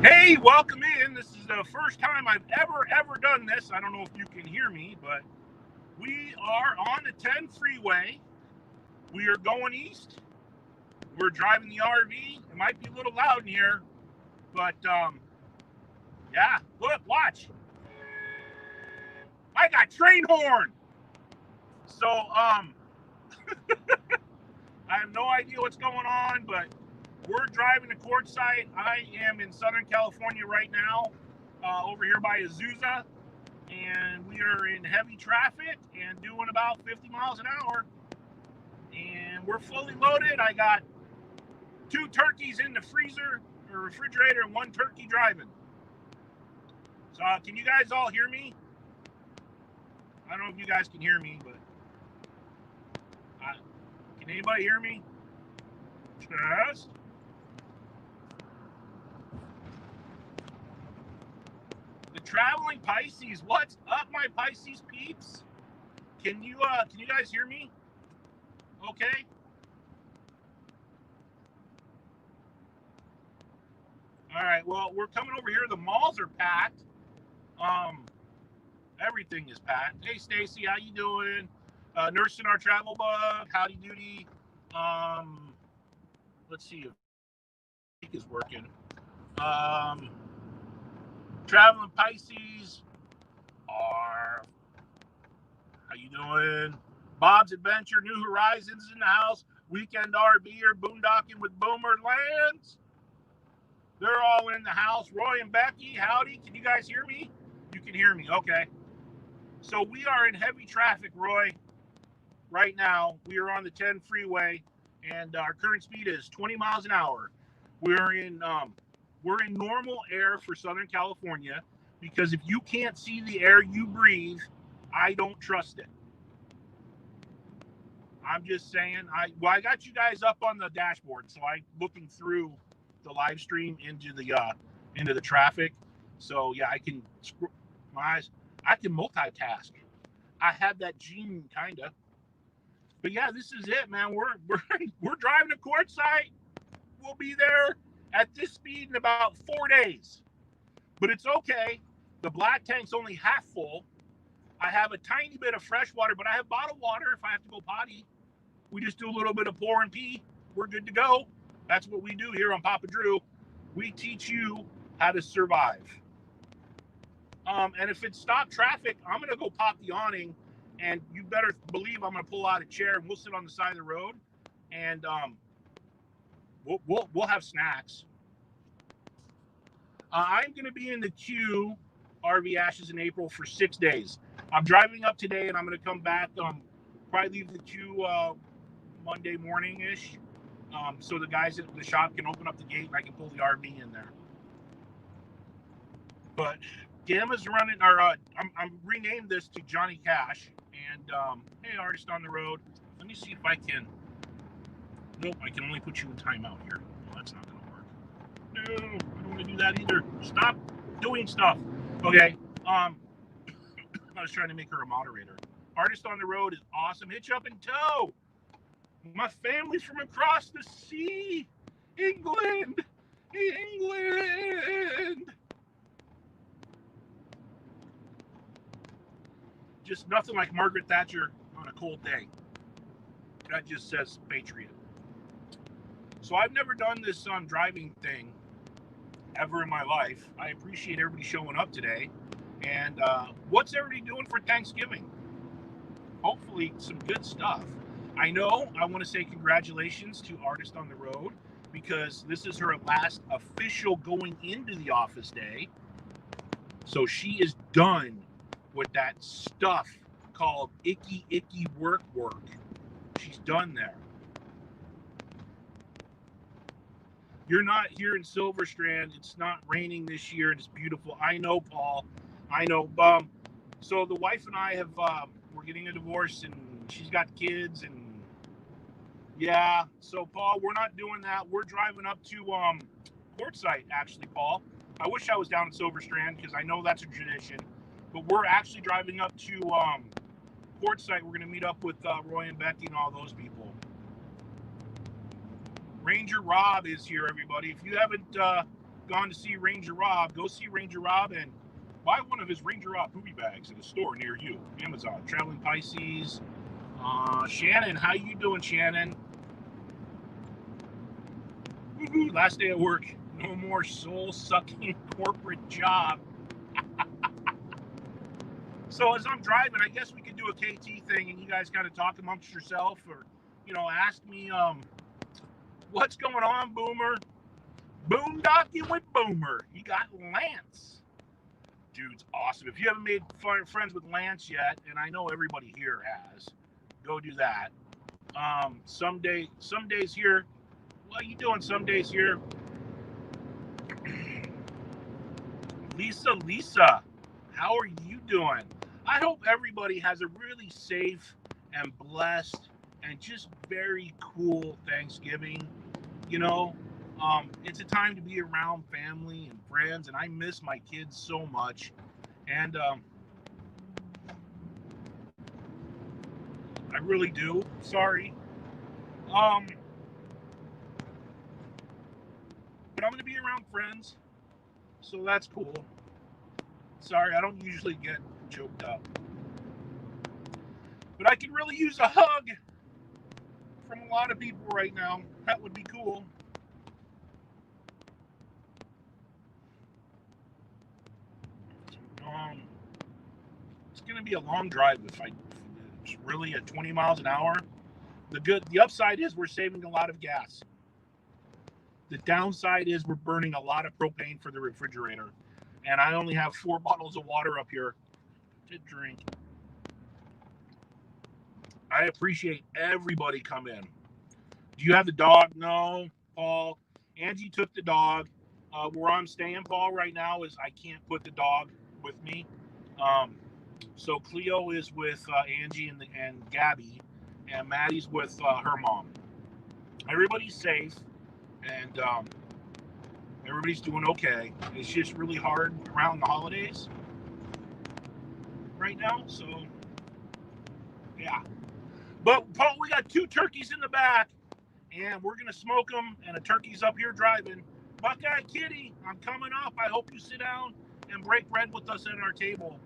Hey, welcome in. This is the first time I've ever done this. I don't know if you can hear me, but we are on the 10 freeway. We are going east. We're driving the RV. It might be a little loud in here, but yeah, look, watch. I got train horn. So I have no idea what's going on, but we're driving to Quartzsite. I am in Southern California right now, over here by Azusa, and we are in heavy traffic and doing about 50 miles an hour. And we're fully loaded. I got 2 turkeys in the freezer or refrigerator and 1 turkey driving. So can you guys all hear me? I don't know if you guys can hear me, but can anybody hear me? Test. The traveling Pisces. What's up, my Pisces peeps? Can you guys hear me? Okay. All right. Well, we're coming over here. The malls are packed. Everything is packed. Hey, Stacy, how you doing? Nursing our travel bug. Howdy doody. Let's see if it is working. Traveling Pisces are. How you doing? Bob's Adventure, New Horizons in the house. Weekend RV or boondocking with Boomer Lands. They're all in the house. Roy and Becky, howdy. Can you guys hear me? You can hear me. Okay. So we are in heavy traffic, Roy. Right now, we are on the 10 freeway, and our current speed is 20 miles an hour. We're in normal air for Southern California, because if you can't see the air you breathe, I don't trust it. I'm just saying. I got you guys up on the dashboard, so I'm looking through the live stream into the traffic. So yeah, I can my eyes. I can multitask. I have that gene, kinda. But yeah, this is it, man. We're driving to Quartzsite. We'll be there at this speed in about 4 days. But it's okay. The black tank's only half full. I have a tiny bit of fresh water, but I have bottled water if I have to go potty. We just do a little bit of pour and pee. We're good to go. That's what we do here on Papa Drew. We teach you how to survive. And if it's stopped traffic, I'm going to go pop the awning, and you better believe I'm going to pull out a chair, and we'll sit on the side of the road, and we'll have snacks. I'm going to be in the queue, RV Ashes in April, for 6 days. I'm driving up today, and I'm going to come back, probably leave the queue Monday morning-ish, so the guys at the shop can open up the gate, and I can pull the RV in there. But Gamma's running, or I'm renamed this to Johnny Cash, and hey, Artist on the Road. Let me see if I can. Nope, I can only put you in timeout here. Well, that's not going to work. No, I don't want to do that either. Stop doing stuff. Okay. I was trying to make her a moderator. Artist on the Road is awesome. Hitch up and tow. My family's from across the sea. England. Just nothing like Margaret Thatcher on a cold day. That just says patriot. So I've never done this driving thing ever in my life. I appreciate everybody showing up today. And what's everybody doing for Thanksgiving? Hopefully some good stuff. I know I want to say congratulations to Artist on the Road, because this is her last official going into the office day. So she is done with that stuff called icky work. She's done there. You're not here in Silver Strand. It's not raining this year, and it's beautiful. I know, Paul. I know. So the wife and I have we're getting a divorce, and she's got kids, and yeah. So Paul, we're not doing that. We're driving up to Quartzsite, actually, Paul. I wish I was down in Silver Strand, because I know that's a tradition. But we're actually driving up to Quartzsite. We're going to meet up with Roy and Becky and all those people. Ranger Rob is here, everybody. If you haven't gone to see Ranger Rob, go see Ranger Rob and buy one of his Ranger Rob booby bags at a store near you. Amazon. Traveling Pisces. Shannon, how you doing, Shannon? Woo-hoo, last day at work. No more soul-sucking corporate job. So as I'm driving, I guess we could do a KT thing, and you guys kind of talk amongst yourself, or ask me, what's going on, Boomer? Boondocking with Boomer. You got Lance. Dude's awesome. If you haven't made friends with Lance yet, and I know everybody here has, go do that. Some days here. What are you doing? Some days here. Lisa, how are you doing? I hope everybody has a really safe and blessed and just very cool Thanksgiving. It's a time to be around family and friends, and I miss my kids so much. And I really do. Sorry. But I'm going to be around friends, so that's cool. Sorry, I don't usually get choked up. But I could really use a hug from a lot of people right now. That would be cool. It's going to be a long drive it's really at 20 miles an hour. The upside is we're saving a lot of gas. The downside is we're burning a lot of propane for the refrigerator. And I only have 4 bottles of water up here to drink. I appreciate everybody come in. Do you have the dog? No, Paul. Angie took the dog. Where I'm staying, Paul, right now is I can't put the dog with me. So Cleo is with Angie and Gabby, and Maddie's with her mom. Everybody's safe, and everybody's doing okay. It's just really hard around the holidays right now, so yeah. But Paul, we got 2 turkeys in the back, and we're gonna smoke them, and a turkey's up here driving. Buckeye Kitty, I'm coming up. I hope you sit down and break bread with us at our table.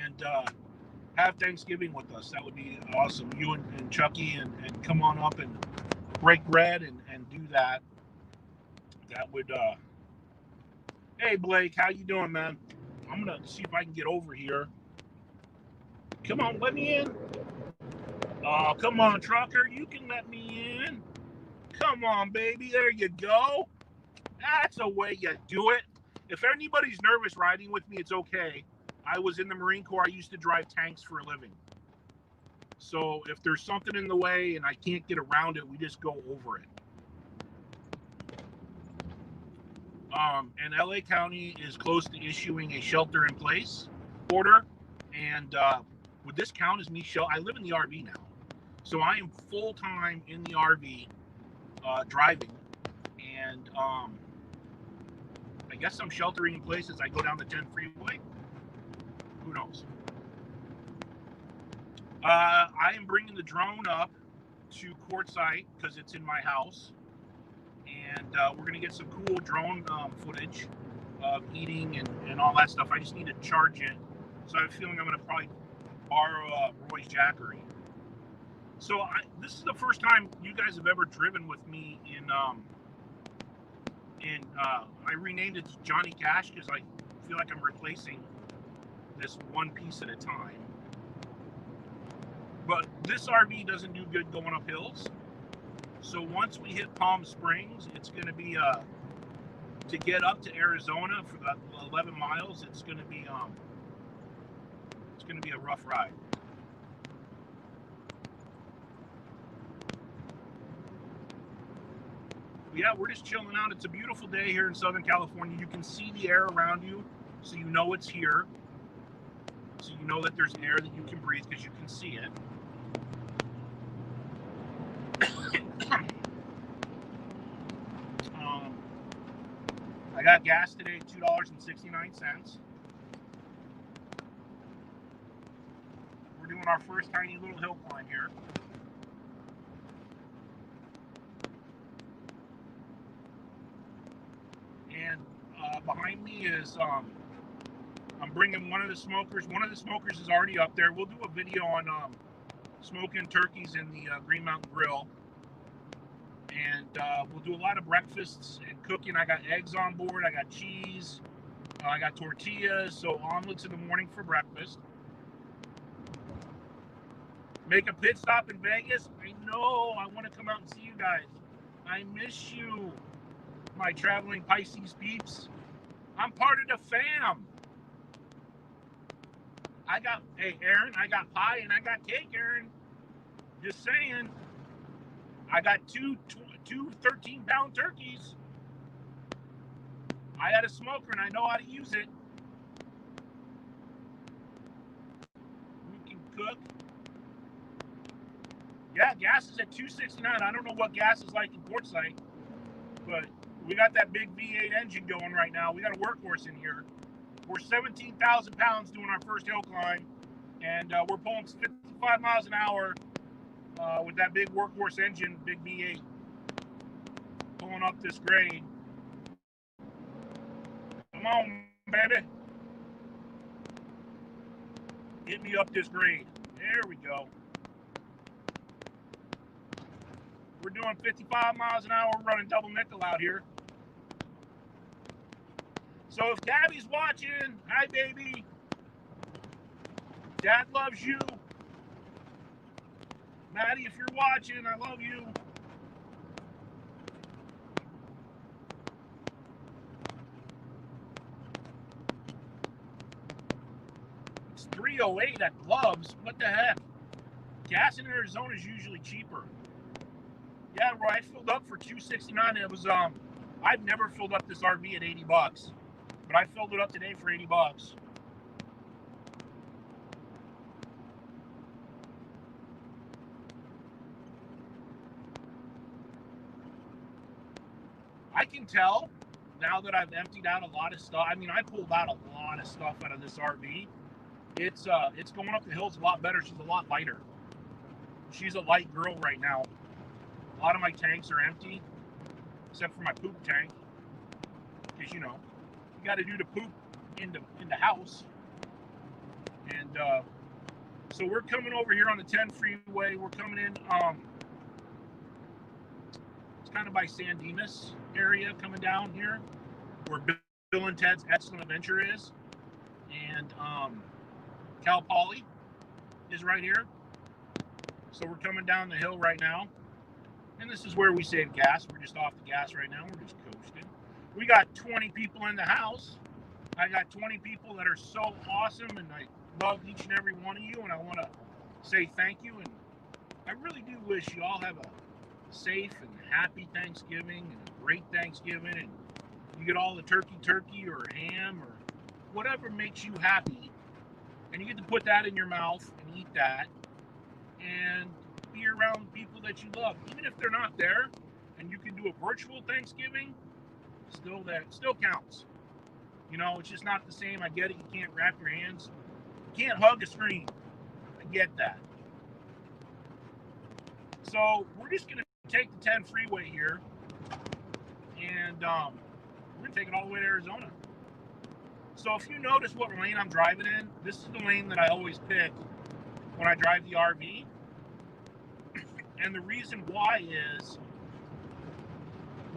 And have Thanksgiving with us. That would be awesome. You and Chucky and come on up and break bread and do that. That would hey Blake, how you doing, man? I'm gonna see if I can get over here. Come on, let me in. Oh, come on, trucker, you can let me in. Come on, baby, there you go. That's the way you do it. If anybody's nervous riding with me, it's okay. I was in the Marine Corps. I used to drive tanks for a living. So if there's something in the way and I can't get around it, we just go over it. And LA County is close to issuing a shelter-in-place order. And would this count as me? I live in the RV now. So I am full-time in the RV driving. And I guess I'm sheltering in place as I go down the 10 freeway. Who knows? I am bringing the drone up to Quartzsite because it's in my house. And we're going to get some cool drone footage of eating and all that stuff. I just need to charge it. So I have a feeling I'm going to probably borrow Roy's Jackery. So this is the first time you guys have ever driven with me in I renamed it to Johnny Cash because I feel like I'm replacing this one piece at a time. But this RV doesn't do good going up hills. So once we hit Palm Springs, it's going to be to get up to Arizona for the 11 miles. It's going to be a rough ride. Yeah, we're just chilling out. It's a beautiful day here in Southern California. You can see the air around you, so you know it's here. So you know that there's air that you can breathe because you can see it. I got gas today, $2.69. We're doing our first tiny little hill climb here. behind me is I'm bringing one of the smokers. One of the smokers is already up there. We'll do a video on smoking turkeys in the Green Mountain Grill. And we'll do a lot of breakfasts and cooking. I got eggs on board. I got cheese. I got tortillas. So omelets in the morning for breakfast. Make a pit stop in Vegas. I know. I want to come out and see you guys. I miss you, my traveling Pisces peeps. I'm part of the fam. Hey, Aaron, I got pie and I got cake, Aaron. Just saying. I got two 13-pound turkeys. I had a smoker and I know how to use it. We can cook. Yeah, gas is at $2.69. I don't know what gas is like in Quartzsite, but we got that big V8 engine going right now. We got a workhorse in here. We're 17,000 pounds doing our first hill climb, and we're pulling 55 miles an hour with that big workhorse engine, big V8, pulling up this grade. Come on, baby. Get me up this grade. There we go. We're doing 55 miles an hour, running double nickel out here. So if Gabby's watching, hi baby. Dad loves you. Maddie, if you're watching, I love you. It's $3.08 at Gloves. What the heck? Gas in Arizona is usually cheaper. Yeah, Roy, I filled up for $2.69. It was I've never filled up this RV at $80, but I filled it up today for $80. I can tell now that I've emptied out a lot of stuff. I mean, I pulled out a lot of stuff out of this RV. It's going up the hills a lot better. She's a lot lighter. She's a light girl right now. A lot of my tanks are empty, except for my poop tank. Because, you know, you got to do the poop in the house. And so we're coming over here on the 10 freeway. We're coming in, it's kind of by San Dimas area coming down here, where Bill and Ted's Excellent Adventure is. And Cal Poly is right here. So we're coming down the hill right now. And this is where we save gas. We're just off the gas right now. We're just coasting. We got 20 people in the house. I got 20 people that are so awesome, and I love each and every one of you, and I want to say thank you. And I really do wish you all have a safe and happy Thanksgiving and a great Thanksgiving, and you get all the turkey or ham or whatever makes you happy, and you get to put that in your mouth and eat that, and be around people that you love, even if they're not there, and you can do a virtual Thanksgiving. Still counts. You know, it's just not the same. I get it. You can't wrap your hands. You can't hug a screen. I get that. So we're just gonna take the 10 freeway here, and we're gonna take it all the way to Arizona. So if you notice what lane I'm driving in, this is the lane that I always pick when I drive the RV. And the reason why is,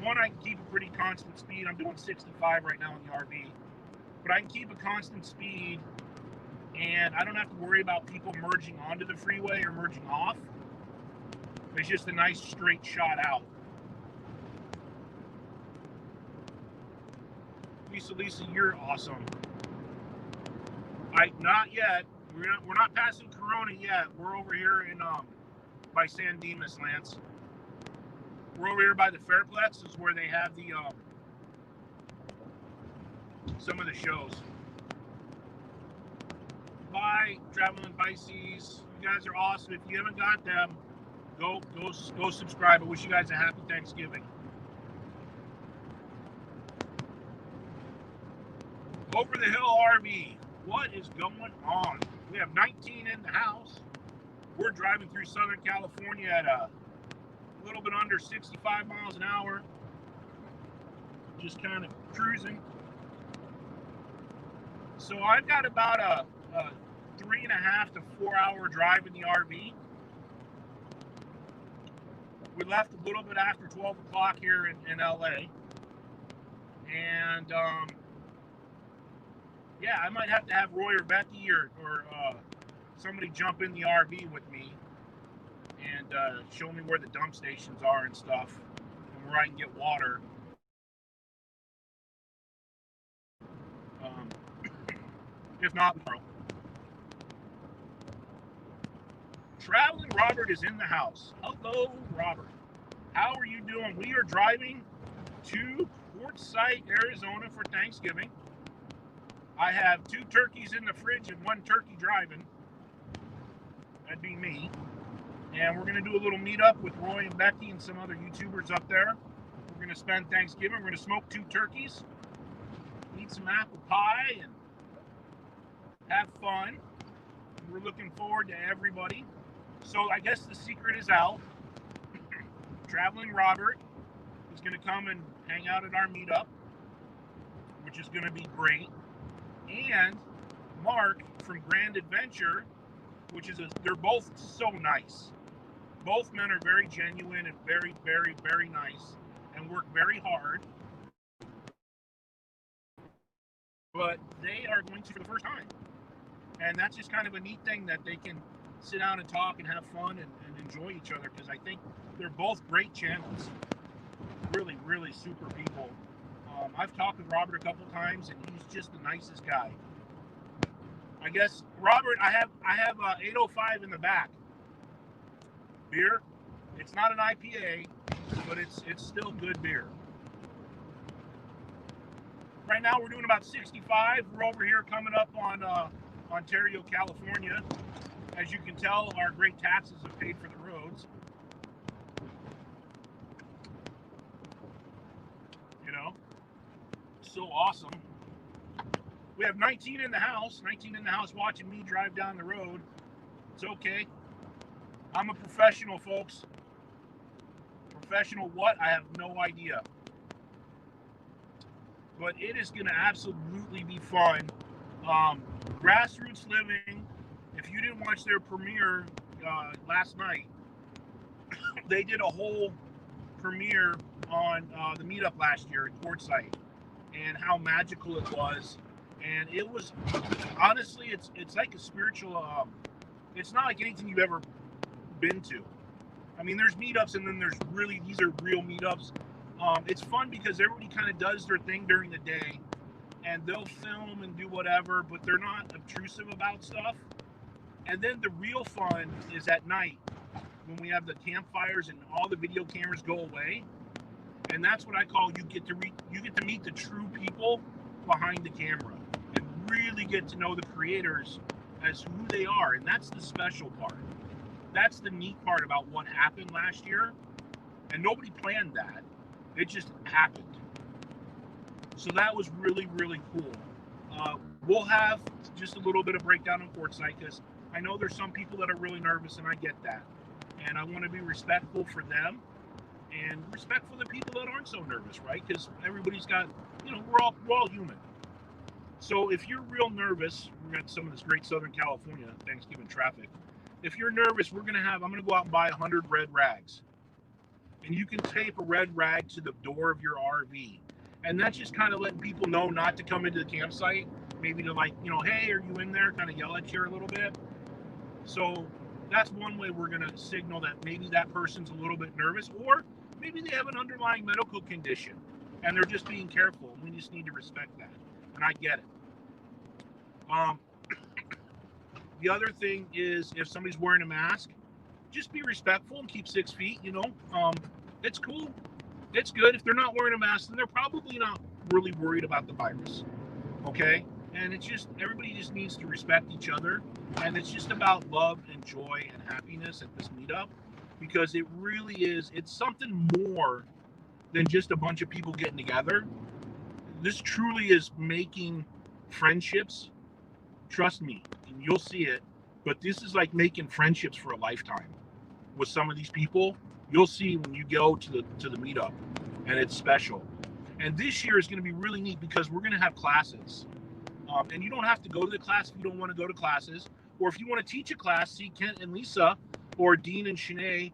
one, I can keep a pretty constant speed. I'm doing 65 right now in the RV. But I can keep a constant speed, and I don't have to worry about people merging onto the freeway or merging off. It's just a nice straight shot out. Lisa, you're awesome. Not yet. We're not passing Corona yet. We're over here in by San Dimas, Lance. We're over here by the Fairplex, is where they have the some of the shows. Bye, Traveling Pisces. You guys are awesome. If you haven't got them, go subscribe. I wish you guys a happy Thanksgiving. Over the Hill RV. What is going on? We have 19 in the house. We're driving through Southern California at a little bit under 65 miles an hour. Just kind of cruising. So I've got about a 3.5 to 4 hour drive in the RV. We left a little bit after 12 o'clock here in LA. And yeah, I might have to have Roy or Becky or somebody jump in the RV with me and show me where the dump stations are and stuff, and where I can get water. If not, tomorrow. Traveling Robert is in the house. Hello, Robert. How are you doing? We are driving to Quartzsite, Arizona for Thanksgiving. I have 2 turkeys in the fridge and 1 turkey driving. That'd be me. And we're going to do a little meetup with Roy and Becky and some other YouTubers up there. We're going to spend Thanksgiving. We're going to smoke 2 turkeys, eat some apple pie, and have fun. We're looking forward to everybody. So I guess the secret is out. Traveling Robert is going to come and hang out at our meetup, which is going to be great. And Mark from Grand Adventure, which is they're both so nice. Both men are very genuine and very, very, very nice and work very hard. But they are going to for the first time. And that's just kind of a neat thing that they can sit down and talk and have fun and enjoy each other, because I think they're both great channels. Really, really super people. I've talked with Robert a couple times, and he's just the nicest guy. I guess, Robert, I have 805 in the back. Beer. It's not an IPA, but it's still good beer. Right now we're doing about 65. We're over here coming up on Ontario, California. As you can tell, our great taxes have paid for the roads. You know, so awesome. We have 19 in the house. 19 in the house watching me drive down the road. It's okay. I'm a professional, folks. Professional what? I have no idea. But it is going to absolutely be fun. Grassroots Living, if you didn't watch their premiere last night, they did a whole premiere on the meetup last year at Quartzsite and how magical it was. And it was, honestly, it's like a spiritual, it's not like anything you've ever been to. I mean, there's meetups, and then these are real meetups. It's fun because everybody kind of does their thing during the day, and they'll film and do whatever, but they're not obtrusive about stuff. And then the real fun is at night when we have the campfires and all the video cameras go away. And that's what I call you get to meet the true people behind the camera and really get to know the creators as who they are. And that's the special part. That's the neat part about what happened last year. And nobody planned that. It just happened. So that was really, really cool. We'll have just a little bit of breakdown on Quartzsite, because I know there's some people that are really nervous, and I get that. And I want to be respectful for them and respectful for the people that aren't so nervous, right? Because everybody's got, we're all human. So if you're real nervous, we're at some of this great Southern California Thanksgiving traffic. If you're nervous, I'm going to go out and buy 100 red rags. And you can tape a red rag to the door of your RV. And that's just kind of letting people know not to come into the campsite. Maybe to hey, are you in there? Kind of yell at you a little bit. So that's one way we're going to signal that maybe that person's a little bit nervous, or maybe they have an underlying medical condition and they're just being careful. We just need to respect that. And I get it. The other thing is, if somebody's wearing a mask, just be respectful and keep 6 feet, It's cool. It's good. If they're not wearing a mask, then they're probably not really worried about the virus. Okay? And it's just, everybody just needs to respect each other. And it's just about love and joy and happiness at this meetup, because it really is, it's something more than just a bunch of people getting together. This truly is making friendships. Trust me, and you'll see it. But this is like making friendships for a lifetime with some of these people. You'll see when you go to the meetup, and it's special. And this year is going to be really neat because we're going to have classes. And you don't have to go to the class if you don't want to go to classes. Or if you want to teach a class, see Kent and Lisa or Dean and Shanae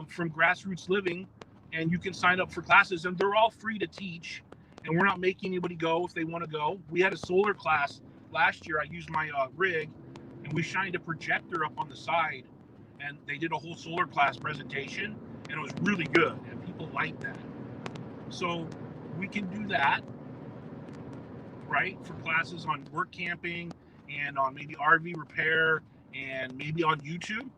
from Grassroots Living, and you can sign up for classes. And they're all free to teach. And we're not making anybody go if they want to go. We had a solar class last year. I used my rig, and we shined a projector up on the side. And they did a whole solar class presentation, and it was really good. And people liked that. So we can do that, right, for classes on work camping and on maybe RV repair and maybe on YouTube.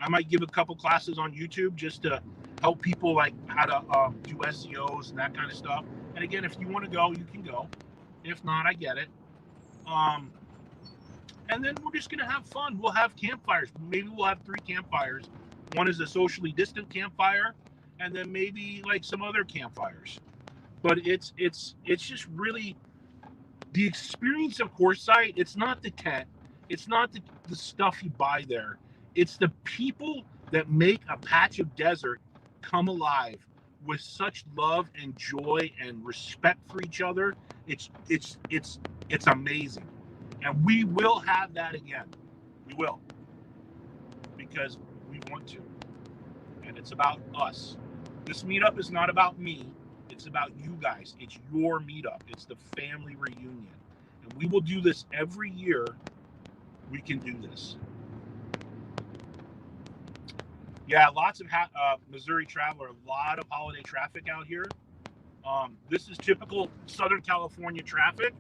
I might give a couple classes on YouTube just to help people like how to do SEOs and that kind of stuff. And again, if you want to go, you can go. If not, I get it. And then we're just going to have fun. We'll have campfires. Maybe we'll have 3 campfires. One is a socially distant campfire, and then maybe like some other campfires. But it's just really the experience of Quartzsite. It's not the tent. It's not the stuff you buy there. It's the people that make a patch of desert come alive with such love and joy and respect for each other. It's amazing. And we will have that again. We will. Because we want to. And it's about us. This meetup is not about me. It's about you guys. It's your meetup. It's the family reunion. And we will do this every year. We can do this. Yeah, lots of Missouri traveler, a lot of holiday traffic out here. This is typical Southern California traffic.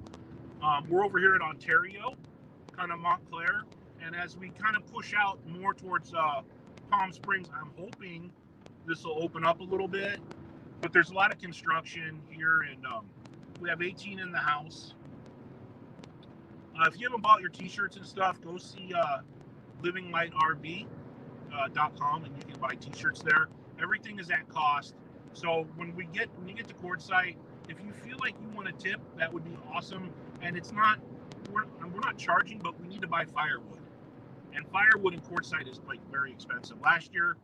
We're over here in Ontario, kind of Montclair. And as we kind of push out more towards Palm Springs, I'm hoping this will open up a little bit. But there's a lot of construction here, and we have 18 in the house. If you haven't bought your t-shirts and stuff, go see livinglightrv.com, and you can buy t-shirts there. Everything is at cost. So when you get to Quartzsite, if you feel like you want to tip, that would be awesome. And it's not, we're not charging, but we need to buy firewood. And firewood in Quartzsite is like very expensive. Last year,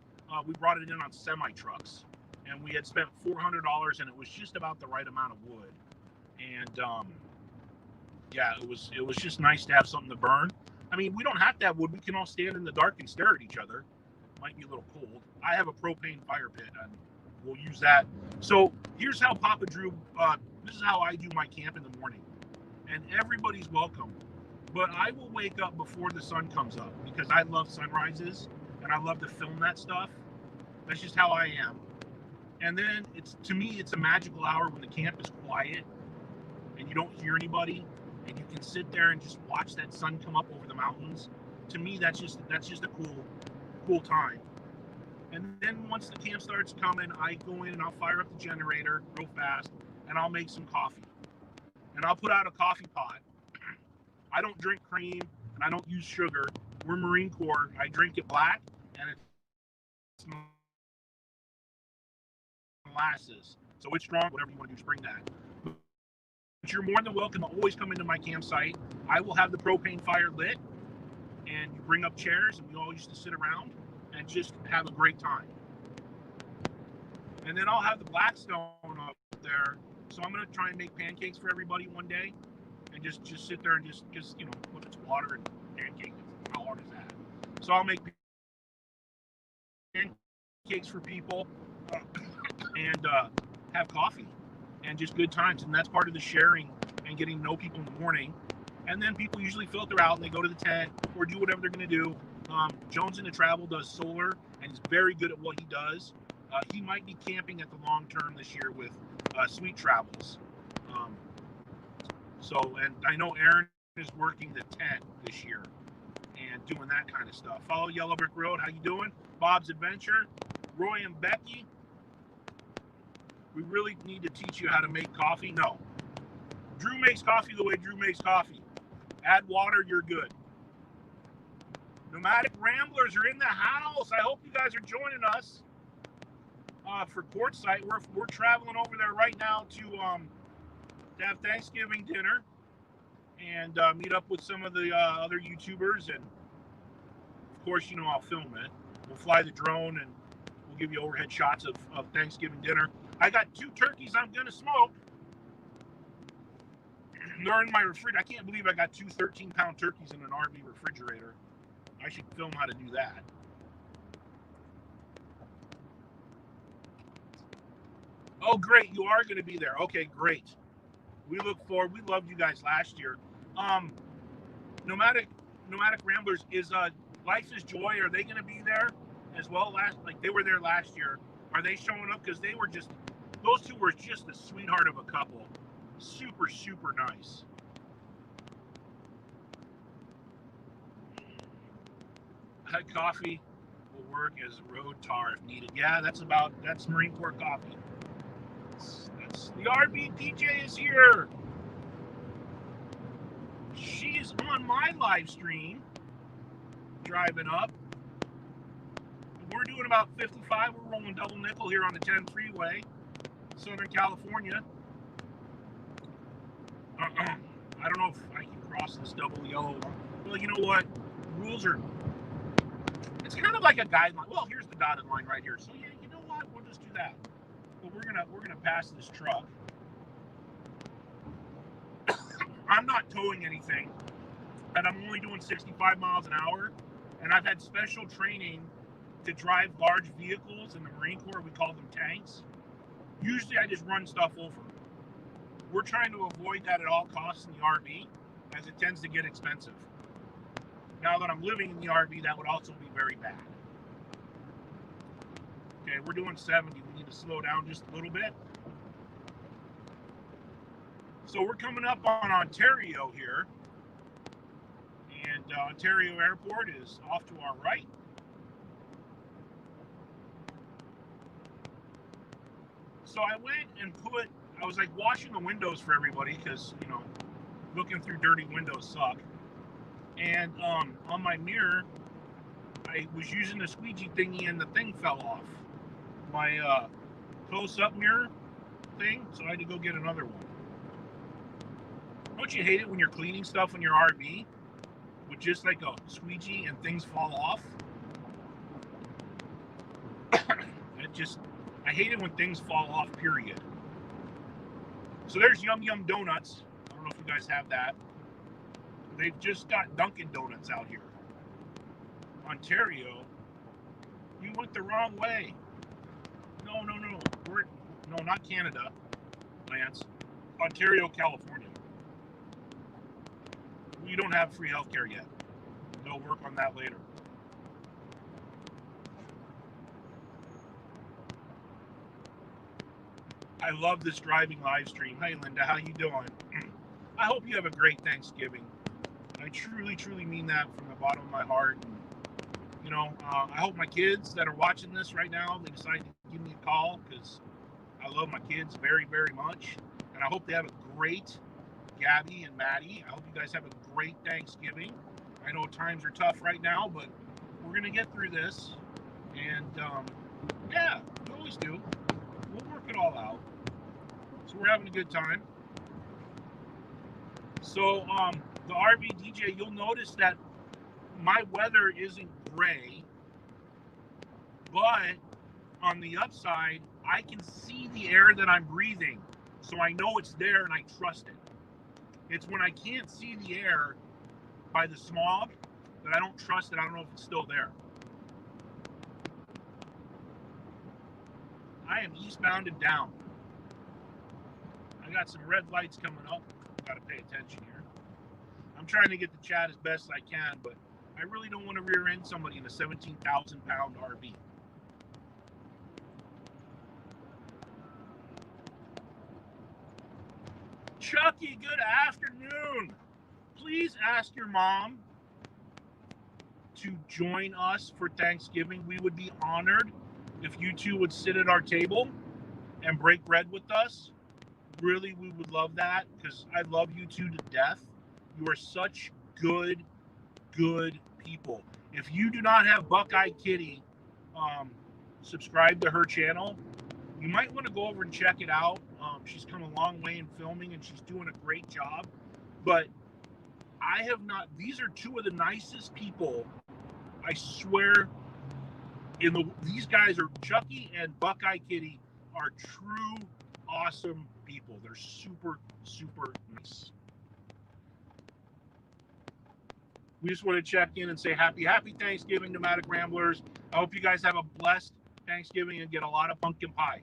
we brought it in on semi trucks, and we had spent $400, and it was just about the right amount of wood. And yeah, it was just nice to have something to burn. I mean, we don't have to have wood. We can all stand in the dark and stare at each other. Might be a little cold. I have a propane fire pit, and we'll use that. So here's how Papa Drew, this is how I do my camp in the morning. And everybody's welcome. But I will wake up before the sun comes up because I love sunrises and I love to film that stuff. That's just how I am. And then to me, it's a magical hour when the camp is quiet and you don't hear anybody and you can sit there and just watch that sun come up over the mountains. To me, that's just a cool time. And then once the camp starts coming, I go in and I'll fire up the generator real fast and I'll make some coffee. And I'll put out a coffee pot. I don't drink cream and I don't use sugar. We're Marine Corps. I drink it black and it's molasses. So it's strong, whatever you want to do, bring that. But you're more than welcome to always come into my campsite. I will have the propane fire lit and you bring up chairs and we all used to sit around and just have a great time. And then I'll have the Blackstone up there. So I'm going to try and make pancakes for everybody one day. And just sit there and just put it's water and pancakes. How hard is that? So I'll make pancakes for people and have coffee and just good times. And that's part of the sharing and getting to know people in the morning. And then people usually filter out and they go to the tent or do whatever they're going to do. Jones in the Travel does solar and he's very good at what he does. He might be camping at the long term this year with Sweet Travels. And I know Aaron is working the tent this year and doing that kind of stuff. Follow Yellow Brick Road. How you doing? Bob's Adventure. Roy and Becky. We really need to teach you how to make coffee. No. Drew makes coffee the way Drew makes coffee. Add water, you're good. Nomadic Ramblers are in the house. I hope you guys are joining us for Quartzsite. We're traveling over there right now to have Thanksgiving dinner and meet up with some of the other YouTubers. And of course, I'll film it. We'll fly the drone and we'll give you overhead shots of Thanksgiving dinner. I got 2 turkeys I'm going to smoke. They're in my refrigerator. I can't believe I got two 13-pound turkeys in an RV refrigerator. I should film how to do that. Oh, great. You are going to be there. Okay, great. We look forward. We loved you guys last year. Nomadic Ramblers, is Life is Joy, are they going to be there as well? Like they were there last year. Are they showing up? Because those two were just a sweetheart of a couple. Super, super nice. Coffee will work as road tar if needed. Yeah, that's Marine Corps coffee. The RV DJ is here. She's on my live stream, driving up. We're doing about 55. We're rolling double nickel here on the 10 freeway, Southern California. I don't know if I can cross this double yellow line. Well, you know what? Rules are. It's kind of like a guideline. Well, here's the dotted line right here. So yeah, you know what? We'll just do that. But we're gonna pass this truck. I'm not towing anything, and I'm only doing 65 miles an hour. And I've had special training to drive large vehicles in the Marine Corps. We call them tanks. Usually, I just run stuff over. We're trying to avoid that at all costs in the RV, as it tends to get expensive. Now that I'm living in the RV, that would also be very bad. Okay, we're doing 70. We need to slow down just a little bit. So we're coming up on Ontario here. And Ontario Airport is off to our right. So I went and I was like washing the windows for everybody because, you know, looking through dirty windows suck. And on my mirror, I was using the squeegee thingy and the thing fell off. My close-up mirror thing, so I had to go get another one. Don't you hate it when you're cleaning stuff in your RV with just like a squeegee and things fall off? I hate it when things fall off, period. So there's Yum Yum Donuts. I don't know if you guys have that. They've just got Dunkin' Donuts out here. Ontario, you went the wrong way. No. No, not Canada, Lance. Ontario, California. We don't have free healthcare yet. They'll work on that later. I love this driving live stream. Hey, Linda, how you doing? I hope you have a great Thanksgiving. I truly, truly mean that from the bottom of my heart. You know, I hope my kids that are watching this right now, they decide to give me a call because I love my kids very, very much. And I hope they have a great Gabby and Maddie. I hope you guys have a great Thanksgiving. I know times are tough right now, but we're going to get through this. And, yeah, we always do. We'll work it all out. So we're having a good time. So, the RV DJ, you'll notice that my weather isn't gray, but on the upside, I can see the air that I'm breathing. So I know it's there and I trust it. It's when I can't see the air by the smog that I don't trust it. I don't know if it's still there. I am eastbound and down. I got some red lights coming up. Got to pay attention here. I'm trying to get the chat as best I can, but I really don't want to rear end somebody in a 17,000-pound RV. Chucky, good afternoon. Please ask your mom to join us for Thanksgiving. We would be honored if you two would sit at our table and break bread with us. Really, we would love that because I love you two to death. You are such good people. If you do not have Buckeye Kitty subscribe to her channel, you might want to go over and check it out. She's come a long way in filming and she's doing a great job. But I have not, these are two of the nicest people, I swear, these guys are, Chucky and Buckeye Kitty are true awesome people. They're super nice. We just want to check in and say happy Thanksgiving, Nomadic Ramblers. I hope you guys have a blessed Thanksgiving and get a lot of pumpkin pie.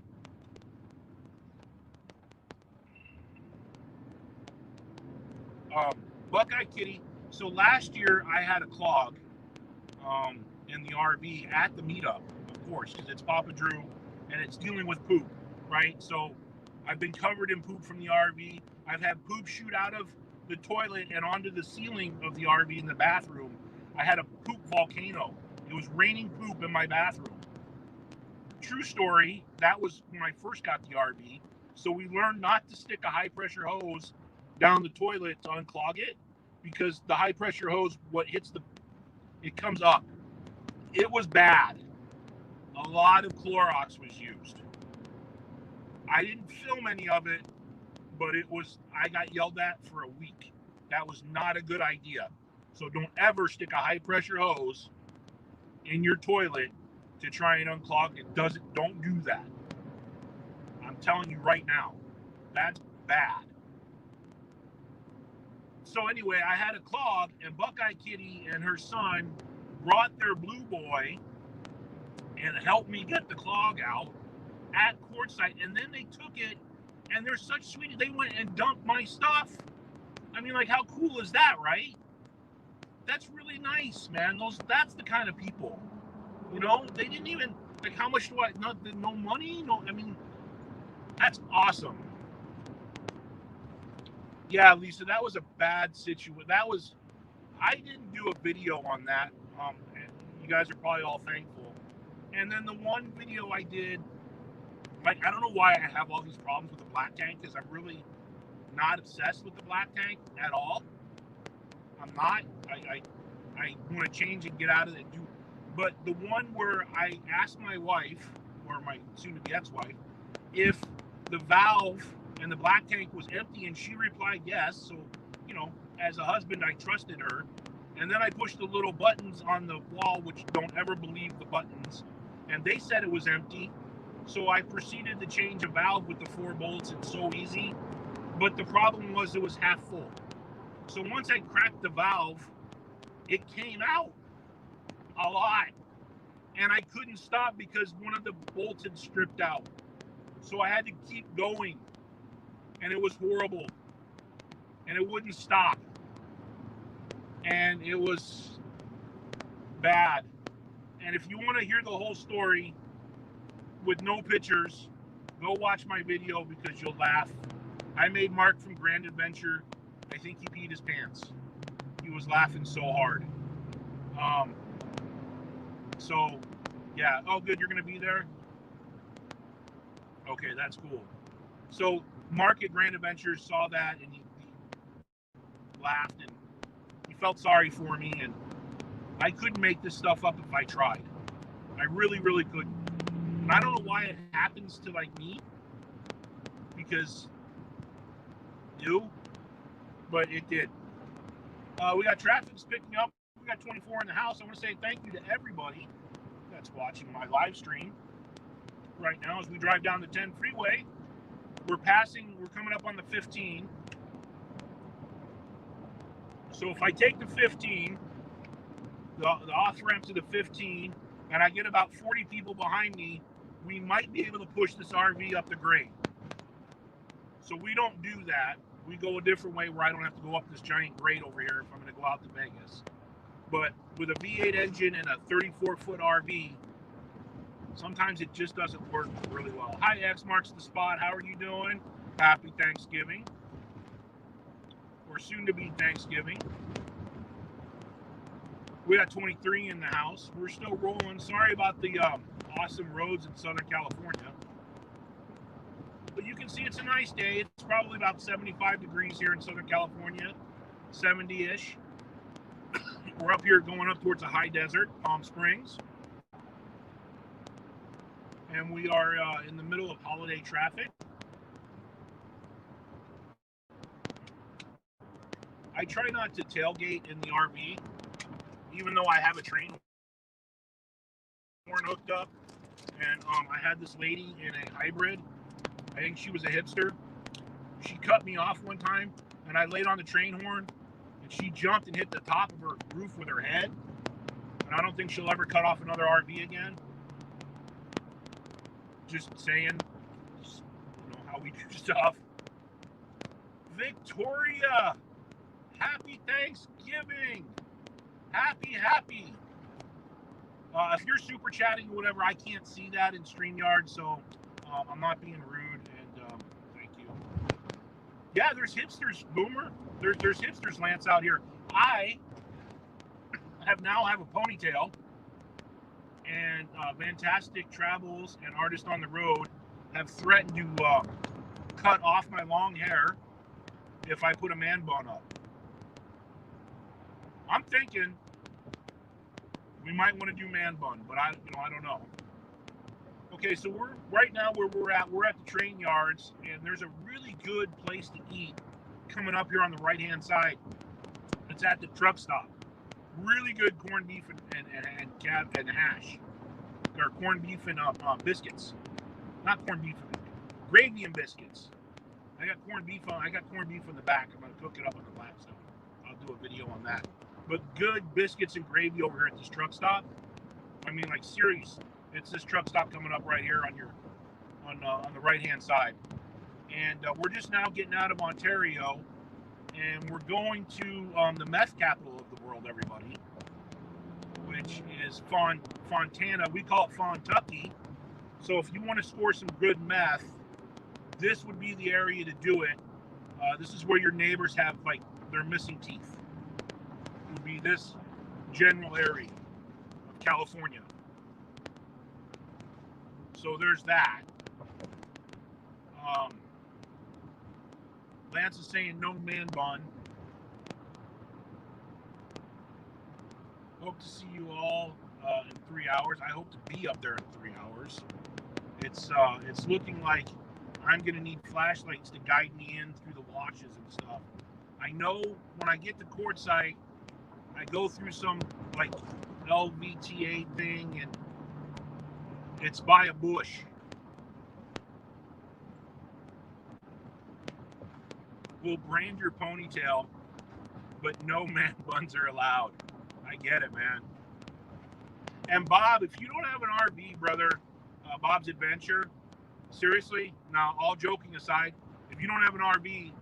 Buckeye Kitty. So last year I had a clog in the RV at the meetup, of course, because it's Papa Drew and it's dealing with poop, right? So I've been covered in poop from the RV. I've had poop shoot out of the toilet and onto the ceiling of the RV in the bathroom. I had a poop volcano. It was raining poop in my bathroom. True story, that was when I first got the RV. So we learned not to stick a high pressure hose down the toilet to unclog it, because the high pressure hose, what hits it comes up. It was bad. A lot of Clorox was used. I didn't film any of it, but I got yelled at for a week. That was not a good idea. So don't ever stick a high pressure hose in your toilet to try and unclog it. Don't do that. I'm telling you right now, that's bad. So anyway, I had a clog, and Buckeye Kitty and her son brought their blue boy and helped me get the clog out at Quartzsite. And then they took it, and they're such sweeties. They went and dumped my stuff. I mean, like, how cool is that, right? That's really nice, man. That's the kind of people. You know, they didn't even, like, how much do no money? No, I mean, that's awesome. Yeah, Lisa, that was a bad situation. I didn't do a video on that. And you guys are probably all thankful. And then the one video I did, like, I don't know why I have all these problems with the black tank, because I'm really not obsessed with the black tank at all. I'm not. I want to change and get out of it. But the one where I asked my wife, or my soon-to-be ex-wife, if the valve and the black tank was empty, and she replied yes. So, you know, as a husband, I trusted her. And then I pushed the little buttons on the wall, which don't ever believe the buttons, and they said it was empty. So I proceeded to change a valve with the 4 bolts. It's so easy. But the problem was it was half full. So once I cracked the valve, it came out a lot. And I couldn't stop because one of the bolts had stripped out. So I had to keep going. And it was horrible. And it wouldn't stop. And it was bad. And if you want to hear the whole story with no pictures, go watch my video, because you'll laugh. I made Mark from Grand Adventure, I think he peed his pants. He was laughing so hard. So, yeah. Oh, good. You're going to be there? Okay, that's cool. So, Mark at Grand Adventure saw that, and he laughed, and he felt sorry for me, and I couldn't make this stuff up if I tried. I really, really couldn't. And I don't know why it happens to, like, me, because but it did. We got traffic picking up. We got 24 in the house. I want to say thank you to everybody that's watching my live stream right now as we drive down the 10 freeway. We're coming up on the 15. So if I take the 15, the off ramp to the 15, and I get about 40 people behind me, we might be able to push this RV up the grade. So we don't do that. We go a different way where I don't have to go up this giant grade over here if I'm going to go out to Vegas. But with a V8 engine and a 34-foot RV, sometimes it just doesn't work really well. Hi, X marks the spot. How are you doing? Happy Thanksgiving. Or soon to be Thanksgiving. We got 23 in the house. We're still rolling. Sorry about the awesome roads in Southern California. But you can see it's a nice day. It's probably about 75 degrees here in Southern California, 70-ish. We're up here going up towards the high desert, Palm Springs. And we are in the middle of holiday traffic. I try not to tailgate in the RV, even though I have a train horn hooked up. And I had this lady in a hybrid. I think she was a hipster. She cut me off one time, and I laid on the train horn, and she jumped and hit the top of her roof with her head. And I don't think she'll ever cut off another RV again. Just saying, just, how we do stuff. Victoria, happy Thanksgiving. Happy. If you're super chatting or whatever, I can't see that in StreamYard, so I'm not being rude, and thank you. Yeah, there's hipsters, Boomer. There's hipsters, Lance, out here. I now have a ponytail, and Fantastic Travels and Artist on the Road have threatened to cut off my long hair if I put a man bun up. I'm thinking we might want to do man bun, but I don't know. Okay, so we're right now where we're at the train yards, and there's a really good place to eat coming up here on the right-hand side. It's at the truck stop. Really good corned beef and hash, or corned beef and biscuits. Not corned beef, gravy and biscuits. I got corned beef on the back. I'm gonna cook it up on the lap side. I'll do a video on that. But good biscuits and gravy over here at this truck stop. I mean, like, serious. It's this truck stop coming up right here on the right-hand side. And we're just now getting out of Ontario, and we're going to the meth capital of the world, everybody, which is Fontana. We call it Fontucky. So if you want to score some good meth, this would be the area to do it. This is where your neighbors have, like, their missing teeth. It would be this general area of California. So there's that. Lance is saying no man bun. Hope to see you all in 3 hours. I hope to be up there in 3 hours. It's looking like I'm gonna need flashlights to guide me in through the washes and stuff. I know when I get to Quartzsite, I go through some, like, LVTA thing, and it's by a bush. We'll brand your ponytail, but no man buns are allowed. I get it, man. And Bob, if you don't have an RV, brother, Bob's Adventure, seriously, now, all joking aside, if you don't have an RV,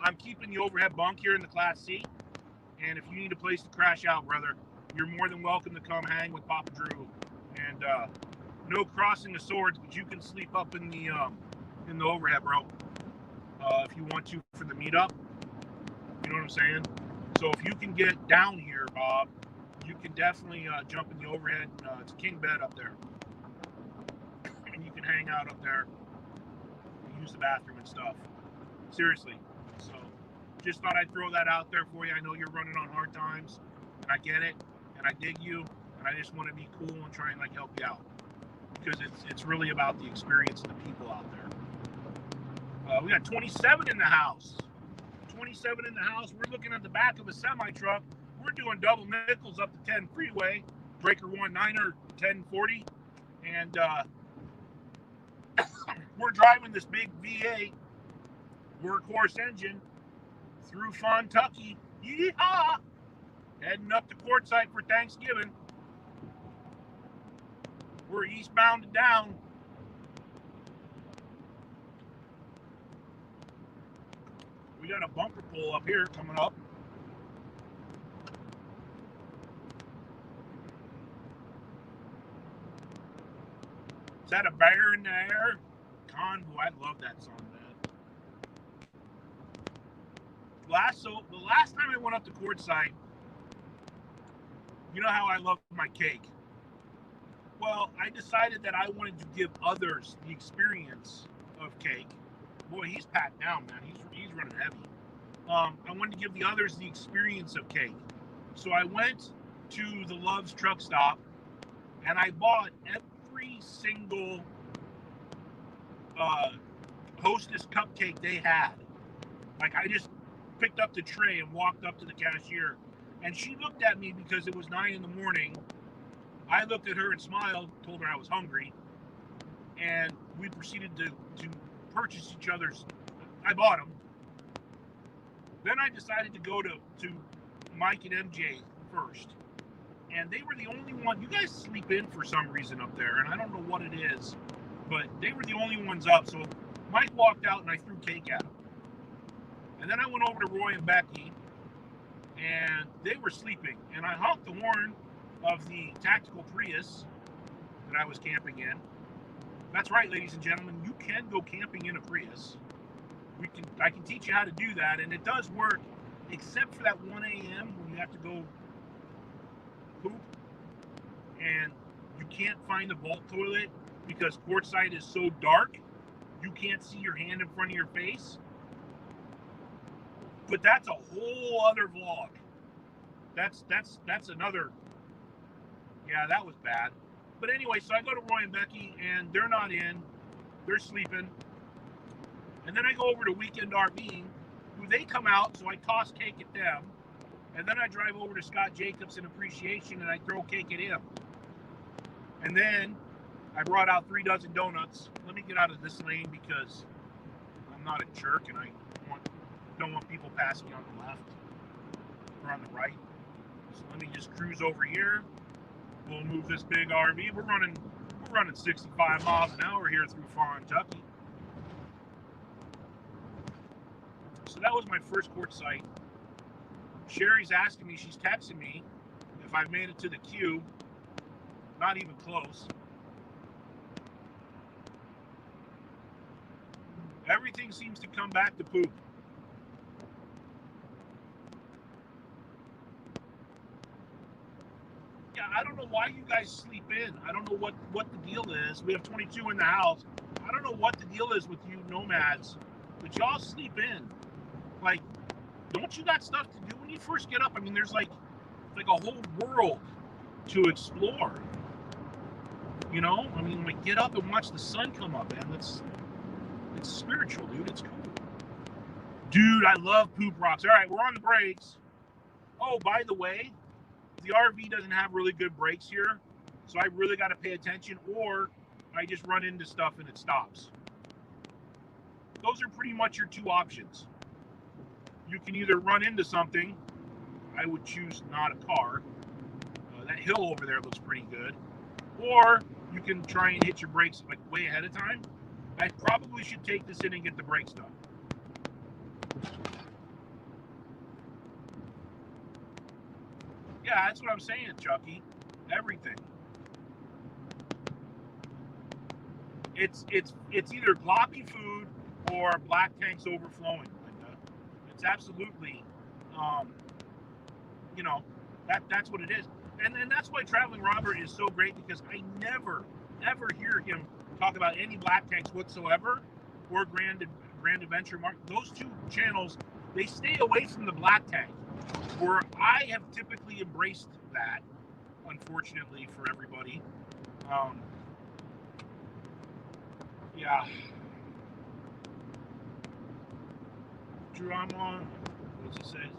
I'm keeping the overhead bunk here in the Class C, and if you need a place to crash out, brother, you're more than welcome to come hang with Papa Drew. And no crossing of swords, but you can sleep up in the overhead, bro, if you want to for the meetup. You know what I'm saying? So if you can get down here, Bob, you can definitely jump in the overhead. It's a king bed up there, and you can hang out up there, use the bathroom and stuff. Seriously. So just thought I'd throw that out there for you. I know you're running on hard times, and I get it, and I dig you, and I just want to be cool and try and, like, help you out, because it's really about the experience of the people out there. We got 27 in the house. 27 in the house. We're looking at the back of a semi-truck. We're doing double nickels up the 10 freeway, breaker 19er 1040, and we're driving this big V8 workhorse engine through Fontucky. Yeehaw! Heading up to Quartzsite for Thanksgiving. We're eastbound and down. We got a bumper pull up here coming up. Is that a bear in the air? Convoy. I love that song, man. The last time I went up to Quartzsite, you know how I love my cake. Well, I decided that I wanted to give others the experience of cake. Boy, he's packed down, man. He's running heavy. I wanted to give the others the experience of cake. So I went to the Love's truck stop, and I bought every single Hostess cupcake they had. Like, I just picked up the tray and walked up to the cashier, and she looked at me because it was 9 in the morning. I looked at her and smiled, told her I was hungry, and we proceeded to purchase each other's. I bought them, Then I decided to go to Mike and MJ first. And they were the only one. You guys sleep in for some reason up there, and I don't know what it is, but they were the only ones up. So Mike walked out, and I threw cake at him. And then I went over to Roy and Becky, and they were sleeping. And I honked the horn of the tactical Prius that I was camping in. That's right, ladies and gentlemen, you can go camping in a Prius. I can teach you how to do that, and it does work, except for that 1 a.m. when you have to go poop, and you can't find the vault toilet because Quartzsite is so dark, you can't see your hand in front of your face. But that's a whole other vlog. That's another. Yeah, that was bad. But anyway, so I go to Roy and Becky, and they're not in. They're sleeping. And then I go over to Weekend RVing, who they come out, so I toss cake at them. And then I drive over to Scott Jacobs in Appreciation, and I throw cake at him. And then I brought out 3 dozen donuts. Let me get out of this lane because I'm not a jerk, and I don't want people passing me on the left or on the right. So let me just cruise over here. We'll move this big RV. We're running 65 miles an hour here through Kentucky. So that was my first Quartzsite. Sherry's asking me, she's texting me if I've made it to the queue. Not even close. Everything seems to come back to poop. Yeah, I don't know why you guys sleep in. I don't know what the deal is. We have 22 in the house. I don't know what the deal is with you nomads, but y'all sleep in. Like, don't you got stuff to do when you first get up? I mean, there's like a whole world to explore. You know, I mean, like, get up and watch the sun come up, man. It's spiritual, dude. It's cool. Dude, I love poop rocks. All right, we're on the brakes. Oh, by the way, the RV doesn't have really good brakes here, so I really got to pay attention, or I just run into stuff and it stops. Those are pretty much your 2 options. You can either run into something. I would choose not a car. That hill over there looks pretty good. Or you can try and hit your brakes like way ahead of time. I probably should take this in and get the brakes done. Yeah, that's what I'm saying, Chucky. Everything. It's either gloppy food or black tanks overflowing. It's absolutely, you know, that's what it is. And that's why Traveling Robert is so great, because I never, ever hear him talk about any black tanks whatsoever, or Grand Adventure Mark. Those 2 channels, they stay away from the black tank, where I have typically embraced that, unfortunately for everybody. Yeah. Drew, I'm on, what's it say?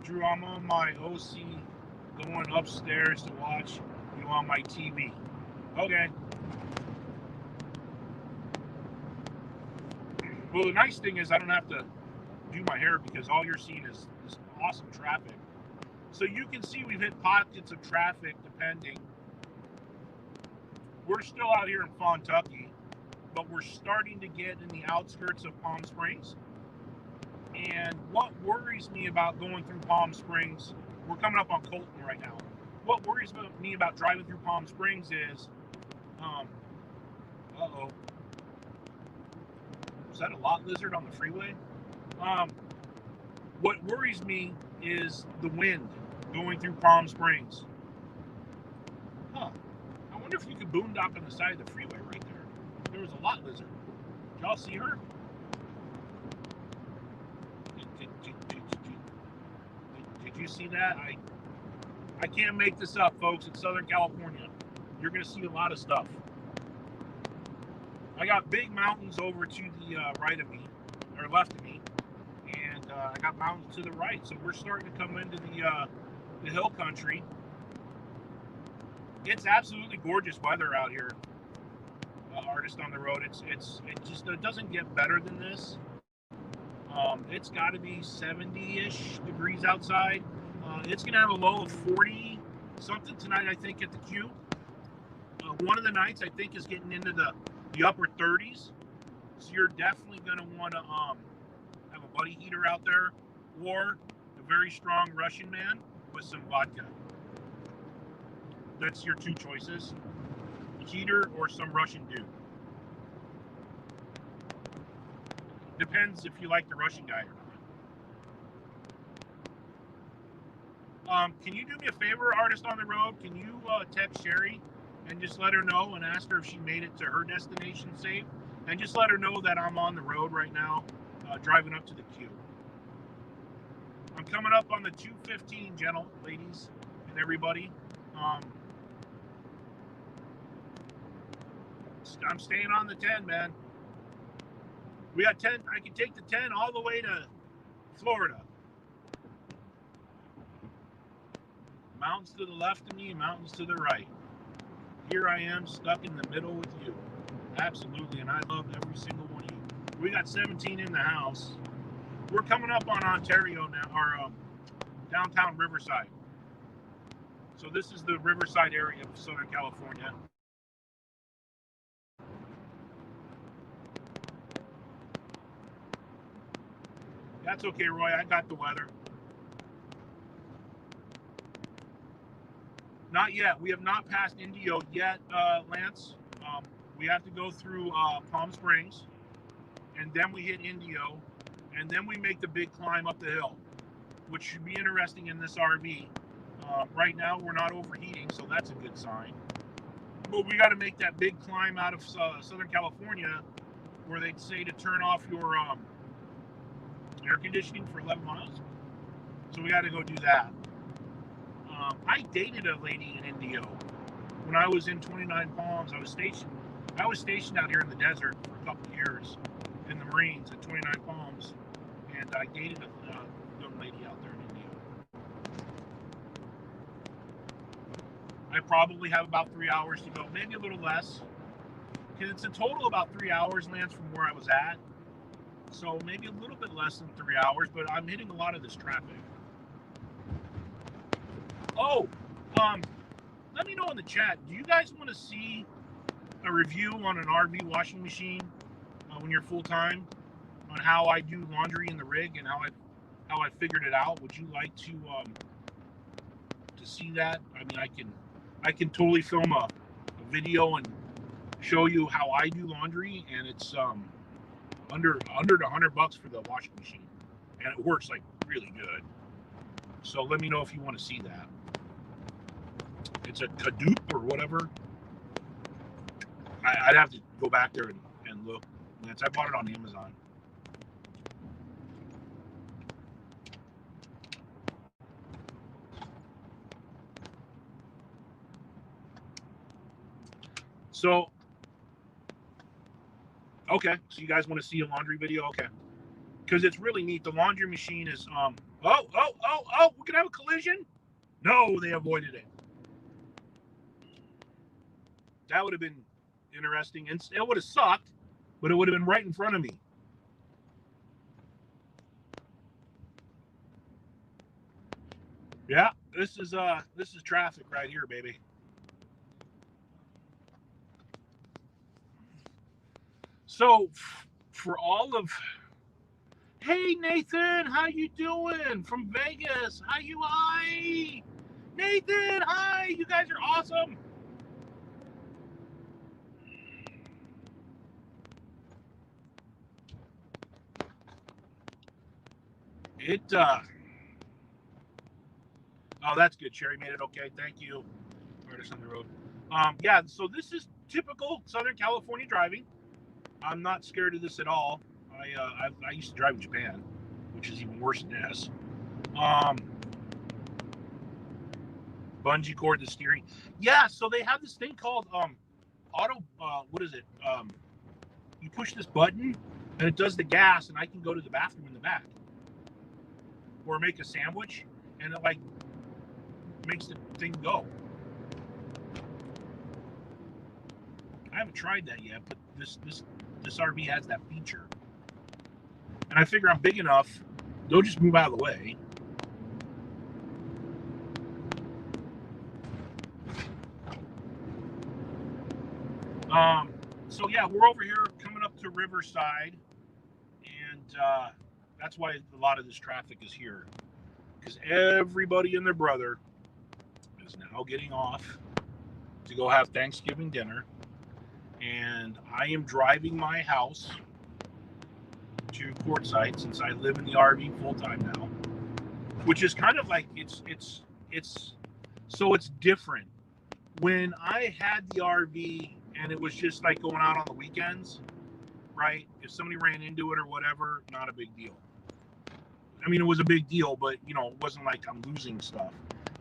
Drew, I'm on my OC going upstairs to watch you on my TV. Okay. Well, the nice thing is I don't have to do my hair, because all you're seeing is this awesome traffic. So you can see we've hit pockets of traffic depending. We're still out here in Kentucky, but we're starting to get in the outskirts of Palm Springs. And what worries me about going through Palm Springs, we're coming up on Colton right now. What worries me about driving through Palm Springs is, uh-oh. Is that a lot lizard on the freeway? What worries me is the wind going through Palm Springs. Huh. I wonder if you could boondock on the side of the freeway right there. There was a lot lizard. Did y'all see her? Did you see that? I can't make this up, folks. It's Southern California. You're going to see a lot of stuff. I got big mountains over to the right of me, or left of me, and I got mountains to the right. So we're starting to come into the hill country. It's absolutely gorgeous weather out here. Artist on the road. It doesn't get better than this. It's got to be 70-ish degrees outside. It's going to have a low of 40 something tonight, I think, at the Q. One of the nights, I think, is getting into the upper 30s. So you're definitely going to want to have a buddy heater out there, or a very strong Russian man with some vodka. That's your two choices: a heater or some Russian dude. Depends if you like the Russian guy or not. Can you do me a favor, artist on the road? Can you text Sherry and just let her know and ask her if she made it to her destination safe? And just let her know that I'm on the road right now, driving up to the Q. I'm coming up on the 215, gentle ladies and everybody. I'm staying on the 10, man. We got 10. I can take the 10 all the way to Florida. Mountains to the left of me, mountains to the right. Here I am, stuck in the middle with you. Absolutely, and I love every single one of you. We got 17 in the house. We're coming up on Ontario now, or downtown Riverside. So this is the Riverside area of Southern California. That's okay, Roy. I got the weather. Not yet. We have not passed Indio yet, Lance. We have to go through Palm Springs, and then we hit Indio, and then we make the big climb up the hill, which should be interesting in this RV. Right now, we're not overheating, so that's a good sign. But we got to make that big climb out of Southern California, where they'd say to turn off your air conditioning for 11 miles. So we got to go do that. I dated a lady in Indio when I was in 29 Palms. I was stationed out here in the desert for a couple of years in the Marines at 29 Palms, and I dated a young lady out there in Indio. I probably have about 3 hours to go, maybe a little less, because it's a total about 3 hours, Lance, from where I was at. So maybe a little bit less than 3 hours, but I'm hitting a lot of this traffic. Oh, let me know in the chat. Do you guys want to see a review on an RV washing machine when you're full time, on how I do laundry in the rig and how I figured it out? Would you like to see that? I mean, I can totally film a video and show you how I do laundry, and it's under $100 for the washing machine, and it works like really good. So let me know if you want to see that. It's a Hadoop or whatever. I'd have to go back there and look. I bought it on Amazon. So, okay. So you guys want to see a laundry video? Okay. Because it's really neat. The laundry machine is, we're going to have a collision? No, they avoided it. That would have been interesting. And it would have sucked, but it would have been right in front of me. Yeah, this is traffic right here, baby. So for all of, hey Nathan, how you doing? From Vegas. Hi. Nathan, hi. You guys are awesome. Oh, that's good. Sherry made it okay. Thank you. Artist on the road. Yeah, so this is typical Southern California driving. I'm not scared of this at all. I used to drive in Japan, which is even worse than this. Bungee cord, the steering. Yeah, so they have this thing called auto. What is it? You push this button, and it does the gas, and I can go to the bathroom in the back, or make a sandwich, and it like makes the thing go. I haven't tried that yet, but this RV has that feature. And I figure I'm big enough, they'll just move out of the way. So yeah, we're over here coming up to Riverside, and that's why a lot of this traffic is here, because everybody and their brother is now getting off to go have Thanksgiving dinner, and I am driving my house to Quartzsite since I live in the RV full time now, which is kind of like it's different. When I had the RV and it was just like going out on the weekends, right? If somebody ran into it or whatever, not a big deal. I mean, it was a big deal, but you know, it wasn't like I'm losing stuff.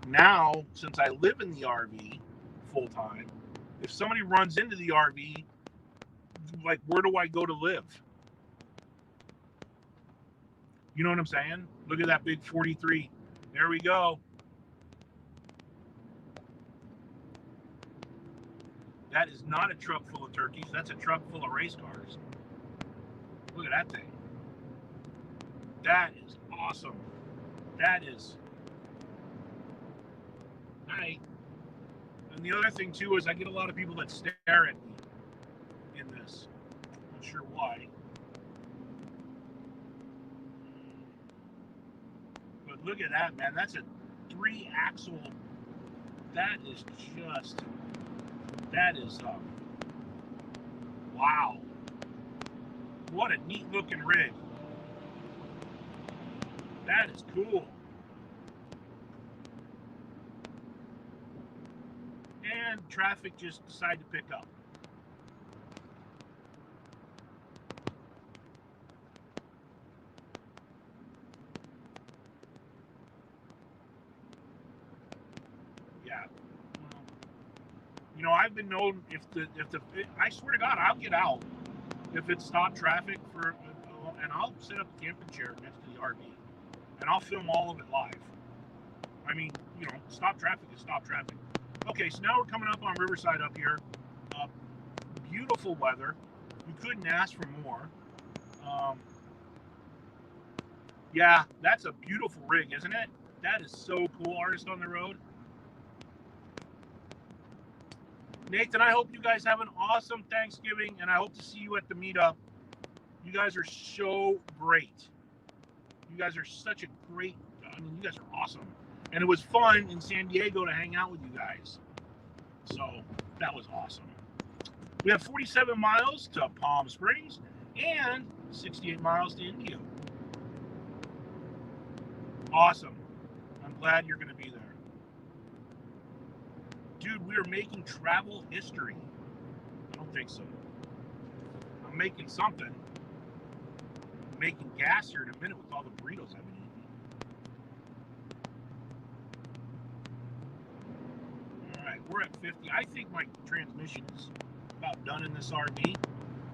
Now, since I live in the RV full time, if somebody runs into the RV, like, where do I go to live? You know what I'm saying? Look at that big 43. There we go. That is not a truck full of turkeys. That's a truck full of race cars. Look at that thing. That is awesome. That is. Hi. And the other thing, too, is I get a lot of people that stare at me in this. Not sure why. But look at that, man. That's a 3-axle. That is just. That is, wow. What a neat looking rig. That is cool. And traffic just decided to pick up. Yeah. You know, I've been known I swear to God, I'll get out if it's stop traffic and I'll set up a camping chair next to the RV and I'll film all of it live. I mean, you know, stop traffic is stop traffic. Okay, so now we're coming up on Riverside up here. Beautiful weather. You couldn't ask for more. Yeah, that's a beautiful rig, isn't it? That is so cool. Artist on the road. Nathan, I hope you guys have an awesome Thanksgiving, and I hope to see you at the meetup. You guys are so great. You guys are such a great, I mean, you guys are awesome. And it was fun in San Diego to hang out with you guys. So that was awesome. We have 47 miles to Palm Springs and 68 miles to Indio. Awesome. I'm glad you're going to be there. Dude, we are making travel history. I don't think so. I'm making something. I'm making gas here in a minute with all the burritos I've been eating. All right, we're at 50. I think my transmission is about done in this RV,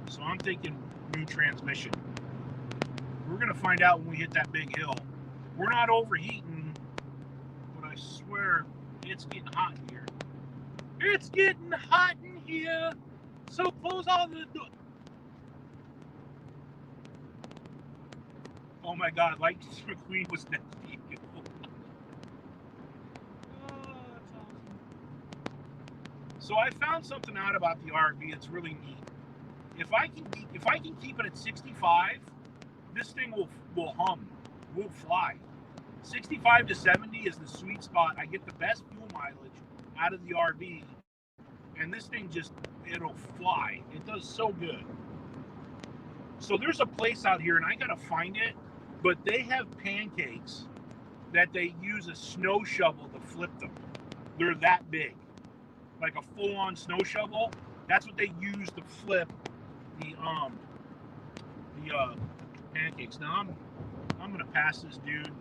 so I'm thinking new transmission. We're going to find out when we hit that big hill. We're not overheating, but I swear it's getting hot in here. It's getting hot in here, so close all the doors. Oh my God, Lightning McQueen was next to you. Oh, that's awesome. So I found something out about the RV. It's really neat. If I can keep it at 65, this thing will hum, will fly. 65 to 70 is the sweet spot. I get the best fuel mileage out of the RV, and this thing it'll fly. It does so good. So there's a place out here, and I gotta find it, but they have pancakes that they use a snow shovel to flip them. They're that big, like a full-on snow shovel. That's what they use to flip the pancakes. Now I'm gonna pass this dude.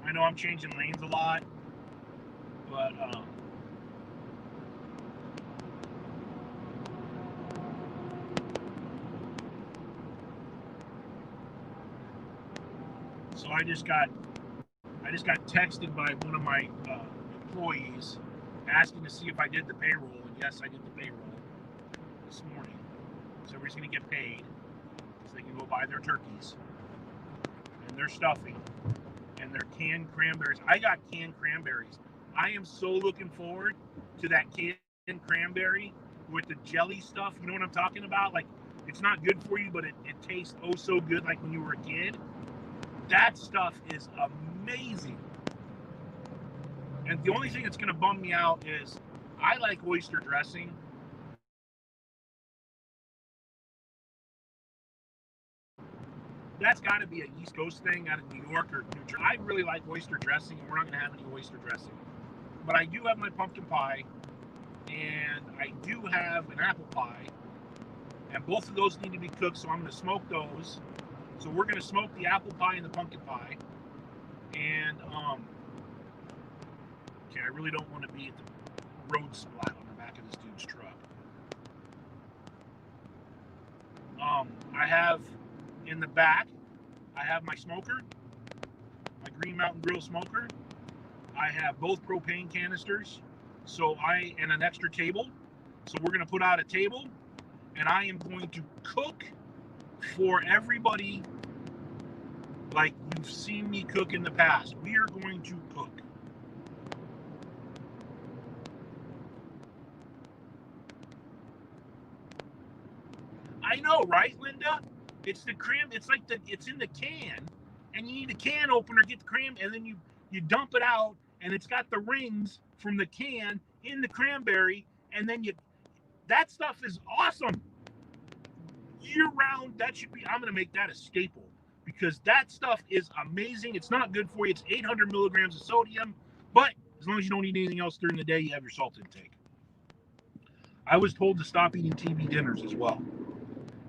I know I'm changing lanes a lot, but so I just got texted by one of my employees asking to see if I did the payroll, and yes, I did the payroll this morning. So everybody's gonna get paid so they can go buy their turkeys. and their stuffing and their canned cranberries. I got canned cranberries. I am so looking forward to that canned cranberry with the jelly stuff. You know what I'm talking about? Like, it's not good for you, but it tastes oh so good, like when you were a kid. That stuff is amazing. And the only thing that's going to bum me out is I like oyster dressing. That's got to be an East Coast thing out of New York or New Jersey. I really like oyster dressing, and we're not going to have any oyster dressing. But I do have my pumpkin pie, and I do have an apple pie, and both of those need to be cooked, so I'm going to smoke those. So we're going to smoke the apple pie and the pumpkin pie. And, okay, I really don't want to be at the road splat on the back of this dude's truck. I have in the back, I have my smoker, my Green Mountain Grill smoker. I have both propane canisters, and an extra table. So we're going to put out a table, and I am going to cook for everybody like you've seen me cook in the past. We are going to cook. I know, right, Linda? It's the cram. It's like it's in the can, and you need a can opener, get the cram, and then you dump it out, and it's got the rings from the can in the cranberry, and then that stuff is awesome. Year round, that should be. I'm gonna make that a staple because that stuff is amazing. It's not good for you. It's 800 milligrams of sodium, but as long as you don't eat anything else during the day, you have your salt intake. I was told to stop eating TV dinners as well.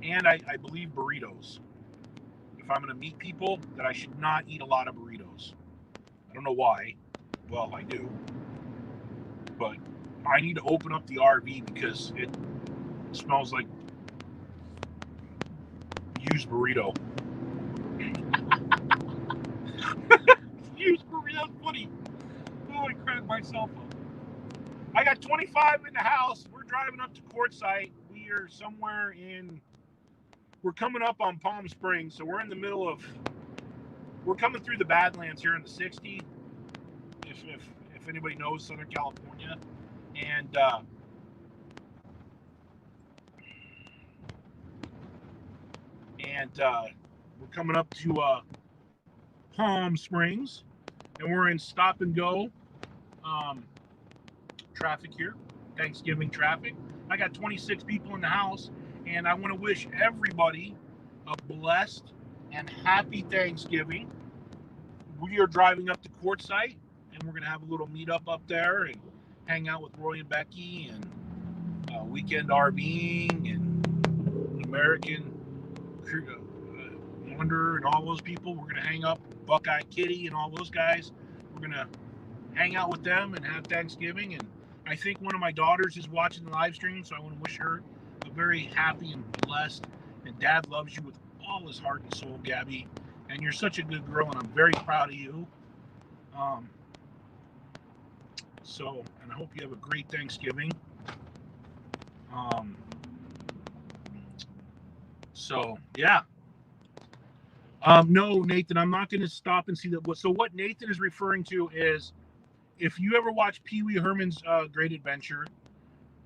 And I believe burritos. If I'm going to meet people, that I should not eat a lot of burritos. I don't know why. Well, I do. But I need to open up the RV because it smells like used burrito. Used burrito. That's funny. Oh, I cracked myself up. I got 25 in the house. We're driving up to Quartzsite. We are somewhere we're coming up on Palm Springs, so we're in the middle of, we're coming through the Badlands here in the 60, if anybody knows Southern California, and we're coming up to Palm Springs, and we're in stop and go traffic here, Thanksgiving traffic. I got 26 people in the house. And I want to wish everybody a blessed and happy Thanksgiving. We are driving up to Quartzsite, and we're going to have a little meetup up there and hang out with Roy and Becky and weekend RVing and American Wonder and all those people. We're going to hang up Buckeye Kitty and all those guys. We're going to hang out with them and have Thanksgiving. And I think one of my daughters is watching the live stream, so I want to wish her a very happy and blessed, and Dad loves you with all his heart and soul, Gabby, and you're such a good girl, and I'm very proud of you. And I hope you have a great Thanksgiving. Yeah. No, Nathan, I'm not going to stop and see that. So what Nathan is referring to is, if you ever watch Pee Wee Herman's Great Adventure,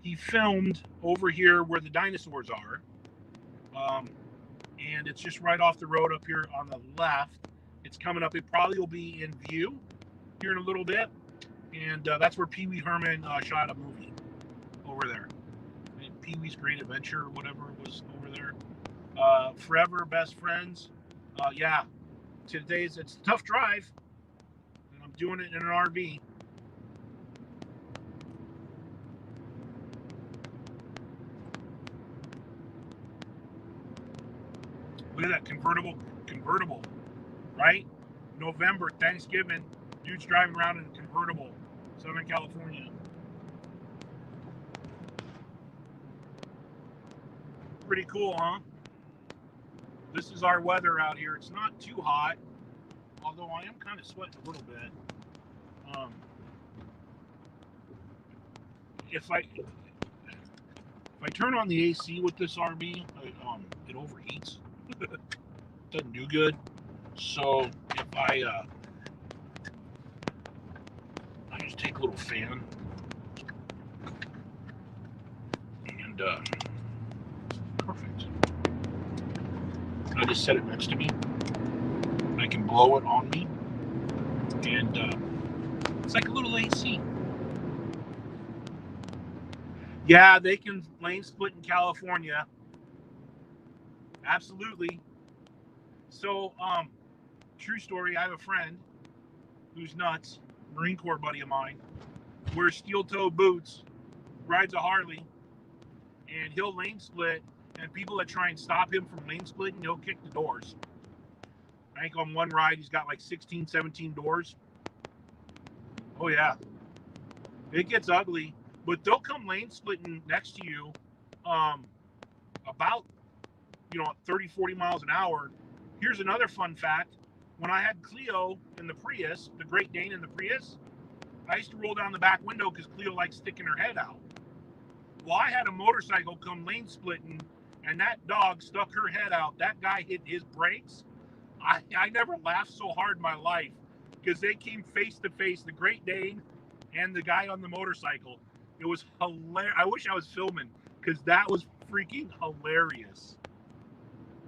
he filmed over here where the dinosaurs are. And it's just right off the road up here on the left. It's coming up. It probably will be in view here in a little bit. And that's where Pee Wee Herman shot a movie over there. And Pee Wee's Great Adventure or whatever was over there. Forever Best Friends. Yeah. It's a tough drive. And I'm doing it in an RV. Look at that convertible, right? November, Thanksgiving, dude's driving around in a convertible, Southern California. Pretty cool, huh? This is our weather out here. It's not too hot, although I am kind of sweating a little bit. If I turn on the AC with this RV, it overheats. Doesn't do good. So if I just take a little fan and perfect. I just set it next to me. I can blow it on me, and it's like a little AC. Yeah, they can lane split in California. Absolutely. So, true story, I have a friend who's nuts, Marine Corps buddy of mine, wears steel-toe boots, rides a Harley, and he'll lane split, and people that try and stop him from lane splitting, he'll kick the doors. I think on one ride, he's got like 16, 17 doors. Oh, yeah. It gets ugly, but they'll come lane splitting next to you about, 30, 40 miles an hour. Here's another fun fact. When I had Cleo in the Prius, the Great Dane in the Prius, I used to roll down the back window because Cleo likes sticking her head out. Well, I had a motorcycle come lane splitting, and that dog stuck her head out. That guy hit his brakes. I never laughed so hard in my life because they came face to face, the Great Dane and the guy on the motorcycle. It was hilarious. I wish I was filming because that was freaking hilarious.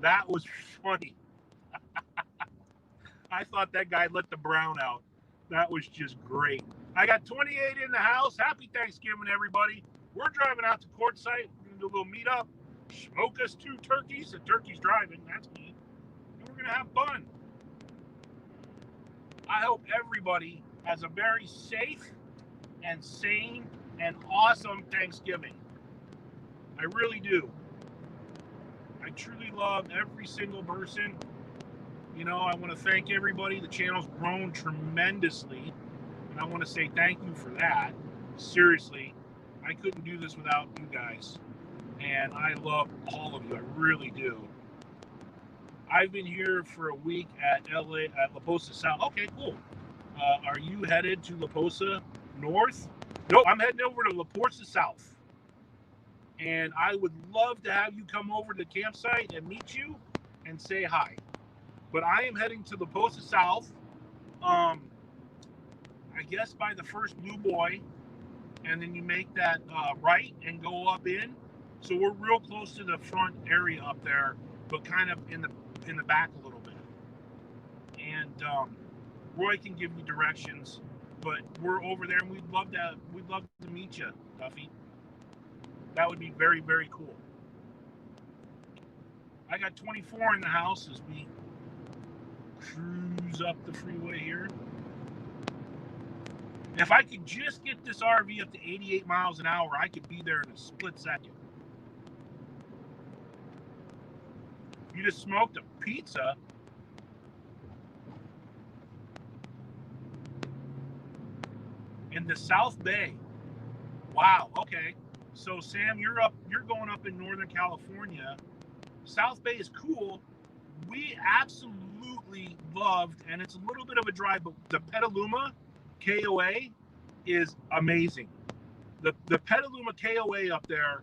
That was funny. I thought that guy let the brown out. That was just great. I got 28 in the house. Happy Thanksgiving, everybody. We're driving out to Quartzsite. We're going to do a little meetup. Smoke us 2 turkeys. The turkey's driving. That's key. And we're going to have fun. I hope everybody has a very safe and sane and awesome Thanksgiving. I really do. I truly love every single person. I want to thank everybody. The channel's grown tremendously, and I want to say thank you for that. Seriously, I couldn't do this without you guys, and I love all of you. I really do. I've been here for a week at LA, at La Posa South. Okay, cool. Are you headed to La Posa North? Nope, I'm heading over to La Posa South. And I would love to have you come over to the campsite and meet you and say hi. But I am heading to La Posa South, I guess by the first Blue Boy, and then you make that right and go up in. So we're real close to the front area up there, but kind of in the back a little bit. And Roy can give you directions, but we're over there, and we'd love to meet you, Duffy. That would be very, very cool. I got 24 in the house as we cruise up the freeway here. If I could just get this RV up to 88 miles an hour, I could be there in a split second. You just smoked a pizza. In the South Bay. Wow, okay. So Sam, you're going up in Northern California. South Bay is cool. We absolutely loved, and it's a little bit of a drive, but the Petaluma KOA is amazing. The Petaluma KOA up there,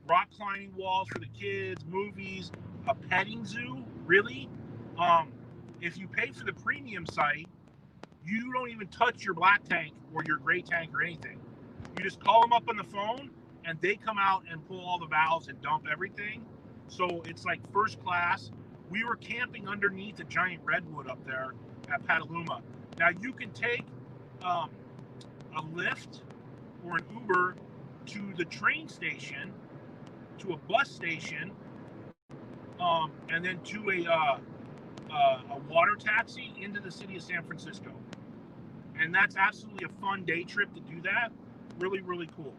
rock climbing walls for the kids, movies, a petting zoo, really. If you pay for the premium site, you don't even touch your black tank or your gray tank or anything. You just call them up on the phone, and they come out and pull all the valves and dump everything. So it's like first class. We were camping underneath a giant redwood up there at Petaluma. Now you can take a Lyft or an Uber to the train station, to a bus station, and then to a water taxi into the city of San Francisco. And that's absolutely a fun day trip to do that. Really, really cool.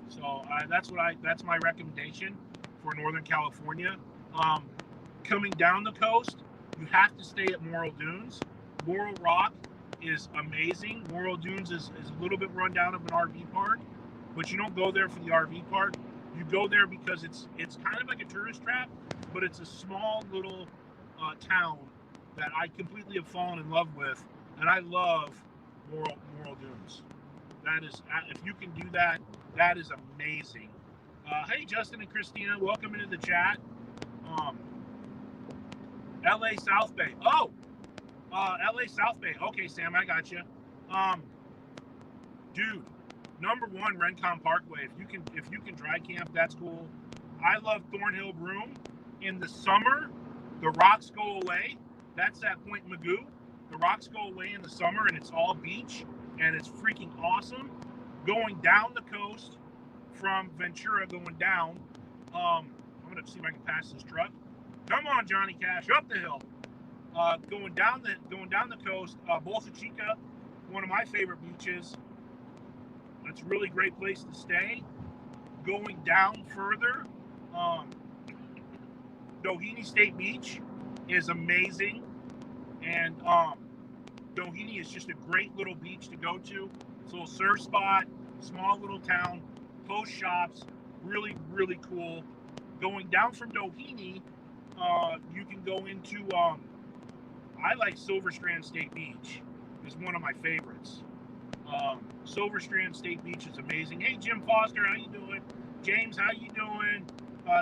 So that's my recommendation for Northern California. Coming down the coast, you have to stay at Morro Dunes. Morro Rock is amazing. Morro Dunes is a little bit run down of an RV park, but you don't go there for the RV park. You go there because it's kind of like a tourist trap, but it's a small little town that I completely have fallen in love with, and I love Morro Dunes. That is, if you can do that, that is amazing. Hey, Justin and Christina, welcome into the chat. LA South Bay. Oh, LA South Bay. Okay, Sam, I got you. Dude, #1, Rincon Parkway. If you can dry camp, that's cool. I love Thornhill Broom. In the summer, the rocks go away. That's at Point Magoo. The rocks go away in the summer, and it's all beach, and it's freaking awesome. Going down the coast from Ventura, going down. I'm gonna see if I can pass this truck. Come on, Johnny Cash, up the hill. Going down the coast. Bolsa Chica, one of my favorite beaches. It's a really great place to stay. Going down further, Doheny State Beach is amazing, and Doheny is just a great little beach to go to. It's a little surf spot, small little town, post shops, really, really cool. Going down from Doheny, you can go into, I like Silver Strand State Beach. It's one of my favorites. Silver Strand State Beach is amazing. Hey, Jim Foster, how you doing? James, how you doing?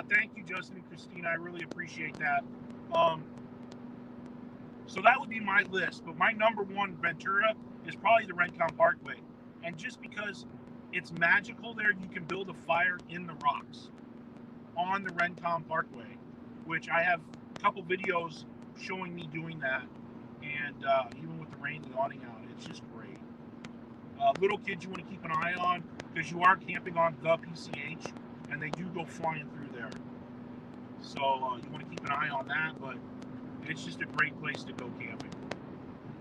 Thank you, Justin and Christina. I really appreciate that. So that would be my list. But my #1 Ventura is probably the Rincon Parkway. And just because it's magical there, you can build a fire in the rocks on the Rincon Parkway, which I have a couple videos showing me doing that. And even with the rain and the awning out, it's just great. Little kids you want to keep an eye on because you are camping on the PCH, and they do go flying through there. So you want to keep an eye on that, but it's just a great place to go camping.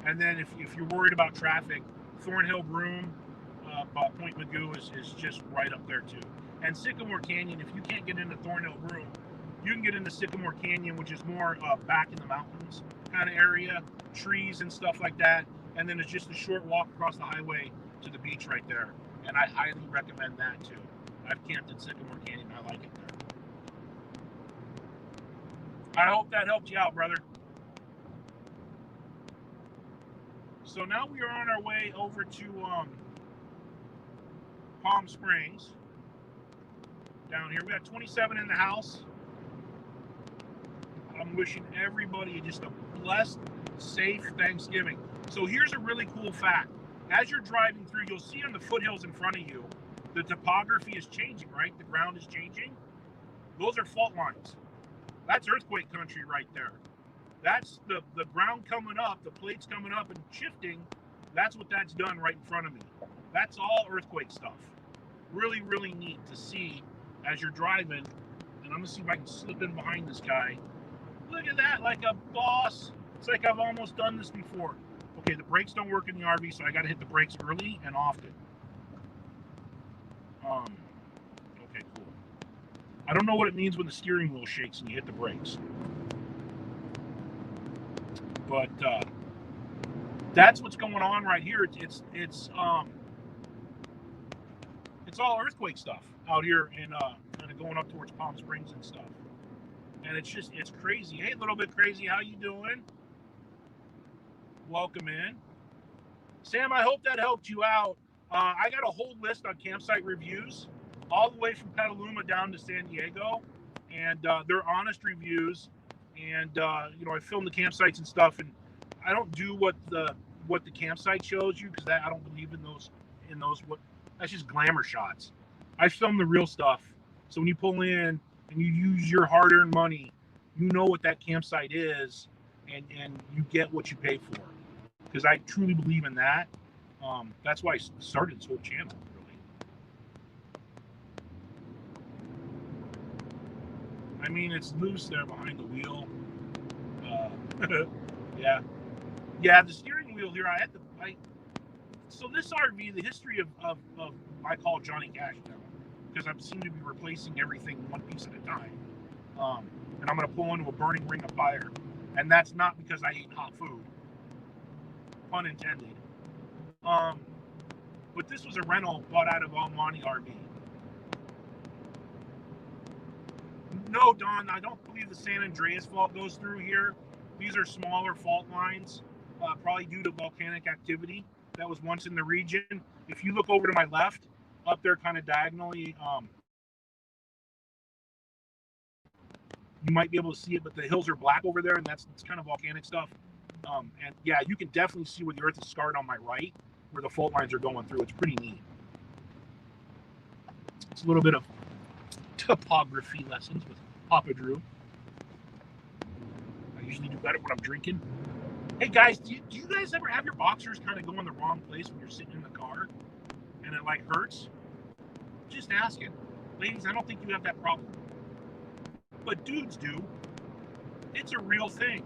And then if you're worried about traffic, Thornhill Broom, Point Magoo is just right up there too. And Sycamore Canyon, if you can't get into Thornhill Broom, you can get into Sycamore Canyon, which is more back in the mountains kind of area, trees and stuff like that. And then it's just a short walk across the highway to the beach right there. And I highly recommend that too. I've camped in Sycamore Canyon. I like it there. I hope that helped you out, brother. So now we are on our way over to Palm Springs. Down here, we got 27 in the house. I'm wishing everybody just a blessed, safe Thanksgiving. So here's a really cool fact. As you're driving through, you'll see on the foothills in front of you, the topography is changing, right? The ground is changing. Those are fault lines. That's earthquake country right there. That's the ground coming up, the plates coming up and shifting. That's what that's done right in front of me. That's all earthquake stuff. Really, really neat to see as you're driving. And I'm gonna see if I can slip in behind this guy. Look at that, like a boss. It's like I've almost done this before. Okay, the brakes don't work in the RV, so I gotta hit the brakes early and often. Okay, cool. I don't know what it means when the steering wheel shakes and you hit the brakes. But that's what's going on right here. It's all earthquake stuff out here in kind of going up towards Palm Springs and stuff. And it's crazy. Hey, a little bit crazy. How you doing? Welcome in. Sam, I hope that helped you out. I got a whole list on campsite reviews all the way from Petaluma down to San Diego. And they're honest reviews. And, I filmed the campsites and stuff. And I don't do what the campsite shows you because I don't believe in those. That's just glamour shots. I film the real stuff. So when you pull in and you use your hard-earned money, you know what that campsite is, and you get what you pay for. Because I truly believe in that. That's why I started this whole channel, really. I mean, it's loose there behind the wheel. Yeah, the steering wheel here, so this RV, the history of I call Johnny Cash now, because I seem to be replacing everything one piece at a time. And I'm going to pull into a burning ring of fire. And that's not because I ate hot food. Pun intended. But this was a rental bought out of Almani RV. No, Don, I don't believe the San Andreas fault goes through here. These are smaller fault lines, probably due to volcanic activity that was once in the region. If you look over to my left, up there kind of diagonally, You might be able to see it, but the hills are black over there, and that's kind of volcanic stuff. And yeah, you can definitely see where the earth is scarred on my right, where the fault lines are going through. It's pretty neat. It's a little bit of topography lessons with Papa Drew. I usually do better when I'm drinking. Hey guys, do you guys ever have your boxers kind of go in the wrong place when you're sitting in the car and it like hurts? Just asking. Ladies, I don't think you have that problem. But dudes do. It's a real thing.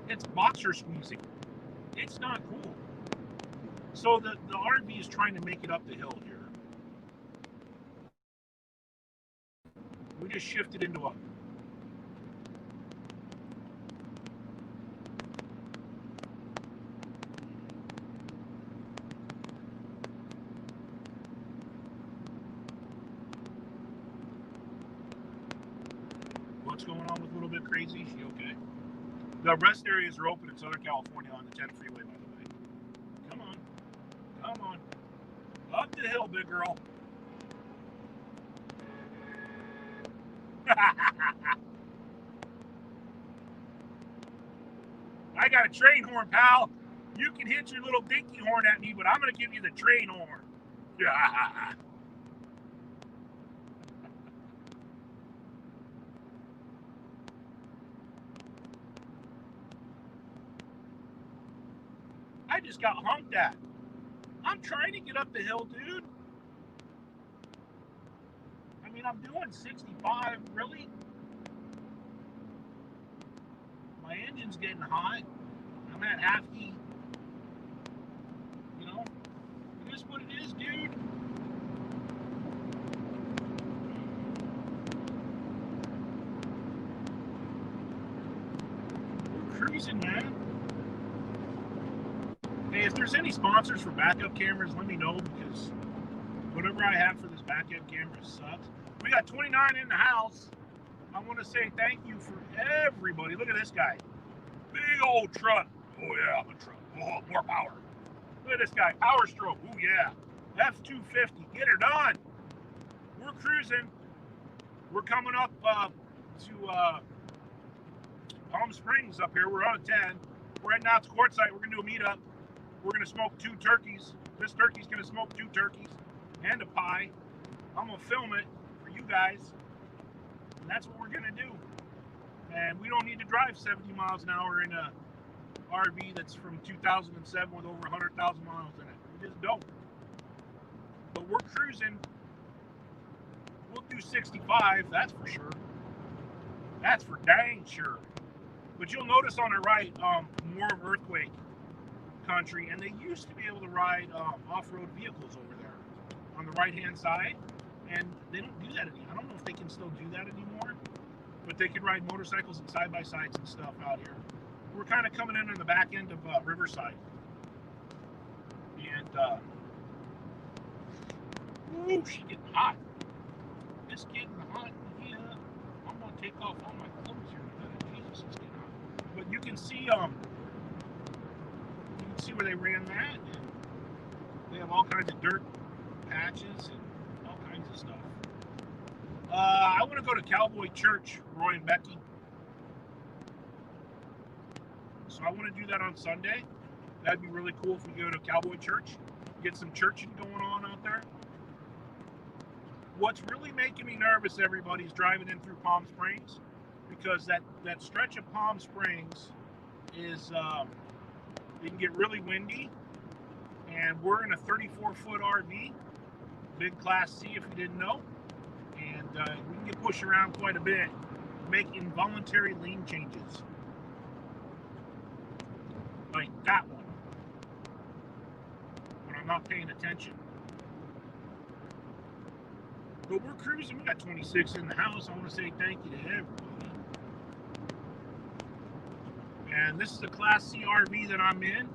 It's boxer squeezing. It's not cool. So the RV is trying to make it up the hill here. We just shifted into a what's going on with a little bit crazy? Is she okay? The rest areas are open in Southern California on the 10 freeway, by the way. Come on. Come on. Up the hill, big girl. I got a train horn, pal. You can hit your little dinky horn at me, but I'm going to give you the train horn. I just got honked at. I'm trying to get up the hill, dude. I mean, I'm doing 65, really? My engine's getting hot. I'm at half heat. You know, it is what it is, dude. We're cruising, man. Hey, if there's any sponsors for backup cameras, let me know, because whatever I have for this backup camera sucks. We got 29 in the house. I want to say thank you for everybody. Look at this guy. Big old truck. Oh, yeah, I'm a truck. Oh, more power. Look at this guy. Power stroke. Oh, yeah. F-250. Get her done. We're cruising. We're coming up to Palm Springs up here. We're on a 10. We're heading out to Quartzsite. We're going to do a meetup. We're going to smoke 2 turkeys. This turkey's going to smoke 2 turkeys and a pie. I'm going to film it for you guys. And that's what we're going to do. And we don't need to drive 70 miles an hour in a RV that's from 2007 with over 100,000 miles in it. We just don't. But we're cruising. We'll do 65, that's for sure. That's for dang sure. But you'll notice on the right, more of earthquake country, and they used to be able to ride off-road vehicles over there on the right-hand side, and they don't do that anymore. I don't know if they can still do that anymore, but they can ride motorcycles and side-by-sides and stuff out here. We're kind of coming in on the back end of Riverside, and ooh, she's getting hot. It's getting hot here. I'm gonna take off all my clothes here in a minute. Jesus, it's getting hot. But you can see where they ran that. They have all kinds of dirt patches and all kinds of stuff. I want to go to Cowboy Church, Roy and Becky. So I want to do that on Sunday. That'd be really cool if we go to Cowboy Church, get some churching going on out there. What's really making me nervous, everybody, is driving in through Palm Springs, because that stretch of Palm Springs is it can get really windy, and we're in a 34-foot RV, big Class C if you didn't know, and we can get pushed around quite a bit, make involuntary lane changes, like that one, when I'm not paying attention. But we're cruising. We got 26 in the house. I want to say thank you to everybody. And this is a Class C RV that I'm in.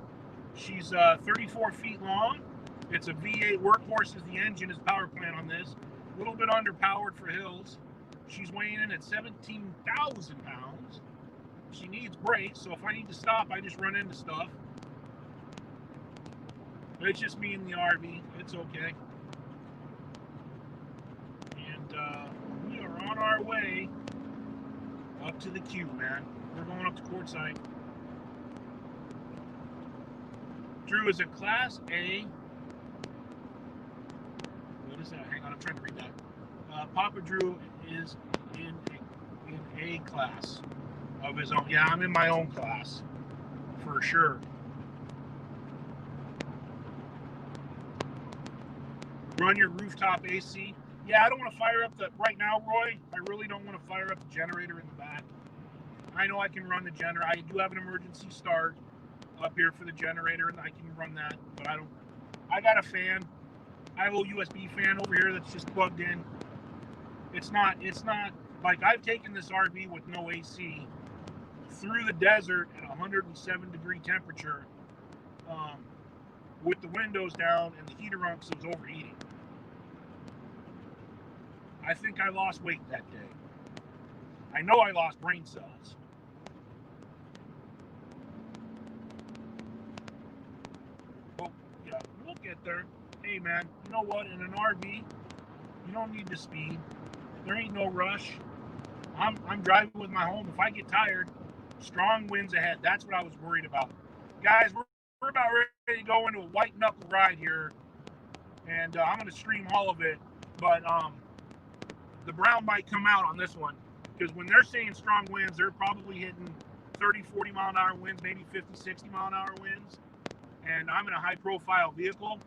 She's 34 feet long. It's a V8 workhorse as the engine, is the power plant on this. A little bit underpowered for hills. She's weighing in at 17,000 pounds. She needs brakes, so if I need to stop, I just run into stuff. But it's just me in the RV. It's okay. And we are on our way up up to the queue, man. We're going up to Quartzsite. Drew is a Class A. What is that? Hang on, I'm trying to read that. Papa Drew is in a class of his own. Yeah, I'm in my own class for sure. Run your rooftop AC. Yeah, I don't want to fire up the right now, Roy. I really don't want to fire up the generator in the back. I know I can run the generator. I do have an emergency start up here for the generator, and I can run that. But I don't. I got a fan. I have a little USB fan over here that's just plugged in. It's not like I've taken this RV with no AC through the desert at 107-degree temperature, with the windows down and the heater on because it was overheating. I think I lost weight that day. I know I lost brain cells. Oh, yeah, we'll get there. Hey, man, you know what? In an RV, you don't need to speed. There ain't no rush. I'm driving with my home. If I get tired, strong winds ahead. That's what I was worried about. Guys, we're about ready to go into a white knuckle ride here, and I'm going to stream all of it, but the brown might come out on this one, because when they're saying strong winds, they're probably hitting 30, 40 mile an hour winds, maybe 50, 60 mile an hour winds, and I'm in a high profile vehicle.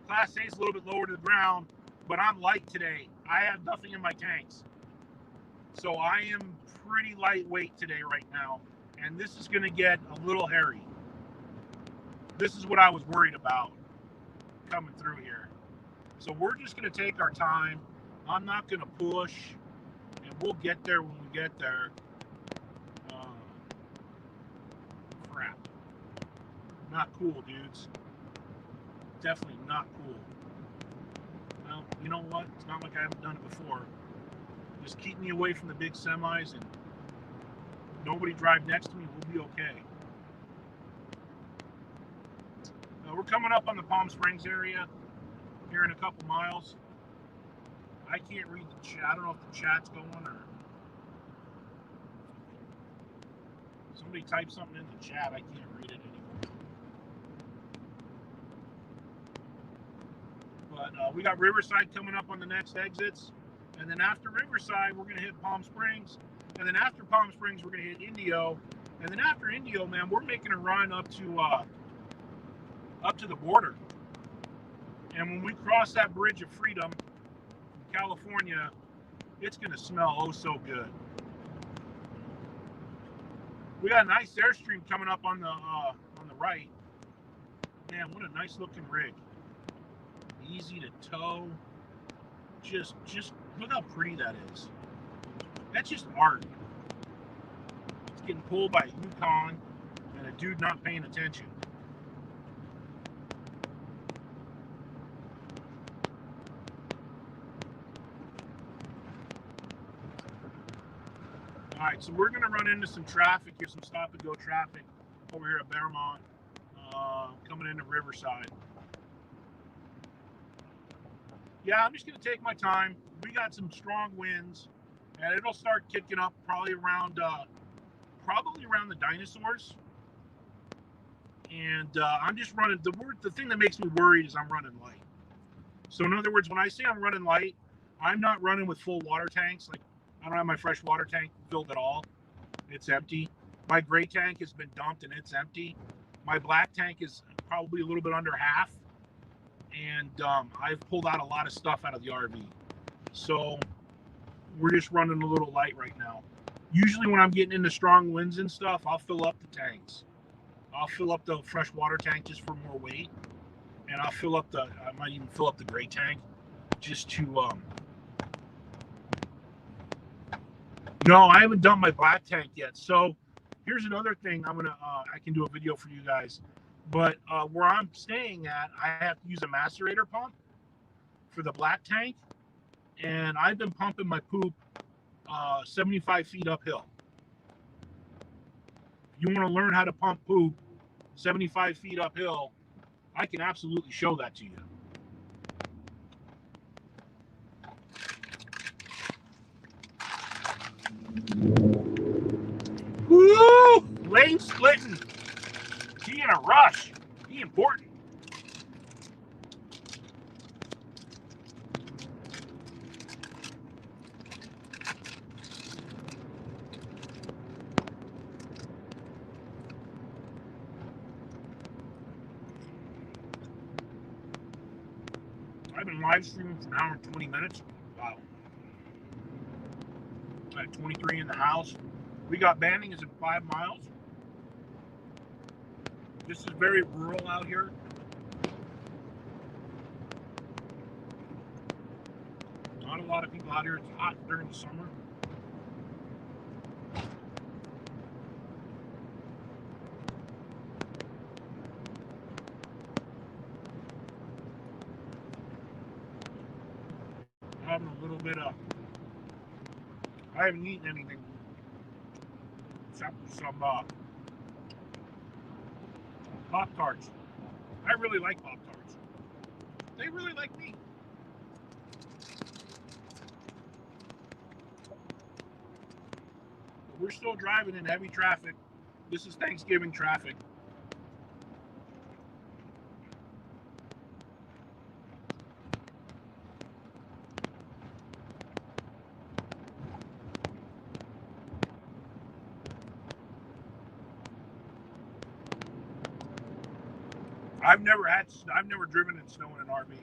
Class A is a little bit lower to the ground, but I'm light today. I have nothing in my tanks. So I am pretty lightweight today right now, and this is going to get a little hairy. This is what I was worried about coming through here. So we're just going to take our time. I'm not going to push, and we'll get there when we get there. Crap. Not cool, dudes. Definitely not cool. Well, you know what? It's not like I haven't done it before. Just keep me away from the big semis, and nobody drive next to me. We'll be okay. We're coming up on the Palm Springs area here in a couple miles. I can't read the chat. I don't know if the chat's going or somebody type something in the chat. I can't read it anymore. But we got Riverside coming up on the next exits. And then after Riverside, we're going to hit Palm Springs. And then after Palm Springs, we're going to hit Indio. And then after Indio, man, we're making a run up to the border. And when we cross that Bridge of Freedom in California, it's going to smell oh so good. We got a nice Airstream coming up on the right. Man, what a nice looking rig. Easy to tow. Just look how pretty that is. That's just art. It's getting pulled by a Yukon and a dude not paying attention. All right, so we're going to run into some traffic here, some stop-and-go traffic over here at Beaumont, coming into Riverside. Yeah, I'm just going to take my time. We got some strong winds, and it'll start kicking up probably around the dinosaurs. And I'm just running. The thing that makes me worried is I'm running light. So in other words, when I say I'm running light, I'm not running with full water tanks. Like, I don't have my fresh water tank filled at all. It's empty. My gray tank has been dumped and it's empty. My black tank is probably a little bit under half. And I've pulled out a lot of stuff out of the RV. So we're just running a little light right now. Usually when I'm getting into strong winds and stuff, I'll fill up the tanks. I'll fill up the fresh water tank just for more weight. And I might even fill up the gray tank just to, no, I haven't done my black tank yet. So here's another thing I can do a video for you guys. But where I'm staying at, I have to use a macerator pump for the black tank. And I've been pumping my poop 75 feet uphill. If you want to learn how to pump poop 75 feet uphill, I can absolutely show that to you. lane splitting. He in a rush. He important. I've been live streaming for an hour and 20 minutes. Wow. At 23 in the house. We got banding is in 5 miles. This is very rural out here. Not a lot of people out here. It's hot during the summer. Having a little bit of. I haven't eaten anything except for some Pop-Tarts. I really like Pop-Tarts. They really like me. But we're still driving in heavy traffic. This is Thanksgiving traffic. I've never driven in snow in an RV.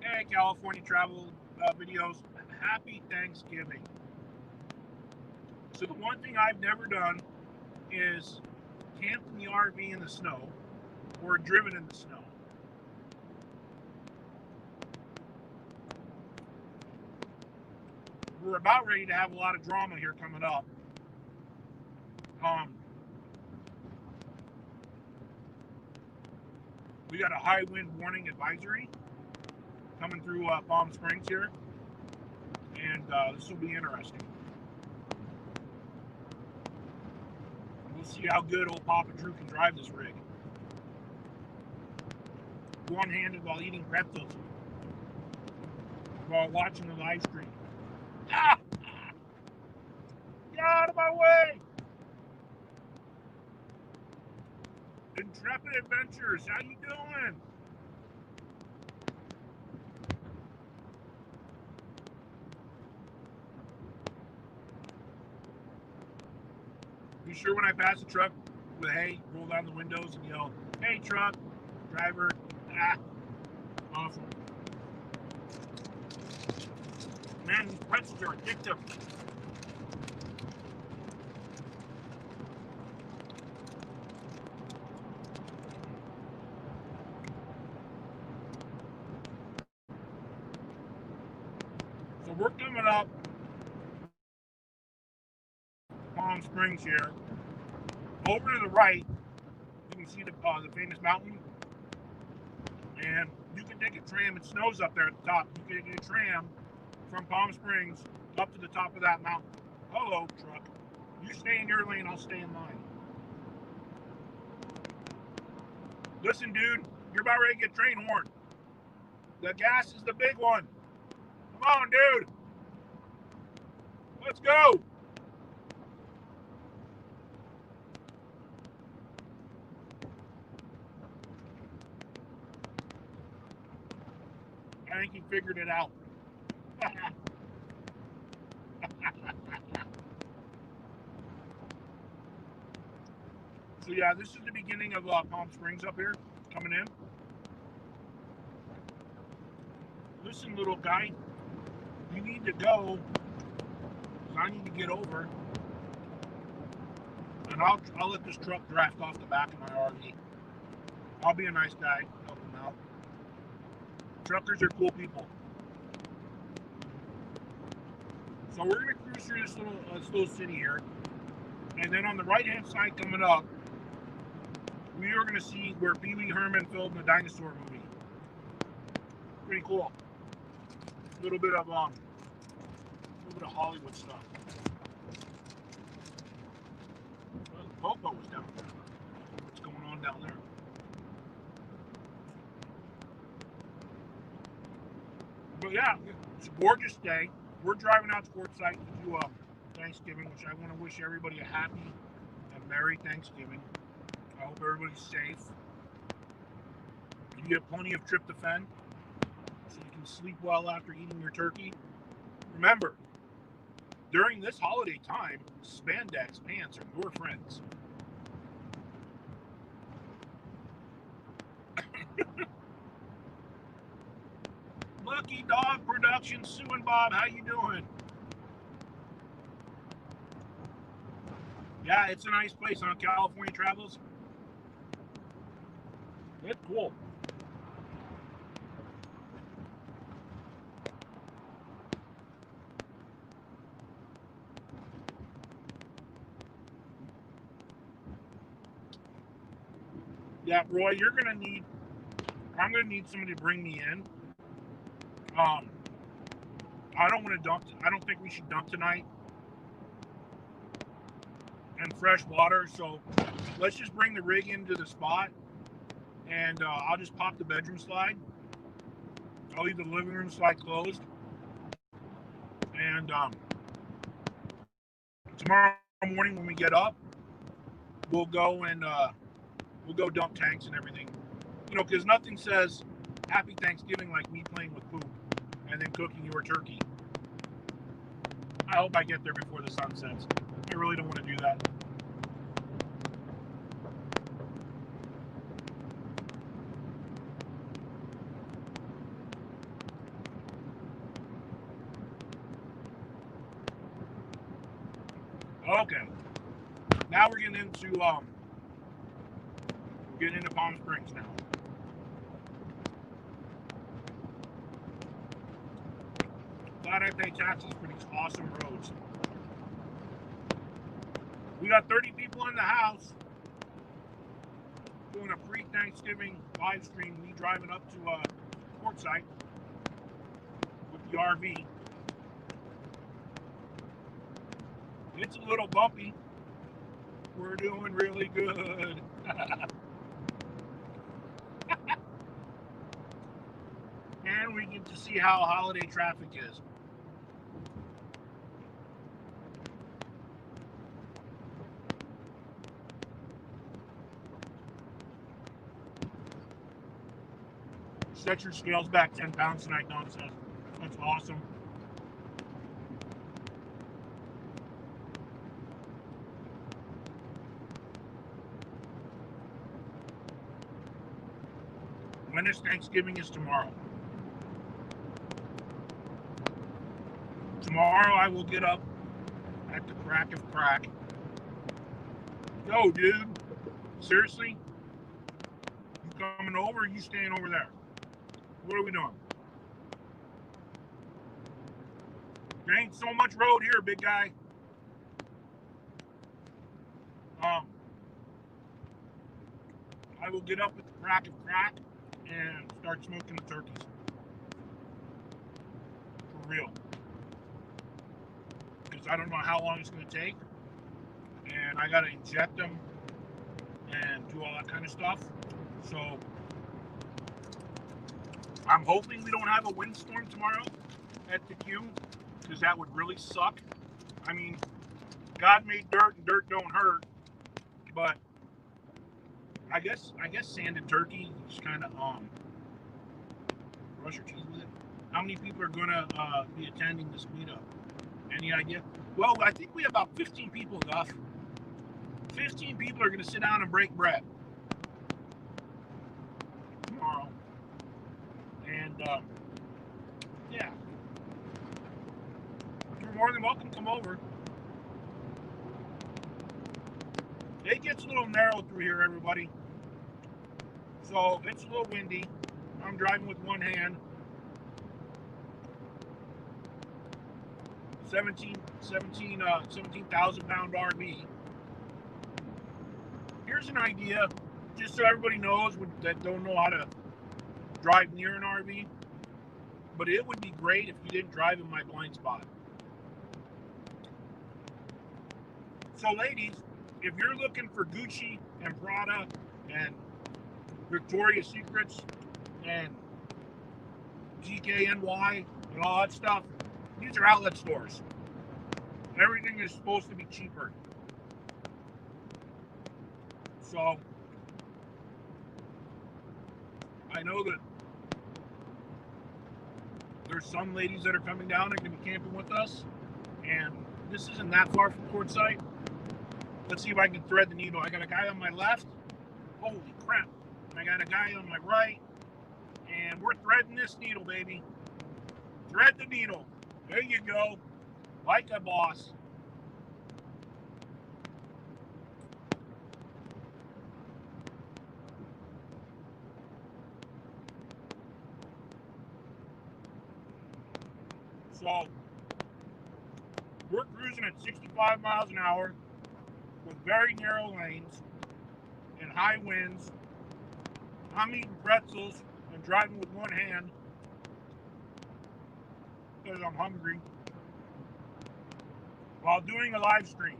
Hey, California travel videos. Happy Thanksgiving. So the one thing I've never done is camp in the RV in the snow or driven in the snow. We're about ready to have a lot of drama here coming up. We got a high wind warning advisory coming through Palm Springs here, and this will be interesting. We'll see how good old Papa Drew can drive this rig. One-handed while eating pretzels while watching the live stream. Ah! Get out of my way! Intrepid Adventures, how you doing? Be sure when I pass a truck with hay, roll down the windows and yell, "Hey truck, driver." Ah, awesome. Man, these pretzels are addictive. So we're coming up Palm Springs here. Over to the right, you can see the famous mountain. And you can take a tram. It snows up there at the top. You can take a tram from Palm Springs up to the top of that mountain. Hello, truck. You stay in your lane, I'll stay in mine. Listen, dude, you're about ready to get train horn. The gas is the big one. Come on, dude. Let's go. I think he figured it out. So yeah, this is the beginning of Palm Springs up here, coming in. Listen, little guy, you need to go, because I need to get over, and I'll let this truck draft off the back of my RV. I'll be a nice guy, help him out. Truckers are cool people. So we're going to cruise through this little city here, and then on the right-hand side coming up, we are going to see where Pee Wee Herman filmed the dinosaur movie. Pretty cool. A little bit of Hollywood stuff. Well, the Popo was down there. What's going on down there? But yeah, it's a gorgeous day. We're driving out to Quartzsite to do Thanksgiving, which I want to wish everybody a happy and Merry Thanksgiving. I hope everybody's safe. You get plenty of tryptophan so you can sleep well after eating your turkey. Remember, during this holiday time, spandex pants are your friends. Lucky Dog Productions, Sue and Bob, how you doing? Yeah, it's a nice place on California Travels. It's cool. Yeah, Roy, I'm gonna need somebody to bring me in. I don't want to dump. I don't think we should dump tonight. And fresh water, so let's just bring the rig into the spot, and I'll just pop the bedroom slide. I'll leave the living room slide closed, and tomorrow morning when we get up, we'll go dump tanks and everything. You know, because nothing says Happy Thanksgiving like me playing with poop and then cooking your turkey. I hope I get there before the sun sets. I really don't want to do that. Okay. Now we're getting into Palm Springs now. Glad I pay taxes for these awesome roads. We got 30 people in the house doing a pre-Thanksgiving live stream. Me driving up to Quartzsite with the RV. It's a little bumpy. We're doing really good. And we get to see how holiday traffic is. Set your scales back 10 pounds tonight, Don says. That's awesome. When is Thanksgiving? Is tomorrow. Tomorrow I will get up at the crack of crack. Yo, dude. Seriously? You coming over or you staying over there? What are we doing? There ain't so much road here, big guy. I will get up at the crack of crack and start smoking the turkeys. For real. Because I don't know how long it's going to take. And I got to inject them and do all that kind of stuff. So I'm hoping we don't have a windstorm tomorrow at the Q, because that would really suck. I mean, God made dirt and dirt don't hurt, but I guess sand and turkey is kind of brush your teeth with it. How many people are gonna be attending this meetup? Any idea? Well, I think we have about 15 people, Duff. 15 people are gonna sit down and break bread tomorrow, and yeah, you're more than welcome to come over. It gets a little narrow through here, everybody. So it's a little windy. I'm driving with one hand. 17,000 pound RV. Here's an idea, just so everybody knows that don't know how to drive near an RV. But it would be great if you didn't drive in my blind spot. So ladies, if you're looking for Gucci and Prada and Victoria's Secrets and GKNY and all that stuff, these are outlet stores. Everything cruising is supposed to be cheaper. So I know that there's some ladies that are coming down and going to be camping with us, and this isn't that far from Quartzsite. Let's see if I can thread the needle. I got a guy on my left. Holy crap. And I got a guy on my right, and we're threading this needle, baby. Thread the needle. There you go. Like a boss. So, we're cruising at 65 miles an hour with very narrow lanes and high winds. I'm eating pretzels and driving with one hand because I'm hungry while doing a live stream.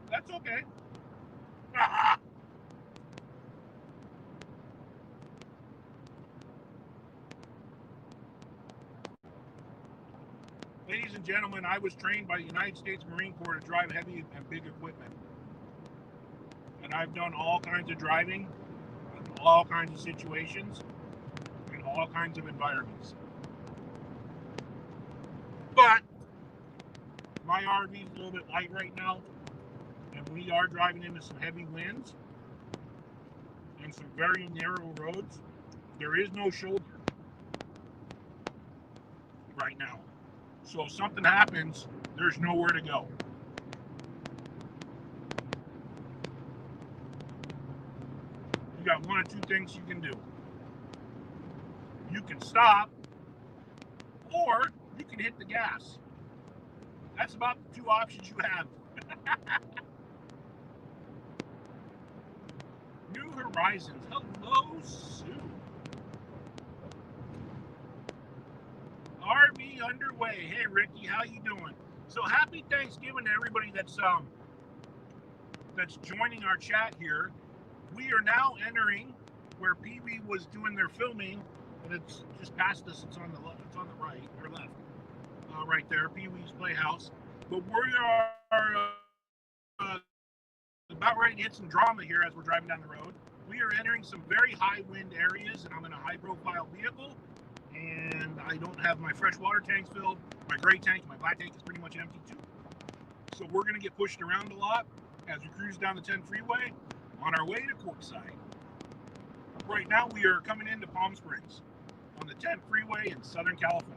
That's okay. Ladies and gentlemen, I was trained by the United States Marine Corps to drive heavy and big equipment. And I've done all kinds of driving, in all kinds of situations, in all kinds of environments. But my RV is a little bit light right now, and we are driving into some heavy winds and some very narrow roads. There is no shoulder right now. So if something happens, there's nowhere to go. You got one or two things you can do. You can stop, or you can hit the gas. That's about the two options you have. New Horizons. Hello, Sue. RV underway. Hey, Ricky, how you doing? So happy Thanksgiving to everybody that's joining our chat here. We are now entering where Pee Wee was doing their filming, and it's just past us. It's on the left. It's on the right or left, right there. Pee Wee's Playhouse. But we are about ready to hit some drama here as we're driving down the road. We are entering some very high wind areas, and I'm in a high-profile vehicle. And I don't have my fresh water tanks filled. My gray tank, my black tank is pretty much empty too. So we're going to get pushed around a lot as we cruise down the 10 freeway on our way to Quartzsite. Right now we are coming into Palm Springs on the 10 freeway in Southern California.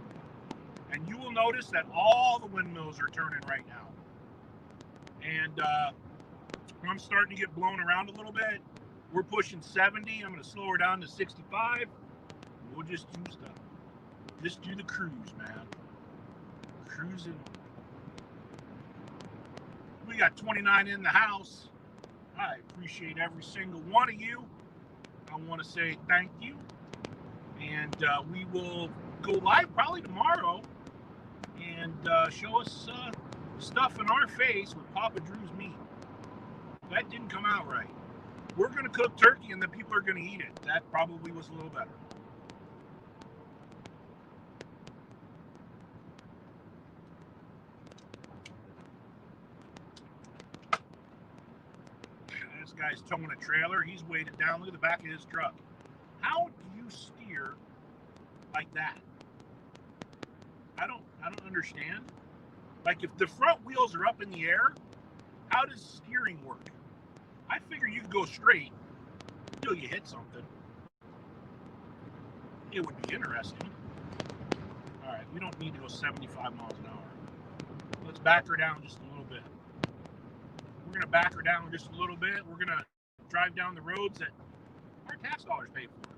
And you will notice that all the windmills are turning right now. And I'm starting to get blown around a little bit. We're pushing 70. I'm going to slow her down to 65. We'll just do stuff. Just do the cruise, man. Cruising. We got 29 in the house. I appreciate every single one of you. I want to say thank you. And we will go live probably tomorrow and show us stuff in our face with Papa Drew's meat. That didn't come out right. We're going to cook turkey and then people are going to eat it. That probably was a little better. This guy's towing a trailer. He's weighted down. Look at the back of his truck. How do you steer like that? I don't understand. Like if the front wheels are up in the air, how does steering work? I figure you could go straight until you hit something. It would be interesting. All right, we don't need to go 75 miles an hour. Let's back her down just a little bit. We're going to back her down just a little bit. We're going to drive down the roads that our tax dollars pay for.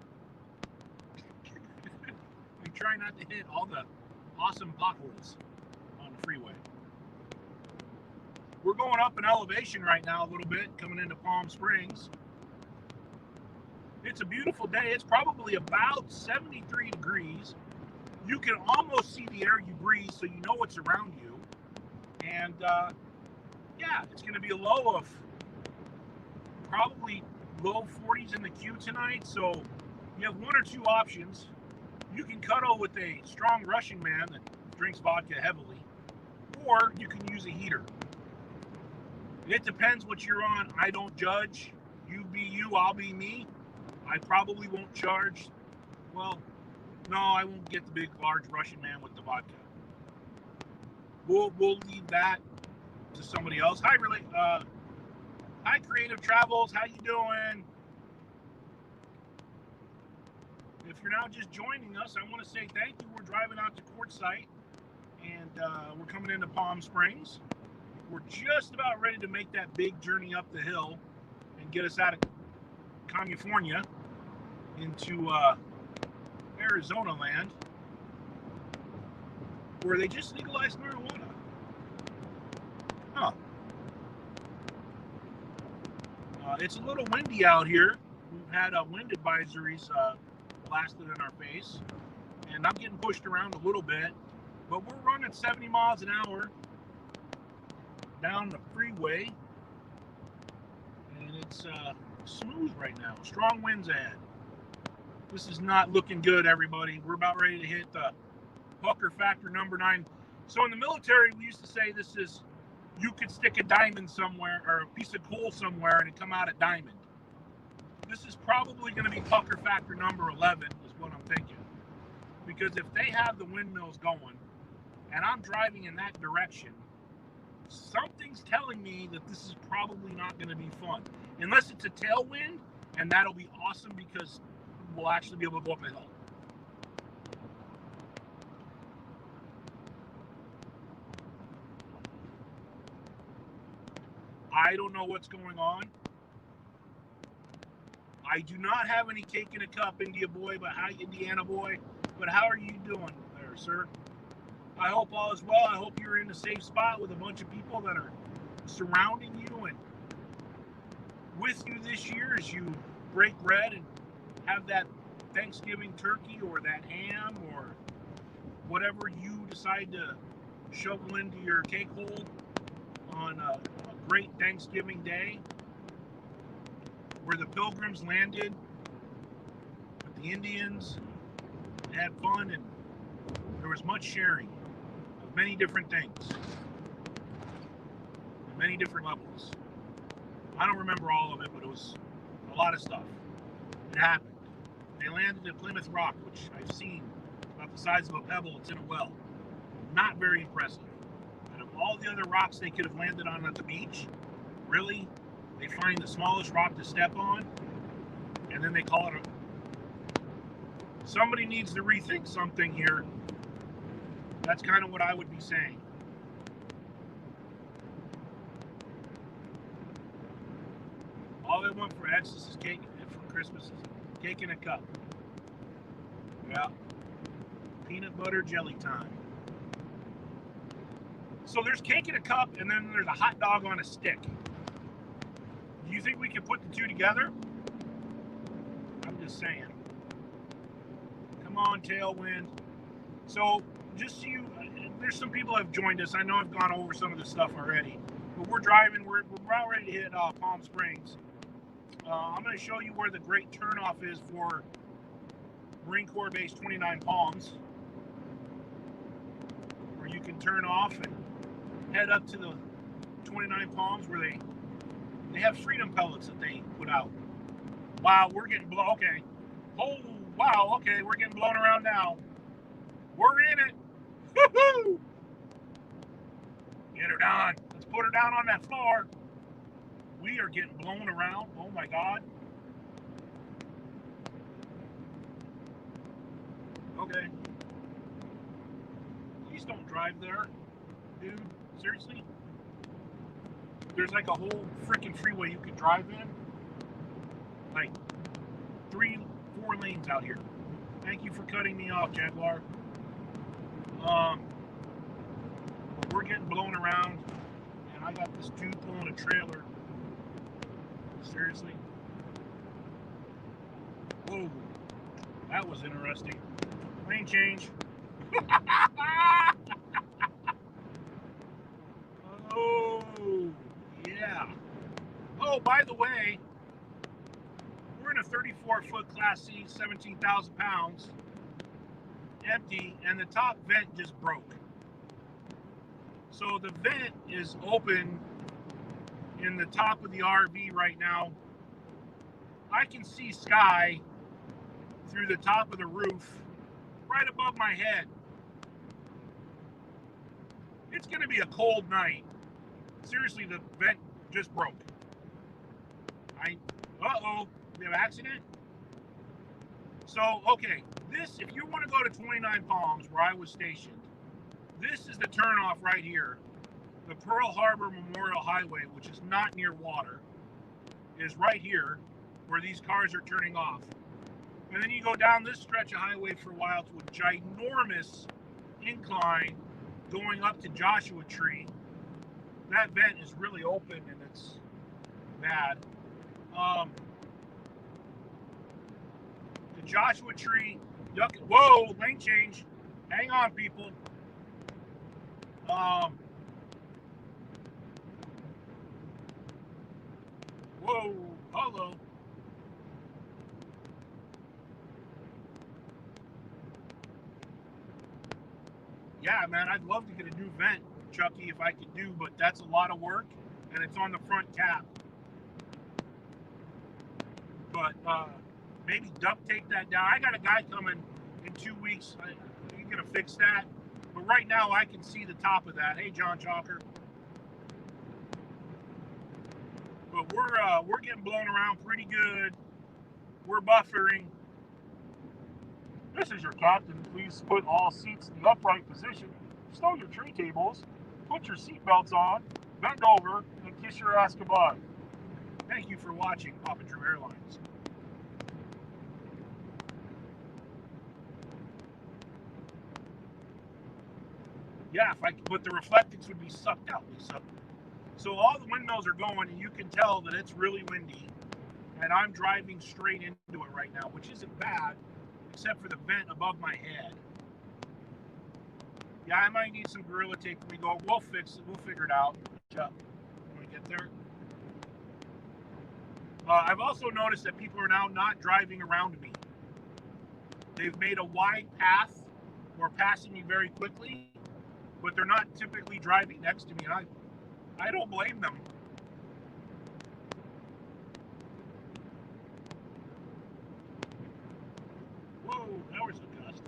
And try not to hit all the awesome potholes on the freeway. We're going up in elevation right now a little bit, coming into Palm Springs. It's a beautiful day. It's probably about 73 degrees. You can almost see the air you breathe, so you know what's around you. And yeah, it's going to be a low of probably low 40s in the queue tonight. So you have one or two options. You can cuddle with a strong Russian man that drinks vodka heavily, or you can use a heater. It depends what you're on. I don't judge. You be you, I'll be me. I probably won't charge. Well, no, I won't get the big, large Russian man with the vodka. We'll leave that to somebody else. Hi, Creative Travels. How you doing? If you're now just joining us, I want to say thank you. We're driving out to Quartzsite, and we're coming into Palm Springs. We're just about ready to make that big journey up the hill and get us out of California into Arizona land, where they just legalized marijuana. Huh. It's a little windy out here. We've had wind advisories blasted in our face, and I'm getting pushed around a little bit, but we're running 70 miles an hour down the freeway, and it's smooth right now. Strong winds ahead. This is not looking good, everybody. We're about ready to hit the pucker factor number 9. So in the military, we used to say this is, you could stick a diamond somewhere or a piece of coal somewhere and it come out a diamond. This is probably going to be pucker factor number 11 is what I'm thinking. Because if they have the windmills going and I'm driving in that direction, something's telling me that this is probably not going to be fun. Unless it's a tailwind, and that'll be awesome because we'll actually be able to go up a hill. I don't know what's going on. I do not have any cake in a cup, India boy, but hi, Indiana boy. But how are you doing there, sir? I hope all is well. I hope you're in a safe spot with a bunch of people that are surrounding you and with you this year as you break bread and have that Thanksgiving turkey or that ham or whatever you decide to shovel into your cake hole on a great Thanksgiving day where the Pilgrims landed with the Indians and had fun, and there was much sharing of many different things at many different levels. I don't remember all of it, but it was a lot of stuff. It happened. They landed at Plymouth Rock, which I've seen, about the size of a pebble. It's in a well. Not very impressive. Out of all the other rocks they could have landed on at the beach, really, they find the smallest rock to step on, and then they call it a... Somebody needs to rethink something here. That's kind of what I would be saying. All I want for Xmas is cake, and for Christmas is cake in a cup. Yeah. Peanut butter jelly time. So there's cake in a cup, and then there's a hot dog on a stick. Do you think we could put the two together? I'm just saying. Come on, tailwind. So just so you, there's some people that have joined us. I know I've gone over some of this stuff already, but we're driving. We're about ready to hit Palm Springs. I'm going to show you where the great turnoff is for Marine Corps Base 29 Palms, where you can turn off and head up to the 29 Palms where they have freedom pellets that they put out. Wow, we're getting blown. Okay. Oh, wow. Okay, we're getting blown around now. We're in it. Woo-hoo! Get her down. Let's put her down on that floor. We are getting blown around. Oh my God. Okay. Please don't drive there, dude. Seriously? There's like a whole freaking freeway you could drive in. Like 3-4 lanes out here. Thank you for cutting me off, Jaguar. We're getting blown around, and I got this dude pulling a trailer. Seriously? Whoa, that was interesting. Lane change. Oh, yeah. Oh, by the way, we're in a 34-foot Class C, 17,000 pounds, empty, and the top vent just broke. So the vent is open in the top of the RV right now. I can see sky through the top of the roof right above my head. It's going to be a cold night. Seriously, the vent just broke. Uh-oh, we have an accident? So, okay, this, if you want to go to 29 Palms, where I was stationed, this is the turnoff right here. The Pearl Harbor Memorial Highway, which is not near water, is right here where these cars are turning off. And then you go down this stretch of highway for a while to a ginormous incline going up to Joshua Tree. That vent is really open and it's bad. The Joshua Tree, whoa, lane change. Hang on, people. Whoa, hello. Yeah, man, I'd love to get a new vent, Chucky, if I could do, but that's a lot of work, and it's on the front cap. But maybe duct tape that down. I got a guy coming in 2 weeks. He's gonna fix that. But right now, I can see the top of that. Hey, John Chalker. But we're getting blown around pretty good. We're buffering. This is your captain. Please put all seats in the upright position. Stow your tray tables. Put your seat belts on. Bend over and kiss your ass goodbye. Thank you for watching Papa Drew Airlines. Yeah, but the reflectix would be sucked out, Lisa. So all the windmills are going, and you can tell that it's really windy. And I'm driving straight into it right now, which isn't bad, except for the vent above my head. Yeah, I might need some Gorilla Tape when we go. We'll fix it. We'll figure it out. When we get there. I've also noticed that people are now not driving around me. They've made a wide path or passing me very quickly, but they're not typically driving next to me, and I don't blame them. Whoa, that was a gust.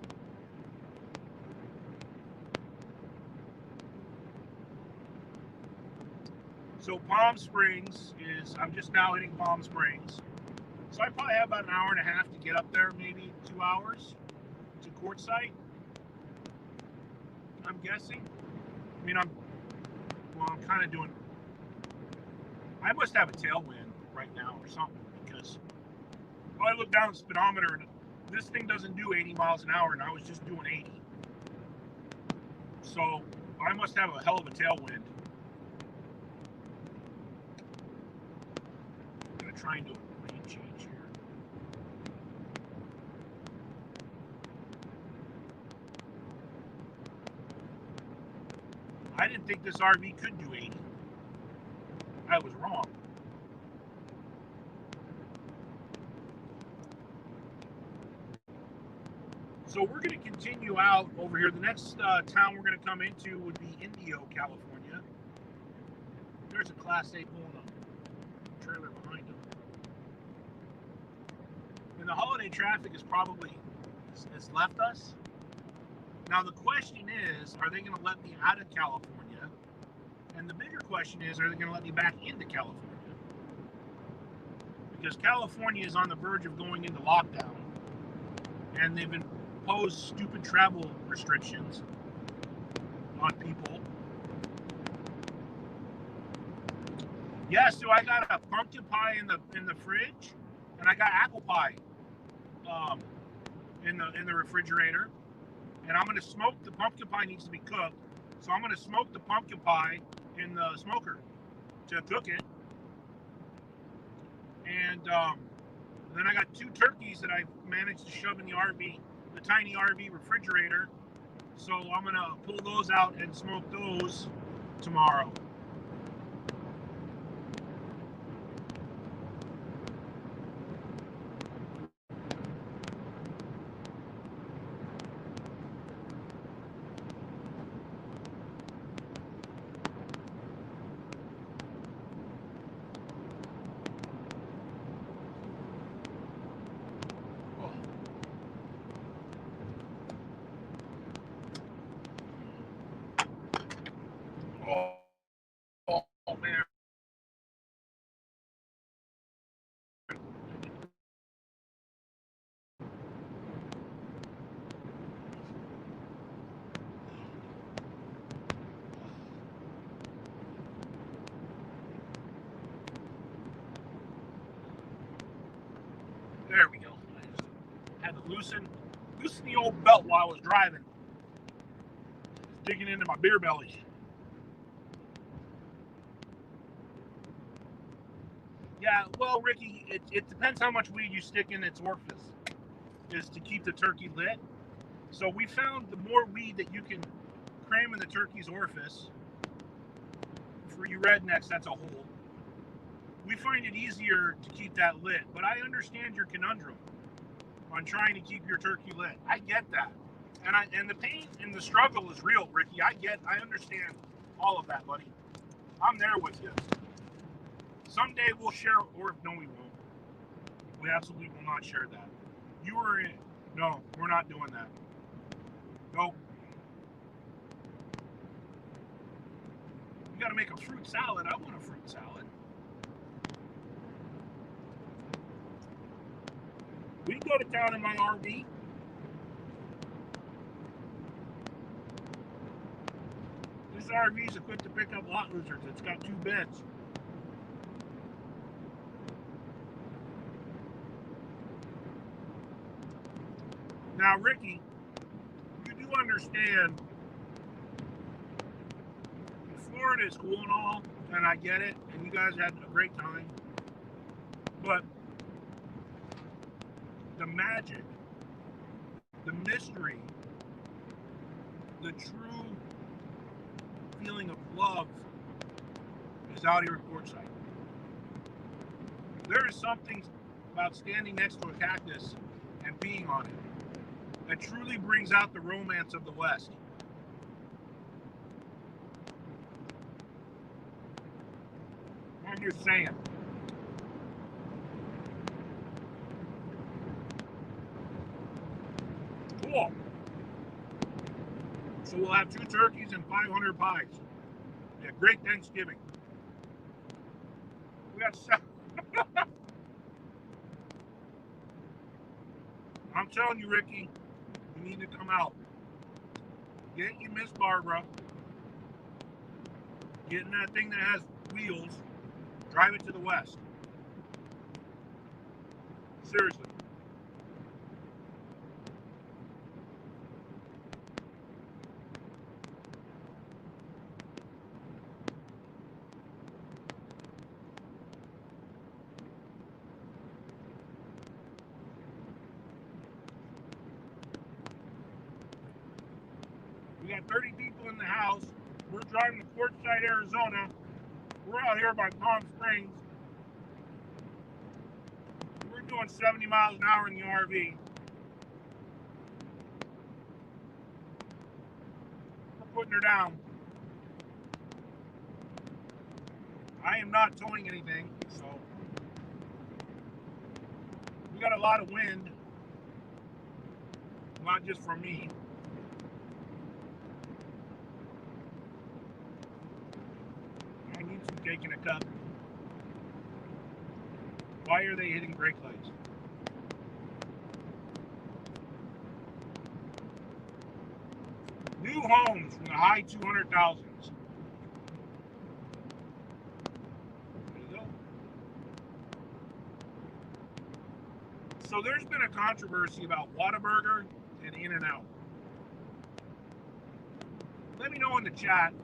So Palm Springs is, I'm just now hitting Palm Springs. So I probably have about an hour and a half to get up there, maybe 2 hours to Quartzsite. I'm guessing. I mean, I'm kind of doing, I must have a tailwind right now or something, because I look down the speedometer and this thing doesn't do 80 miles an hour, and I was just doing 80. So I must have a hell of a tailwind. I'm going to try and do a lane change here. I didn't think this RV could do 80. I was wrong. So we're going to continue out over here. The next town we're going to come into would be Indio, California. There's a Class A pulling a trailer behind him. And the holiday traffic is probably has left us. Now the question is, are they going to let me out of California? And the bigger question is, are they going to let me back into California? Because California is on the verge of going into lockdown. And they've imposed stupid travel restrictions on people. Yeah, so I got a pumpkin pie in the fridge, and I got apple pie in the refrigerator. And I'm going to smoke the pumpkin pie. Needs to be cooked, so I'm going to smoke the pumpkin pie in the smoker to cook it. And then I got 2 turkeys that I managed to shove in the RV, the tiny RV refrigerator. So I'm going to pull those out and smoke those tomorrow. Oh man. There we go. I just had to loosen the old belt while I was driving. Digging into my beer belly. Yeah, well, Ricky, it depends how much weed you stick in its orifice, is to keep the turkey lit. So we found the more weed that you can cram in the turkey's orifice, for you rednecks, that's a hole. We find it easier to keep that lit, but I understand your conundrum on trying to keep your turkey lit. I get that. And the pain and the struggle is real, Ricky. I understand all of that, buddy. I'm there with you. Someday we'll share, or no, we won't. We absolutely will not share that. You were in. No, we're not doing that. Nope. You got to make a fruit salad. I want a fruit salad. We can go to town in my RV. This RV is equipped to pick up lot lizards. It's got 2 beds. Now, Ricky, you do understand Florida is cool and all, and I get it, and you guys had a great time. But the magic, the mystery, the true feeling of love is out here at Quartzsite. There is something about standing next to a cactus and peeing on it that truly brings out the romance of the West. I'm just saying. Cool. So we'll have 2 turkeys and 500 pies. Yeah, great Thanksgiving. We got 7. I'm telling you, Ricky, you need to come out. Get you Miss Barbara. Get in that thing that has wheels. Drive it to the west. Seriously. We got 30 people in the house. We're driving to Quartzsite, Arizona. We're out here by Palm Springs. We're doing 70 miles an hour in the RV. We're putting her down. I am not towing anything, so we got a lot of wind. Not just from me. I need some cake in a cup. Why are they hitting brake lights? New homes from the high 200,000s. There you go. So there's been a controversy about Whataburger and In-N-Out. Let me know in the chat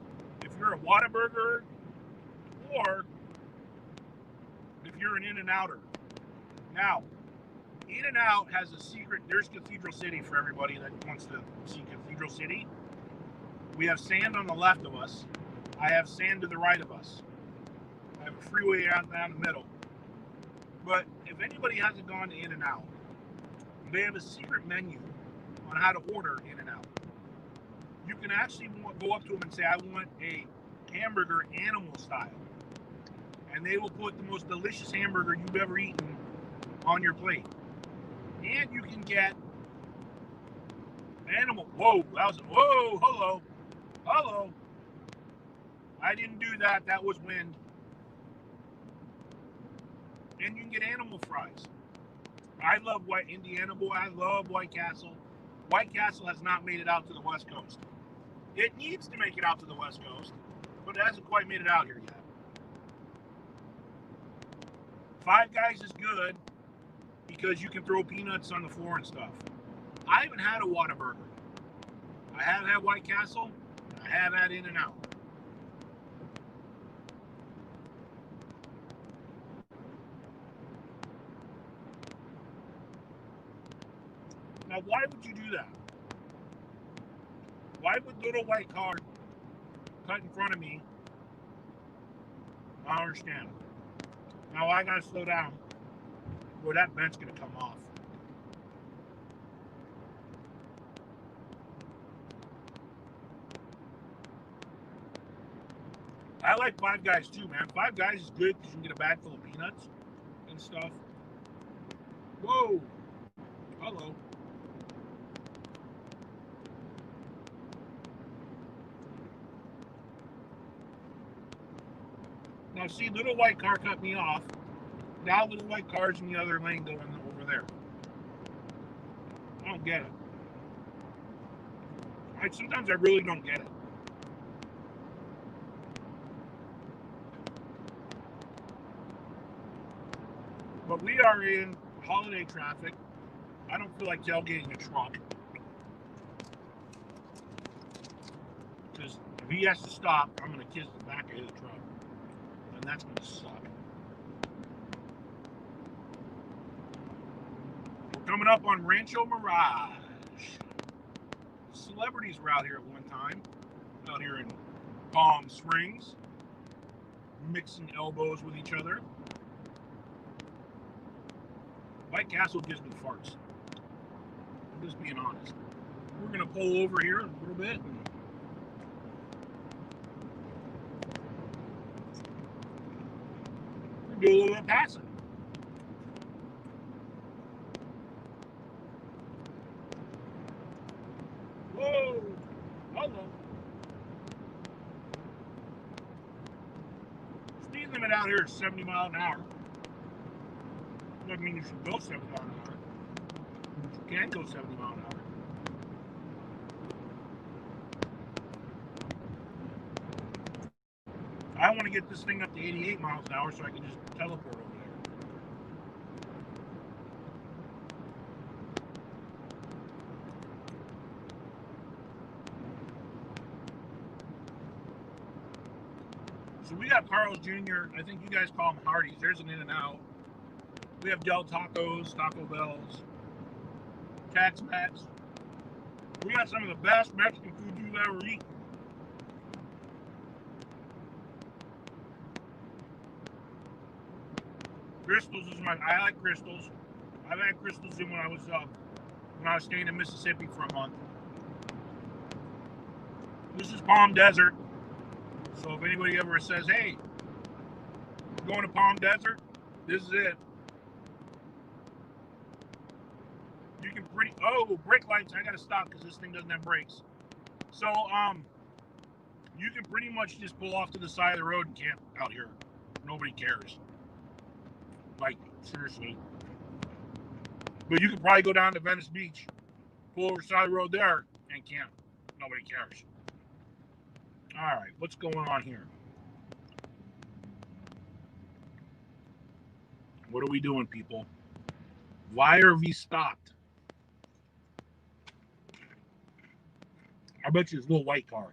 if you're a Whataburger or if you're an In-N-Outer. Now, In-N-Out has a secret. There's Cathedral City for everybody that wants to see Cathedral City. We have sand on the left of us. I have sand to the right of us. I have a freeway out down the middle. But if anybody hasn't gone to In-N-Out, they have a secret menu on how to order In-N-Out. You can actually go up to them and say, I want a hamburger animal style. And they will put the most delicious hamburger you've ever eaten on your plate. And you can get animal. Whoa, that was, whoa, hello. Hello. I didn't do that. That was wind. And you can get animal fries. I love White Indiana Boy. I love White Castle. White Castle has not made it out to the West Coast. It needs to make it out to the West Coast, but it hasn't quite made it out here yet. Five Guys is good because you can throw peanuts on the floor and stuff. I haven't had a Whataburger. I have had White Castle. I have had In-N-Out. Now, why would you do that? Why would little white car cut in front of me? I don't understand. Now I gotta slow down. Boy, that vent's gonna come off. I like Five Guys too, man. Five Guys is good because you can get a bag full of peanuts and stuff. Whoa. Hello. Now see, little white car cut me off. Now little white car's in the other lane going over there. I don't get it. Sometimes I really don't get it. But we are in holiday traffic. I don't feel like tailgating a truck. Because if he has to stop, I'm going to kiss the back of his truck. And that's going to suck. We're coming up on Rancho Mirage. Celebrities were out here at one time. Out here in Palm Springs. Mixing elbows with each other. White Castle gives me farts. I'm just being honest. We're going to pull over here a little bit. And do a little bit of passing. Whoa! Hello. Speed limit out here is 70 miles an hour. Doesn't mean you should go 70 miles an hour. You can go 70 miles an hour. I want to get this thing up to 88 miles an hour so I can just teleport over there. So we got Carl's Jr. I think you guys call them Hardee's. There's an In-N-Out. We have Del Tacos, Taco Bells, Tex-Mex. We got some of the best Mexican food you've ever eaten. Crystals is I like Crystals. I've had Crystals in when I was staying in Mississippi for a month. This is Palm Desert. So if anybody ever says, hey, we're going to Palm Desert, this is it. You can brake lights, I gotta stop because this thing doesn't have brakes. So you can pretty much just pull off to the side of the road and camp out here. Nobody cares. Like, seriously. But you could probably go down to Venice Beach, pull over the side of the road there, and camp. Nobody cares. All right, what's going on here? What are we doing, people? Why are we stopped? I bet you it's a little white car.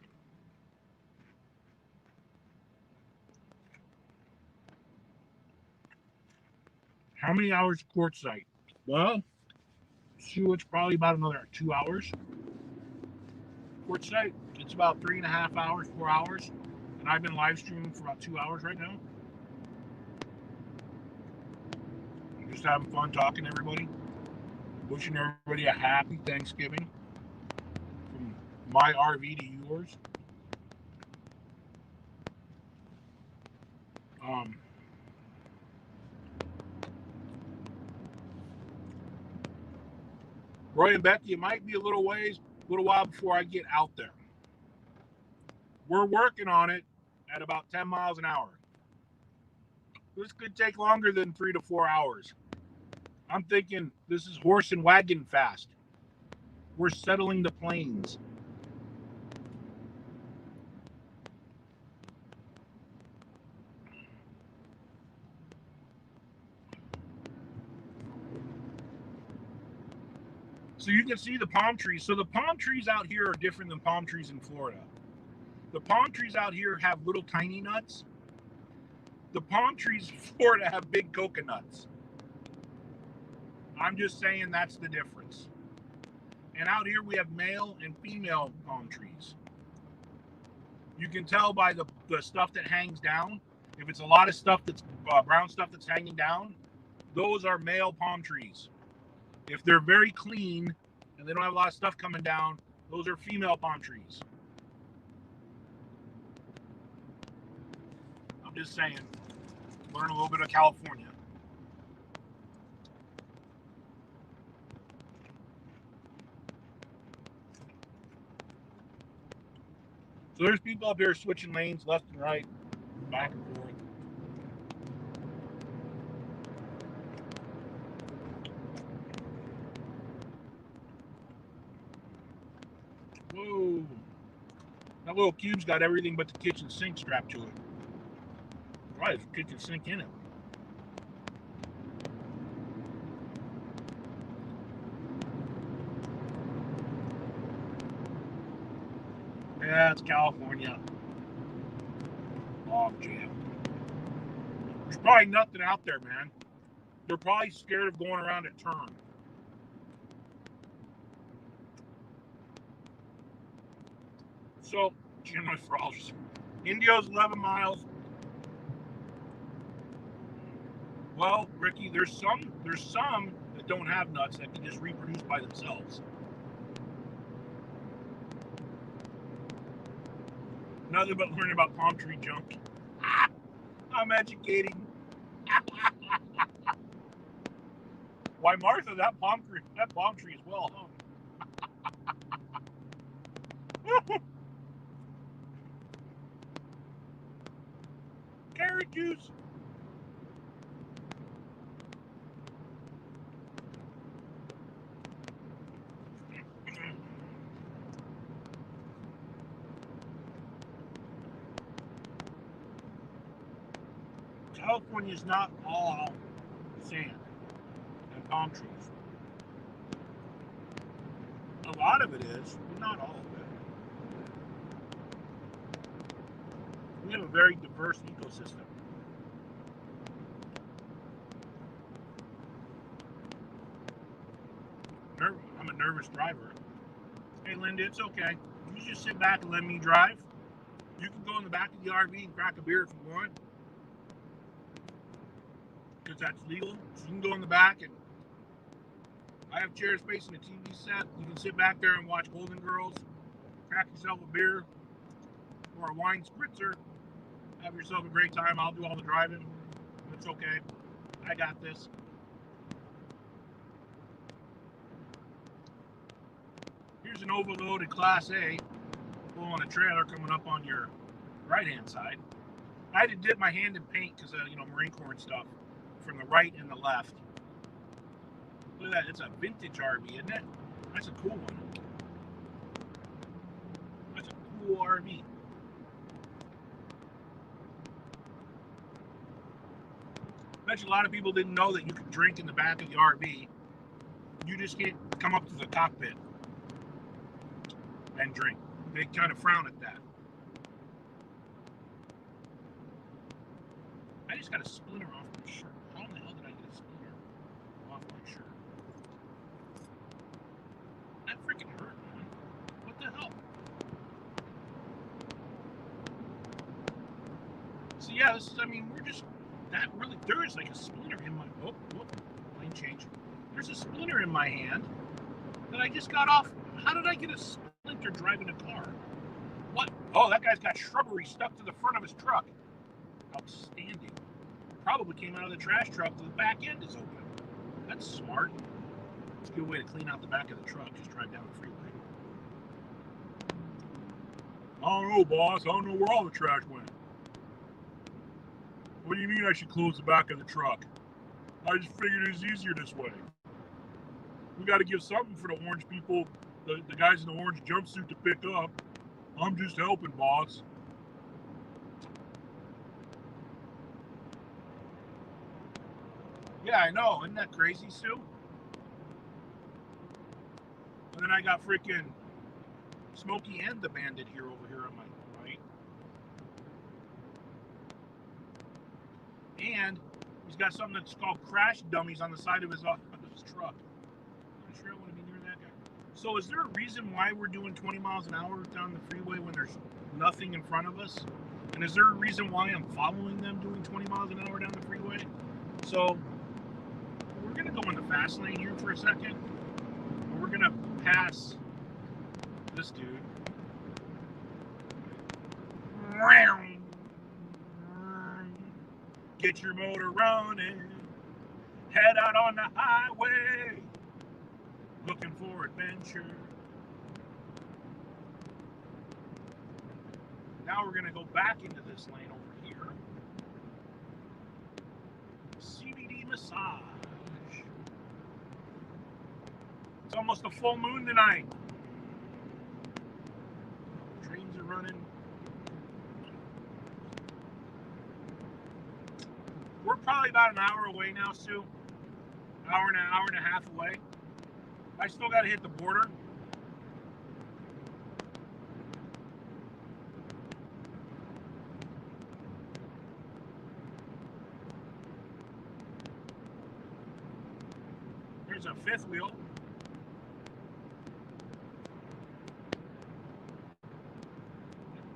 How many hours of Quartzsite? Well, shoot, it's probably about another 2 hours. Quartzsite, it's about 3.5 hours, 4 hours. And I've been live streaming for about 2 hours right now. I'm just having fun talking to everybody. Wishing everybody a happy Thanksgiving. From my RV to yours. Roy and Becky, it might be a little while before I get out there. We're working on it, at about 10 miles an hour. This could take longer than 3 to 4 hours. I'm thinking this is horse and wagon fast. We're settling the plains. So you can see the palm trees. So the palm trees out here are different than palm trees in Florida. The palm trees out here have little tiny nuts. The palm trees in Florida have big coconuts. I'm just saying that's the difference. And out here we have male and female palm trees. You can tell by the stuff that hangs down. If it's a lot of stuff that's brown stuff that's hanging down, those are male palm trees. If they're very clean and they don't have a lot of stuff coming down, those are female palm trees. I'm just saying, learn a little bit of California. So there's people up here switching lanes left and right, back and forth. Whoa. That little cube's got everything but the kitchen sink strapped to it. Right, there's a kitchen sink in it. Yeah, it's California. Log jam. There's probably nothing out there, man. They're probably scared of going around a turn. So, generally for all, Indio's 11 miles. Well, Ricky, there's some that don't have nuts that can just reproduce by themselves. Nothing but learning about palm tree junk. I'm educating. Why, Martha, that palm tree is well hung. Carrot juice. California is not all sand and palm trees. A lot of it is, but not all of it. We have a very diverse ecosystem. I'm a nervous driver. Hey, Linda, it's okay. You just sit back and let me drive. You can go in the back of the RV and crack a beer if you want, because that's legal. So you can go in the back, and I have chairs facing a TV set. You can sit back there and watch Golden Girls, crack yourself a beer or a wine spritzer, have yourself a great time. I'll do all the driving. It's okay. I got this. Here's an overloaded Class A pulling a trailer coming up on your right-hand side. I had to dip my hand in paint because, Marine Corps and stuff from the right and the left. Look at that. It's a vintage RV, isn't it? That's a cool one. That's a cool RV. I bet you a lot of people didn't know that you could drink in the back of the RV. You just can't come up to the cockpit and drink. They kind of frown at that. I just got a splinter off my shirt. How in the hell did I get a splinter off my shirt? That freaking hurt, man. What the hell? So yeah, we're just, that really, there is like a splinter in my, lane change. There's a splinter in my hand that I just got off. How did I get a splinter driving a car? What? Oh, that guy's got shrubbery stuck to the front of his truck. Outstanding. Probably came out of the trash truck, the back end is open. That's smart. It's a good way to clean out the back of the truck. Just drive down the freeway. I don't know, boss. I don't know where all the trash went. What do you mean I should close the back of the truck? I just figured it was easier this way. We got to give something for the orange people, the guys in the orange jumpsuit to pick up. I'm just helping, boss. Yeah, I know. Isn't that crazy, Sue? And then I got freaking Smokey and the Bandit here over here on my right. And he's got something that's called crash dummies on the side of his truck. I'm not sure I want to be near that guy. So is there a reason why we're doing 20 miles an hour down the freeway when there's nothing in front of us? And is there a reason why I'm following them doing 20 miles an hour down the freeway? So we're going to go in the fast lane here for a second. We're going to pass this dude. Get your motor running. Head out on the highway. Looking for adventure. Now we're going to go back into this lane over here. CBD massage. It's almost a full moon tonight. Trains are running. We're probably about an hour away now, Sue. Hour and a half away. I still got to hit the border. There's a fifth wheel.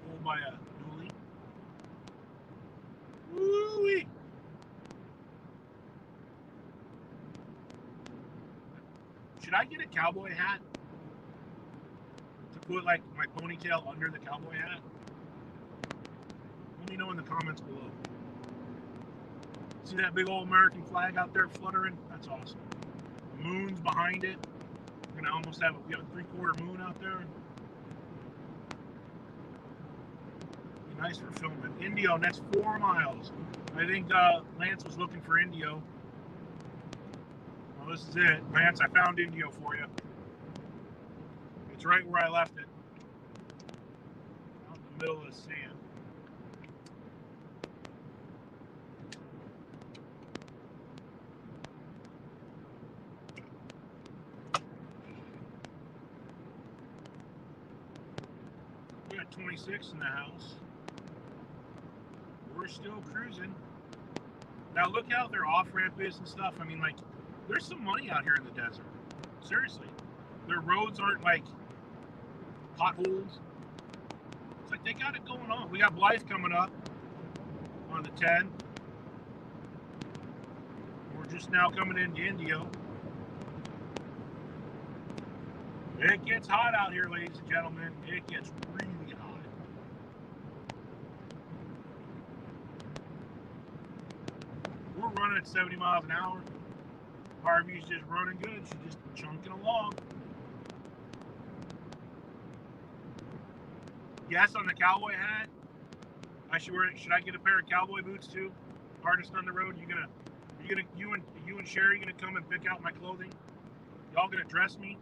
Pulled by a dually. Woo-wee. Should I get a cowboy hat to put like my ponytail under the cowboy hat? Let me know in the comments below. See that big old American flag out there fluttering? That's awesome. The moon's behind it. We're gonna almost have we have a 3/4 moon out there. Be nice for filming. Indio, next 4 miles. I think Lance was looking for Indio. Well, this is it. Lance, I found Indio for you. It's right where I left it. Out in the middle of the sand. We got 26 in the house. We're still cruising. Now look how their off-ramp is and stuff. I mean, like, there's some money out here in the desert. Seriously. Their roads aren't like potholes. It's like they got it going on. We got Blythe coming up on the 10. We're just now coming into Indio. It gets hot out here, ladies and gentlemen. It gets really hot. We're running at 70 miles an hour. Harvey's just running good. She's just chunking along. Yes, on the cowboy hat. I should wear. Should I get a pair of cowboy boots too? Hardest on the road. You and Sherry gonna come and pick out my clothing? Y'all gonna dress me?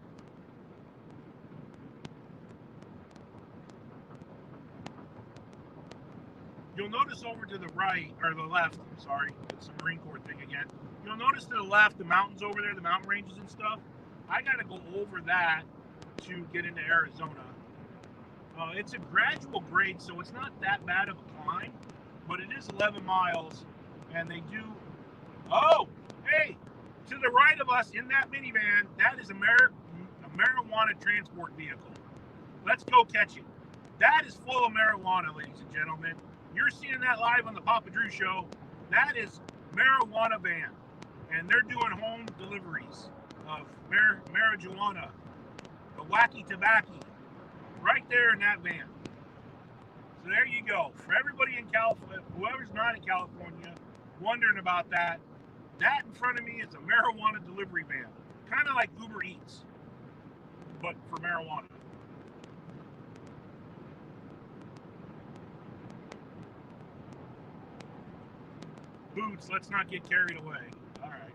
You'll notice over to the right, or the left, sorry, it's a Marine Corps thing again. You'll notice to the left, the mountains over there, the mountain ranges and stuff. I got to go over that to get into Arizona. It's a gradual grade, so it's not that bad of a climb, but it is 11 miles, and they do... Oh, hey, to the right of us in that minivan, that is a marijuana transport vehicle. Let's go catch it. That is full of marijuana, ladies and gentlemen. You're seeing that live on the Papa Drew Show. That is marijuana van. And they're doing home deliveries of marijuana, the wacky tobacco, right there in that van. So there you go. For everybody in California, whoever's not in California, wondering about that, that in front of me is a marijuana delivery van. Kind of like Uber Eats, but for marijuana. boots. Let's not get carried away. All right.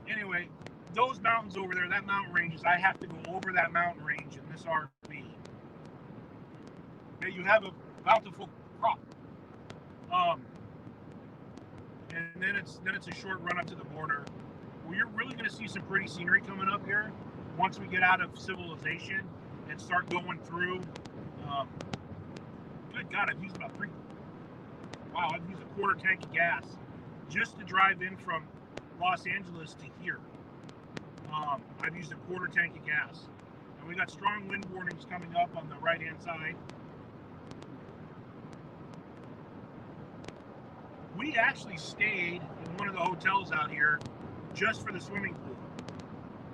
Anyway, those mountains over there, that mountain range is, I have to go over that mountain range in this RV. Okay, you have a bountiful crop. And then it's a short run up to the border. Well, you're really going to see some pretty scenery coming up here once we get out of civilization and start going through. Good God, I've used about 3. Wow, I've used a quarter tank of gas just to drive in from Los Angeles to here. I've used a quarter tank of gas. And we got strong wind warnings coming up on the right-hand side. We actually stayed in one of the hotels out here just for the swimming pool.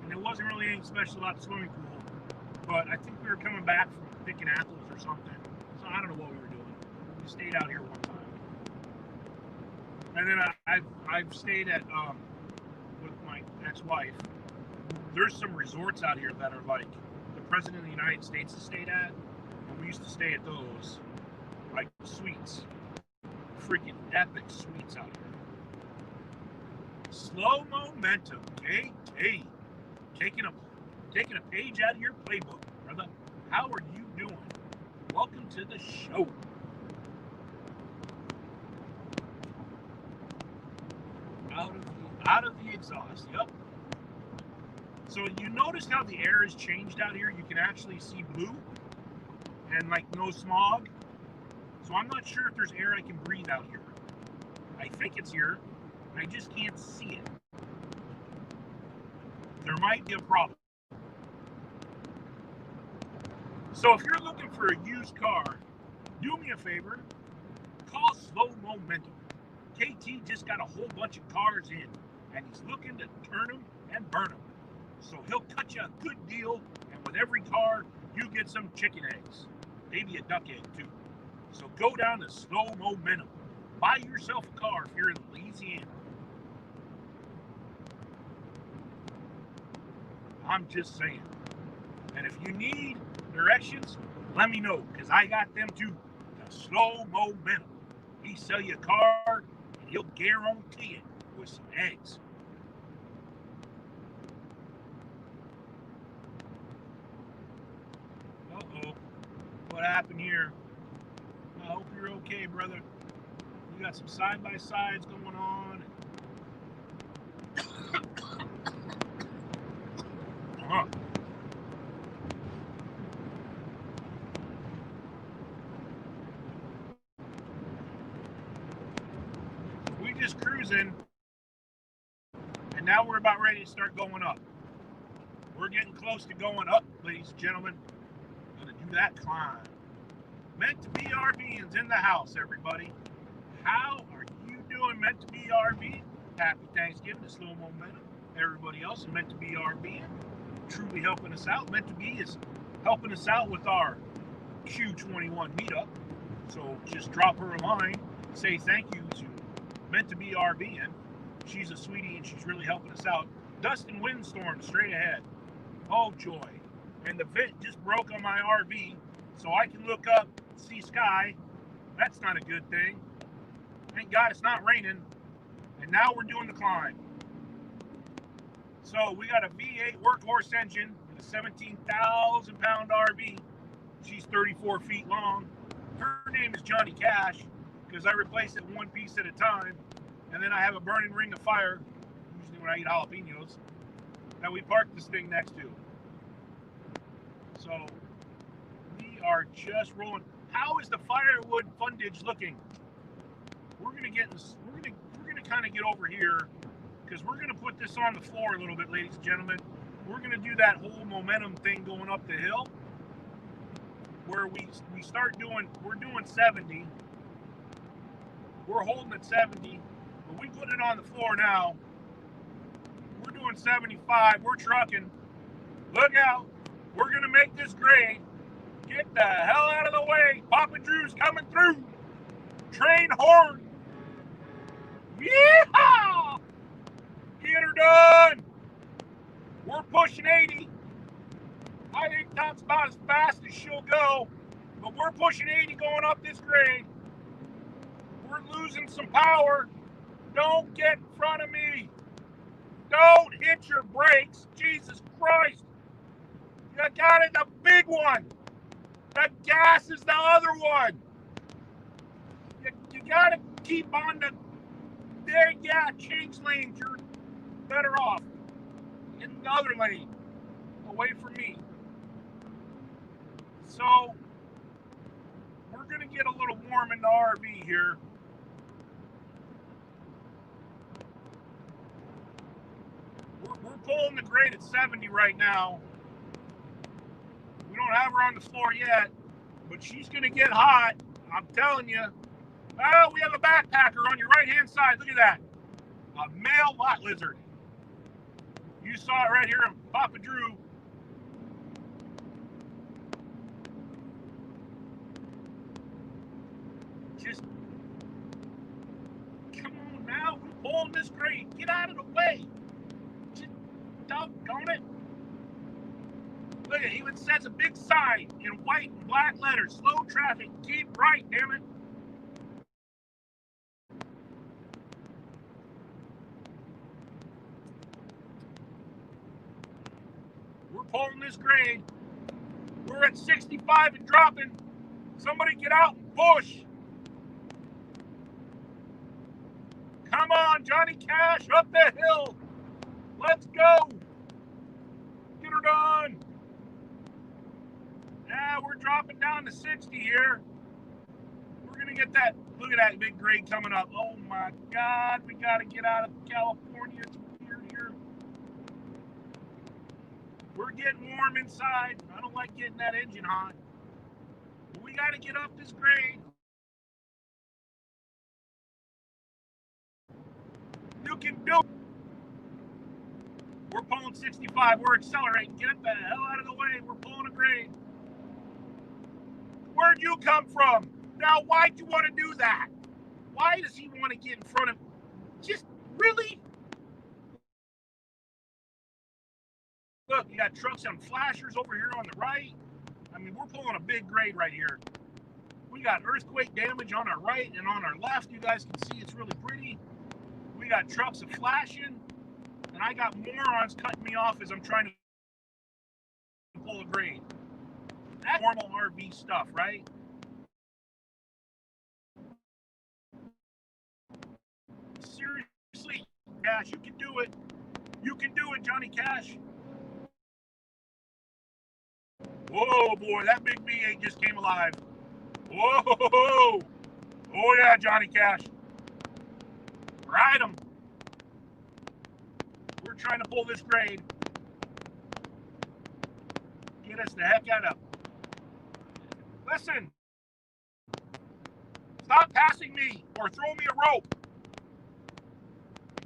And it wasn't really anything special about the swimming pool, but I think we were coming back from picking apples or something. So I don't know what we were doing. We stayed out here one time. And then I've stayed at, with my ex-wife. There's some resorts out here that are like the President of the United States has stayed at. And we used to stay at those, like suites. Freaking epic suites out here. Slow momentum, KK. Taking a page out of your playbook, brother. How are you doing? Welcome to the show. Out of the exhaust, yep. So you notice how the air has changed out here? You can actually see blue and like no smog. So I'm not sure if there's air I can breathe out here. I think it's here. I just can't see it. There might be a problem. So if you're looking for a used car, do me a favor, call Slow Momentum. KT just got a whole bunch of cars in, and he's looking to turn them and burn them. So he'll cut you a good deal, and with every car, you get some chicken eggs. Maybe a duck egg, too. So go down to Slow Momentum. Buy yourself a car if you're in Louisiana. I'm just saying. And if you need directions, let me know, because I got them too. The Slow Momentum. He sell you a car, and he'll guarantee it with some eggs. Uh-oh. What happened here? I hope you're okay, brother. You got some side-by-sides going on. Uh-huh. We just cruising, and now we're about ready to start going up. We're getting close to going up, ladies and gentlemen. Gonna do that climb. Meant to be RV's in the house, everybody. How are you doing, Meant to be RV? Happy Thanksgiving to Slow Momentum. Everybody else is Meant to be RV. Truly helping us out. Meant to be is helping us out with our Q21 meetup. So just drop her a line. Say thank you to Meant to be RVing. She's a sweetie and she's really helping us out. Dust and windstorm straight ahead. Oh joy. And the vent just broke on my RV, so I can look up, see sky. That's not a good thing. Thank God it's not raining. And now we're doing the climb. So we got a V8 workhorse engine and a 17,000 pound RV. She's 34 feet long. Her name is Johnny Cash because I replace it one piece at a time. And then I have a burning ring of fire, usually when I eat jalapenos, that we park this thing next to. So we are just rolling. How is the firewood fundage looking? We're gonna kind of get over here because we're gonna put this on the floor a little bit, ladies and gentlemen. We're gonna do that whole momentum thing going up the hill, where we start doing. We're doing 70. We're holding at 70, but we put it on the floor now. We're doing 75. We're trucking. Look out. We're going to make this grade. Get the hell out of the way. Papa Drew's coming through. Train horn. Yeehaw! Get her done. We're pushing 80. I think that's about as fast as she'll go. But we're pushing 80 going up this grade. We're losing some power. Don't get in front of me. Don't hit your brakes. Jesus Christ. You got it, the big one. The gas is the other one. You got to keep on the... There, yeah, change lanes. You're better off in the other lane. Away from me. So, we're going to get a little warm in the RV here. We're pulling the grade at 70 right now. We don't have her on the floor yet, but she's going to get hot. I'm telling you. Oh, we have a backpacker on your right-hand side. Look at that. A male lot lizard. You saw it right here in Papa Drew. Just come on now. We're pulling this grade. Get out of the way. Just doggone it. Look at it. Even says a big sign in white and black letters. Slow traffic. Keep right, damn it. We're pulling this grade. We're at 65 and dropping. Somebody get out and push. Come on, Johnny Cash, up the hill. Let's go. Get her done. Yeah, we're dropping down to 60 here. We're going to get that. Look at that big grade coming up. Oh, my God. We got to get out of California. It's weird here. We're getting warm inside. I don't like getting that engine hot. But we got to get up this grade. You can do it. We're pulling 65. We're accelerating. Get the hell out of the way. We're pulling a grade. Where'd you come from? Now, why'd you want to do that? Why does he want to get in front of... Just, really? Look, you got trucks and flashers over here on the right. I mean, we're pulling a big grade right here. We got earthquake damage on our right and on our left. You guys can see it's really pretty. We got trucks flashing. And I got morons cutting me off as I'm trying to pull a grade. That's normal RV stuff, right? Seriously, Cash, you can do it. You can do it, Johnny Cash. Whoa, boy, that big V8 just came alive. Whoa! Oh, yeah, Johnny Cash. Ride him. We're trying to pull this grade. Get us the heck out of. Listen. Stop passing me or throw me a rope.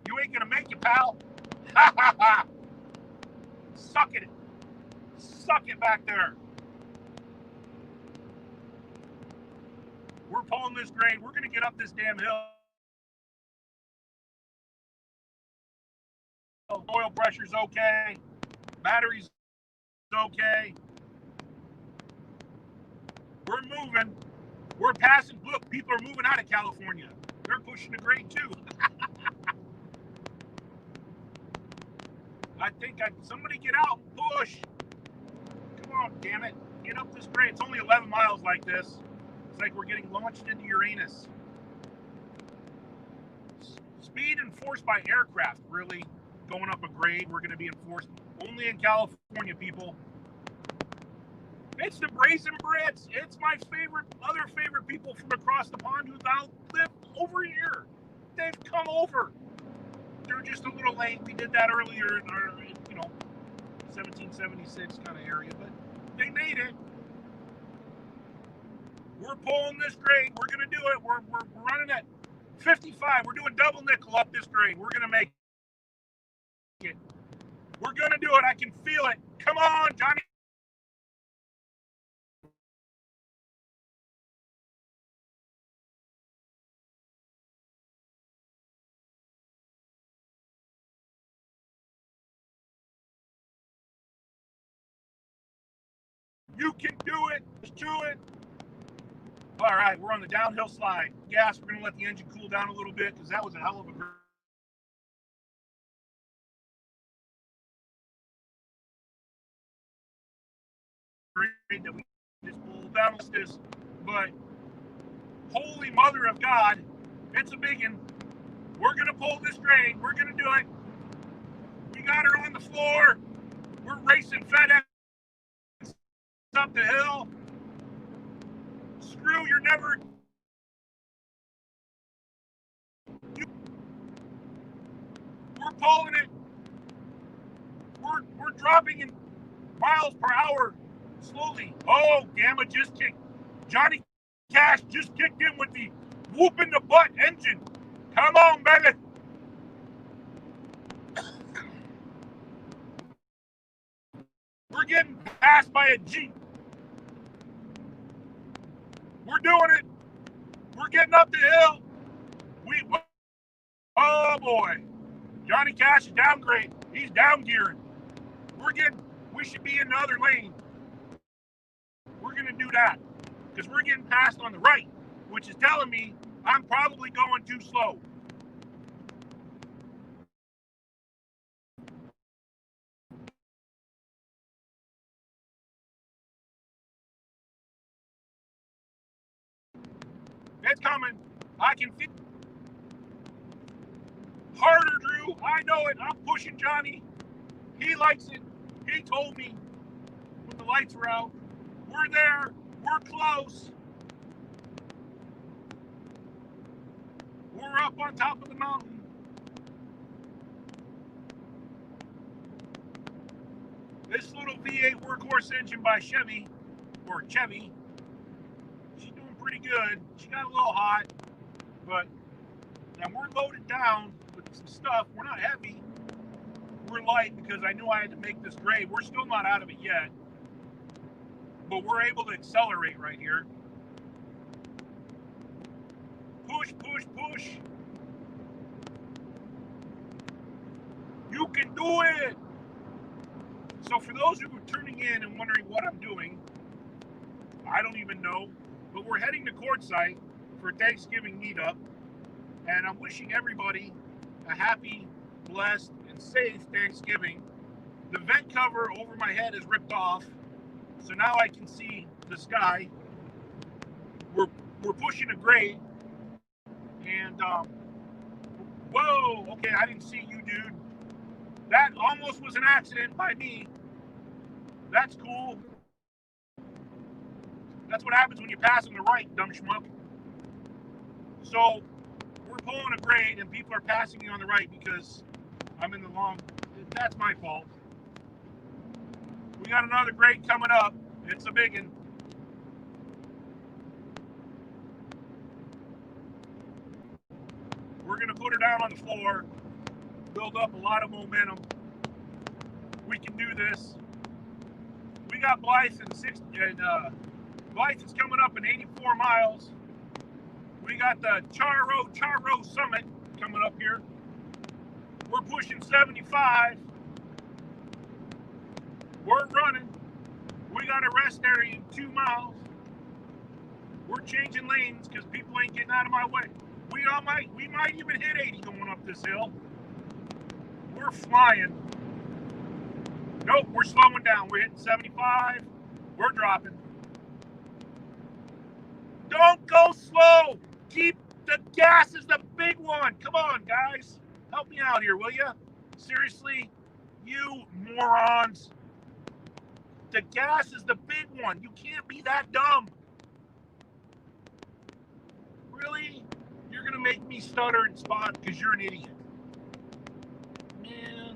You ain't gonna make it, pal. Ha ha ha. Suck it. Suck it back there. We're pulling this grade. We're gonna get up this damn hill. Oil pressure's okay. Battery's okay. We're moving. We're passing. Look, people are moving out of California. They're pushing the grade too. I think somebody get out and push. Come on, damn it. Get up this grade. It's only 11 miles like this. It's like we're getting launched into Uranus. Speed enforced by aircraft, really. Going up a grade, we're going to be enforced only in California, people. It's the Brazen Brits. It's my other favorite people from across the pond who live over here. They've come over. They're just a little late. We did that earlier in our, 1776 kind of area, but they made it. We're pulling this grade. We're going to do it. We're running at 55. We're doing double nickel up this grade. We're going to make it. We're going to do it. I can feel it. Come on, Johnny. You can do it. Let's do it. All right, we're on the downhill slide. Gas, we're going to let the engine cool down a little bit because that was a hell of a grade that we just pulled down this. But holy mother of God, it's a big one. We're going to pull this grade. We're going to do it. We got her on the floor. We're racing FedEx up the hill. Screw, you're never. We're pulling it. We're dropping in miles per hour slowly. Oh, Gamma just kicked. Johnny Cash just kicked in with the whoop in the butt engine. Come on, baby. We're getting passed by a Jeep. We're doing it. We're getting up the hill. Oh boy. Johnny Cash is downgrade. He's down gearing. We should be in the other lane. We're going to do that because we're getting passed on the right, which is telling me I'm probably going too slow. It's coming. I can feel harder, Drew. I know it. I'm pushing Johnny. He likes it. He told me when the lights were out. We're there. We're close. We're up on top of the mountain. This little V8 workhorse engine by Chevy, or Chevy, she's doing pretty good. She got a little hot, but now we're loaded down with some stuff. We're not heavy. We're light because I knew I had to make this grade. We're still not out of it yet, but we're able to accelerate right here. Push, push, push. You can do it. So for those who are tuning in and wondering what I'm doing, I don't even know, but we're heading to Quartzsite for Thanksgiving meetup, and I'm wishing everybody a happy, blessed, and safe Thanksgiving. The vent cover over my head is ripped off, so now I can see the sky. We're pushing a grade, and whoa, okay, I didn't see you, dude. That almost was an accident by me. That's cool. That's what happens when you pass on the right, dumb schmuck. So we're pulling a grade, and people are passing me on the right because I'm in the long. That's my fault. We got another grade coming up. It's a big one. We're going to put her down on the floor, build up a lot of momentum. We can do this. We got Blythe and Blythe is coming up in 84 miles. We got the Charro Summit coming up here. We're pushing 75. We're running. We got a rest area in 2 miles. We're changing lanes because people ain't getting out of my way. We might even hit 80 going up this hill. We're flying. Nope, we're slowing down. We're hitting 75. We're dropping. Don't go slow. Keep the gas is the big one. Come on, guys. Help me out here, will you? Seriously, you morons. The gas is the big one. You can't be that dumb. Really? You're going to make me stutter and spot because you're an idiot. Man.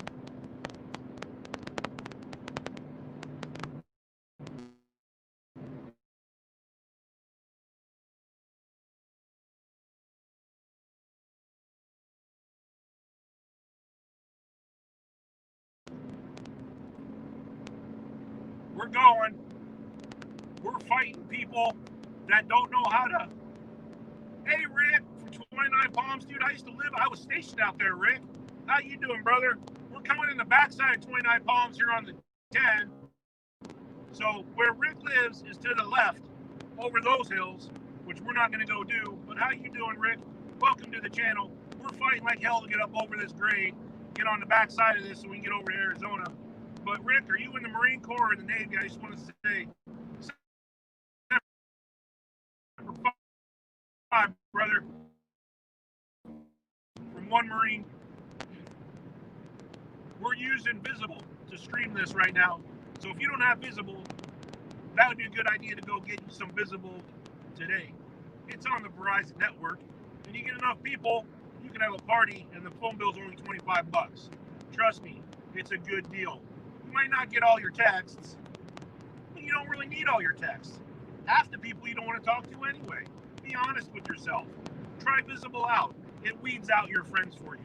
We're going. We're fighting people that don't know how to. Hey, Rick, from 29 Palms, dude, I used to live. I was stationed out there, Rick. How you doing, brother? We're coming in the backside of 29 Palms here on the 10. So where Rick lives is to the left, over those hills, which we're not going to go do. But how you doing, Rick? Welcome to the channel. We're fighting like hell to get up over this grade, get on the back side of this so we can get over to Arizona. But Rick, are you in the Marine Corps or the Navy? I just want to say, brother, from one Marine. We're using Visible to stream this right now. So if you don't have Visible, that would be a good idea to go get you some Visible today. It's on the Verizon network, and you get enough people, you can have a party, and the phone bill's only 25 bucks. Trust me, it's a good deal. You might not get all your texts, but you don't really need all your texts. Half the people you don't want to talk to anyway. Be honest with yourself. Try Visible out. It weeds out your friends for you.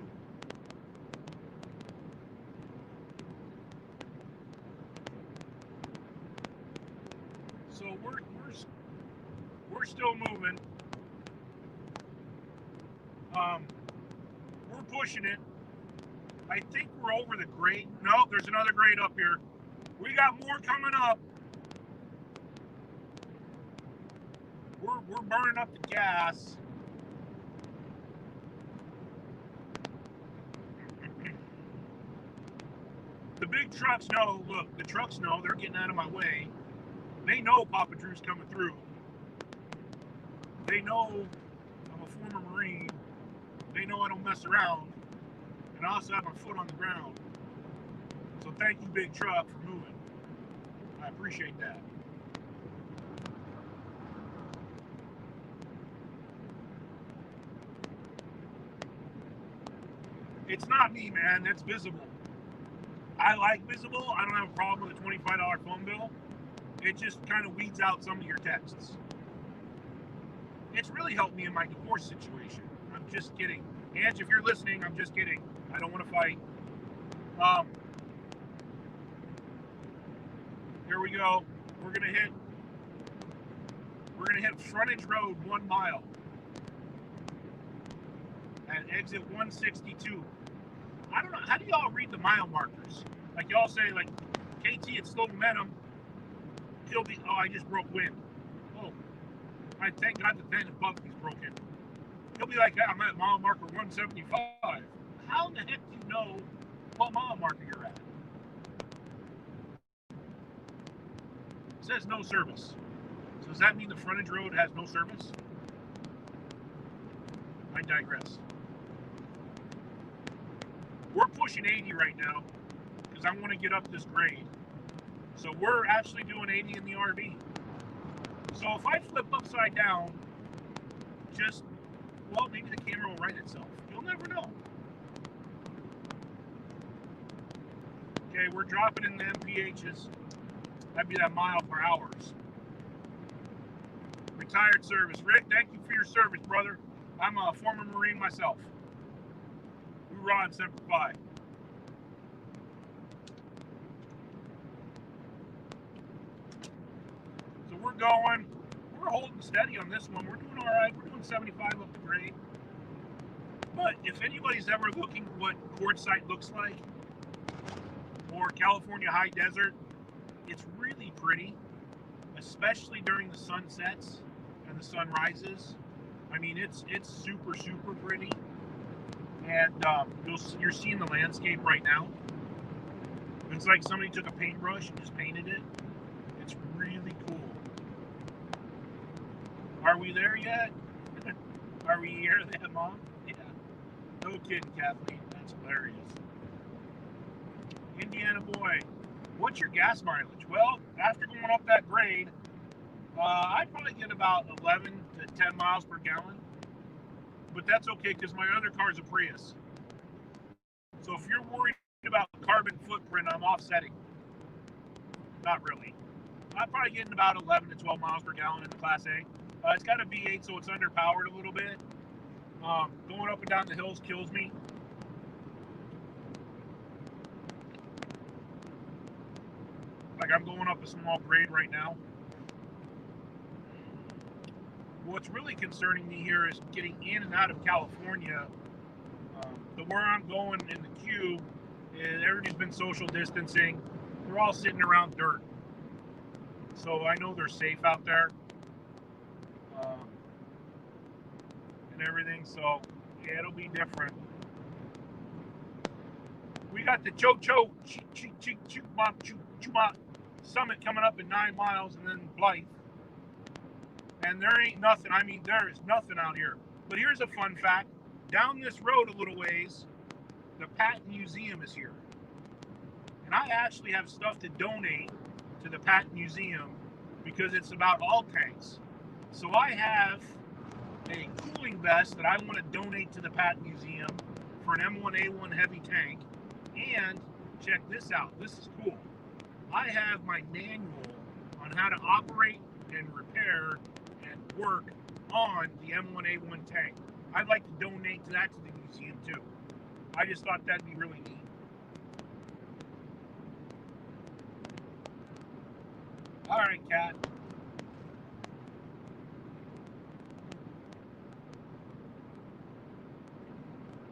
So we're still moving. We're pushing it. I think we're over the grade. No, there's another grade up here. We got more coming up. We're burning up the gas. The big trucks know, look, the trucks know, they're getting out of my way. They know Papa Drew's coming through. They know I'm a former Marine. They know I don't mess around. And I also have my foot on the ground. So thank you, big truck, for moving. I appreciate that. It's not me, man. That's Visible. I like Visible. I don't have a problem with a $25 phone bill. It just kind of weeds out some of your texts. It's really helped me in my divorce situation. I'm just kidding. Ange, if you're listening, I'm just kidding. I don't want to fight. Here we go. We're gonna hit frontage road 1 mile at exit 162. I don't know. How do y'all read the mile markers? Like y'all say, like KT at slow momentum. He'll be. Oh, I just broke wind. Oh, I thank God the fan above me's broken. He'll be like, I'm at mile marker 175. How in the heck do you know what mile marker you're at? It says no service. So does that mean the frontage road has no service? I digress. We're pushing 80 right now because I want to get up this grade. So we're actually doing 80 in the RV. So if I flip upside down, well, maybe the camera will right itself. You'll never know. Okay, we're dropping in the MPHs. That'd be that mile per hours. Retired service. Rick, thank you for your service, brother. I'm a former Marine myself. Hoorah and Semper Fi. So we're going. We're holding steady on this one. We're doing all right. We're doing 75 up the grade. But if anybody's ever looking what Quartzsite looks like, or California high desert, it's really pretty, especially during the sunsets and the sunrises. I mean, it's super, super pretty. And you're seeing the landscape right now. It's like somebody took a paintbrush and just painted it. It's really cool. Are we there yet? Are we here yet, Mom? Yeah. No kidding, Kathleen. That's hilarious. Indiana boy, what's your gas mileage? Well, after going up that grade, I'd probably get about 11 to 10 miles per gallon. But that's okay because my other car is a Prius. So if you're worried about the carbon footprint, I'm offsetting. Not really. I'm probably getting about 11 to 12 miles per gallon in the Class A. It's got a V8, so it's underpowered a little bit. Going up and down the hills kills me. Like I'm going up a small grade right now. What's really concerning me here is getting in and out of California. Where I'm going in the queue, everybody's been social distancing. They're all sitting around dirt. So I know they're safe out there. everything, so yeah, it'll be different. We got the Chuma summit coming up in 9 miles, and then Blythe. And there ain't nothing. I mean, there is nothing out here. But here's a fun fact. Down this road a little ways, the Patton Museum is here. And I actually have stuff to donate to the Patton Museum because it's about all tanks. So I have a cooling vest that I want to donate to the Patton Museum for an M1A1 heavy tank. And check this out. This is cool. I have my manual on how to operate and repair and work on the M1A1 tank. I'd like to donate to that to the museum too. I just thought that'd be really neat. All right, Kat.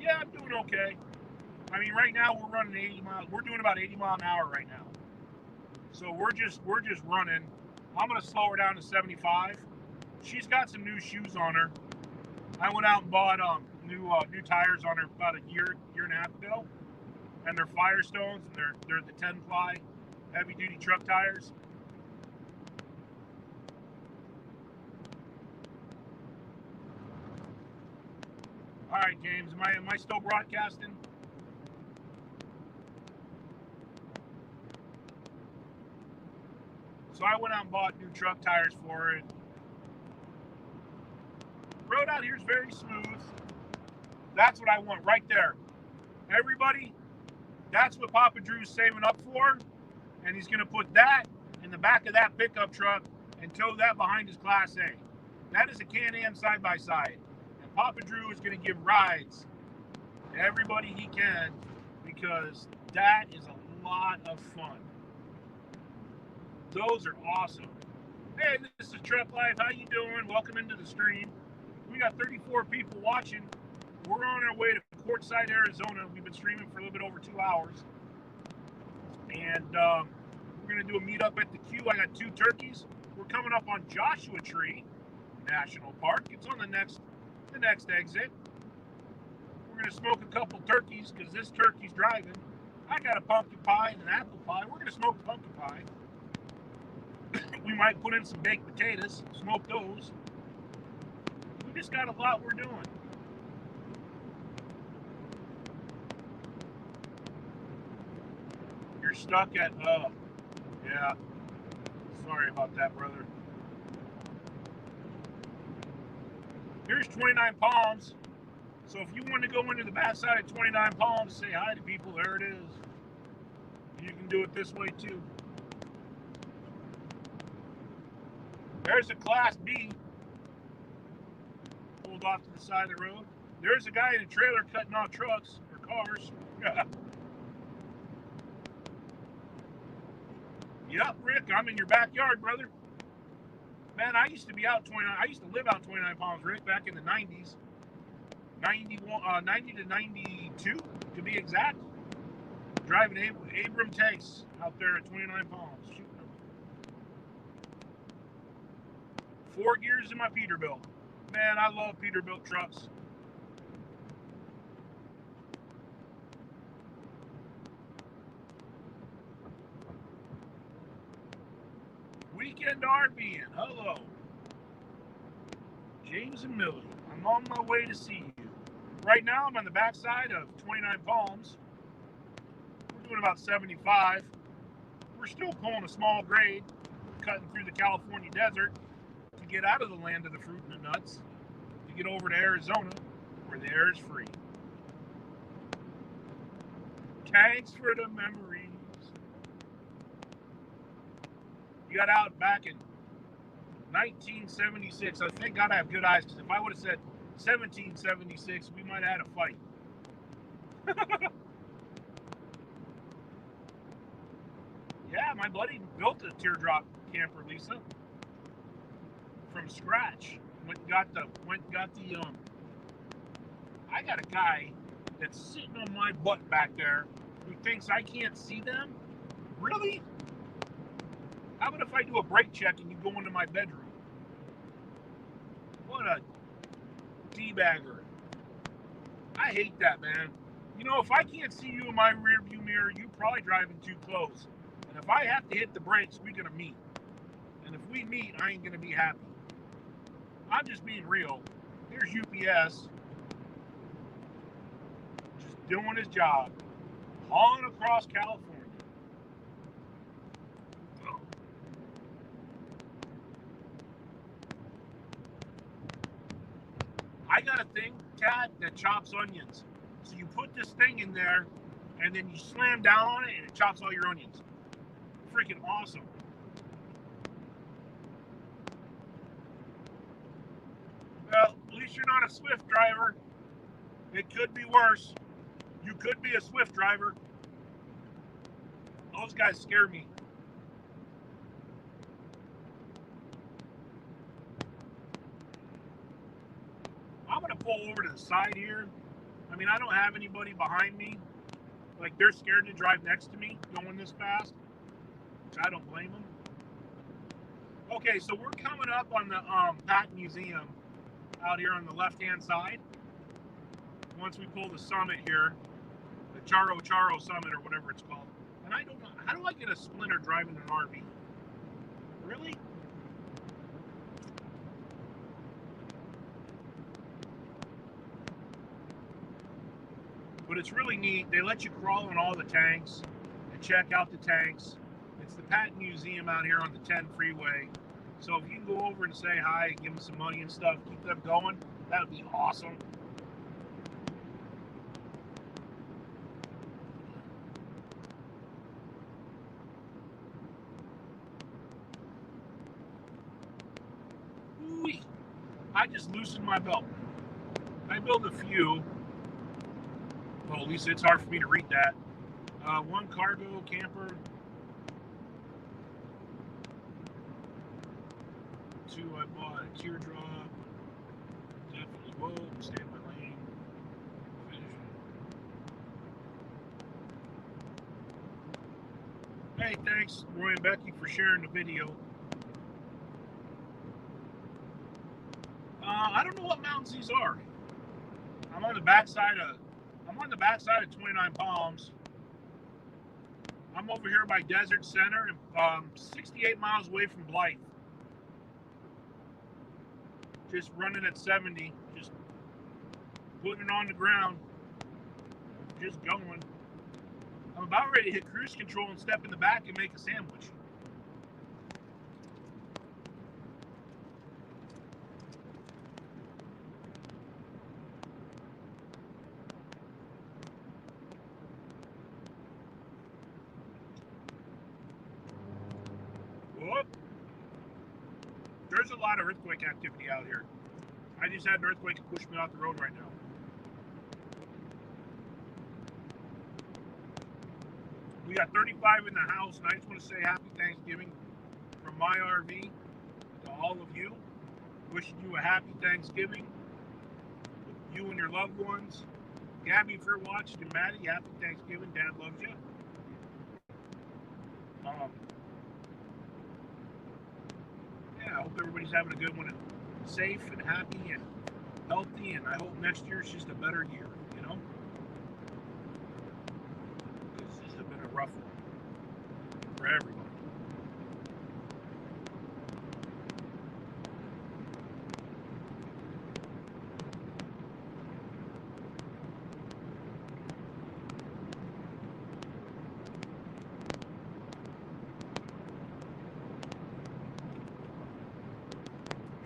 Yeah, I'm doing okay. I mean, right now we're running 80 miles. We're doing about 80 miles an hour right now. So we're just running. I'm gonna slow her down to 75. She's got some new shoes on her. I went out and bought new tires on her about a year and a half ago, and they're Firestones, and they're the 10-ply heavy duty truck tires. All right, James, am I still broadcasting? So I went out and bought new truck tires for it. Road out here is very smooth. That's what I want right there. Everybody, that's what Papa Drew's saving up for. And he's going to put that in the back of that pickup truck and tow that behind his Class A. That is a Can-Am side-by-side. And Papa Drew is going to give rides to everybody he can because that is a lot of fun. Those are awesome. Hey, this is Truck Life. How you doing? Welcome into the stream. We got 34 people watching. We're on our way to Quartzsite, Arizona. We've been streaming for a little bit over 2 hours. And we're going to do a meetup at the Q. I got 2 turkeys. We're coming up on Joshua Tree National Park. It's on the next exit. We're going to smoke a couple turkeys because this turkey's driving. I got a pumpkin pie and an apple pie. We're going to smoke a pumpkin pie. We might put in some baked potatoes, smoke those. We just got a lot we're doing. You're stuck at, yeah. Sorry about that, brother. Here's 29 Palms. So if you want to go into the backside of 29 Palms, say hi to people, there it is. You can do it this way too. There's a Class B. Pulled off to the side of the road. There's a guy in a trailer cutting off trucks or cars. Yep, Rick, I'm in your backyard, brother. Man, I used to be out 29. I used to live out 29 Palms, Rick, back in the 90s. 90 to 92, to be exact. Driving Abram tanks out there at 29 Palms. Shooting them. 4 gears in my Peterbilt. Man, I love Peterbilt trucks. Weekend RVing. Hello. James and Millie. I'm on my way to see you. Right now, I'm on the backside of 29 Palms. We're doing about 75. We're still pulling a small grade, cutting through the California desert to get out of the land of the fruit and the nuts, to get over to Arizona, where the air is free. Thanks for the memories. You got out back in 1976. I thank God I have good eyes, because if I would have said 1776, we might have had a fight. Yeah, my buddy built a teardrop camper, Lisa, from scratch. Went and got the I got a guy that's sitting on my butt back there who thinks I can't see them. Really? How about if I do a brake check and you go into my bedroom? What a teabagger. I hate that, man. You know, if I can't see you in my rear view mirror, you're probably driving too close. And if I have to hit the brakes, we're going to meet. And if we meet, I ain't going to be happy. I'm just being real. Here's UPS. Just doing his job. Hauling across California. I got a thing, Tad, that chops onions. So you put this thing in there, and then you slam down on it, and it chops all your onions. Freaking awesome. Well, at least you're not a Swift driver. It could be worse. You could be a Swift driver. Those guys scare me. I'm going to pull over to the side here. I mean, I don't have anybody behind me. Like, they're scared to drive next to me going this fast. Which I don't blame them. Okay, so we're coming up on the Pat Museum out here on the left-hand side. Once we pull the summit here, the Charo Summit or whatever it's called. And I don't know, how do I get a splinter driving an RV? Really? But it's really neat. They let you crawl in all the tanks and check out the tanks. It's the Patton Museum out here on the 10 freeway. So if you can go over and say hi and give them some money and stuff, keep them going, that would be awesome. Ooh, I just loosened my belt. I built a few. Well, at least it's hard for me to read that. One cargo camper. 2, I bought a teardrop. Definitely boat. Stay in my lane. Finish. Hey, thanks, Roy and Becky, for sharing the video. I don't know what mountains these are. I'm on the backside of 29 Palms. I'm over here by Desert Center, 68 miles away from Blythe. Just running at 70, just putting it on the ground, just going. I'm about ready to hit cruise control and step in the back and make a sandwich. Whoop. There's a lot of earthquake activity out here. I just had an earthquake push me off the road right now. We got 35 in the house, and I just want to say happy Thanksgiving from my RV to all of you. Wishing you a happy Thanksgiving with you and your loved ones. Gabby, if you're watching, and Maddie, happy Thanksgiving. Dad loves you. Yeah, I hope everybody's having a good one and safe and happy and healthy, and I hope next year's just a better year, you know? This has been a rough one for everybody.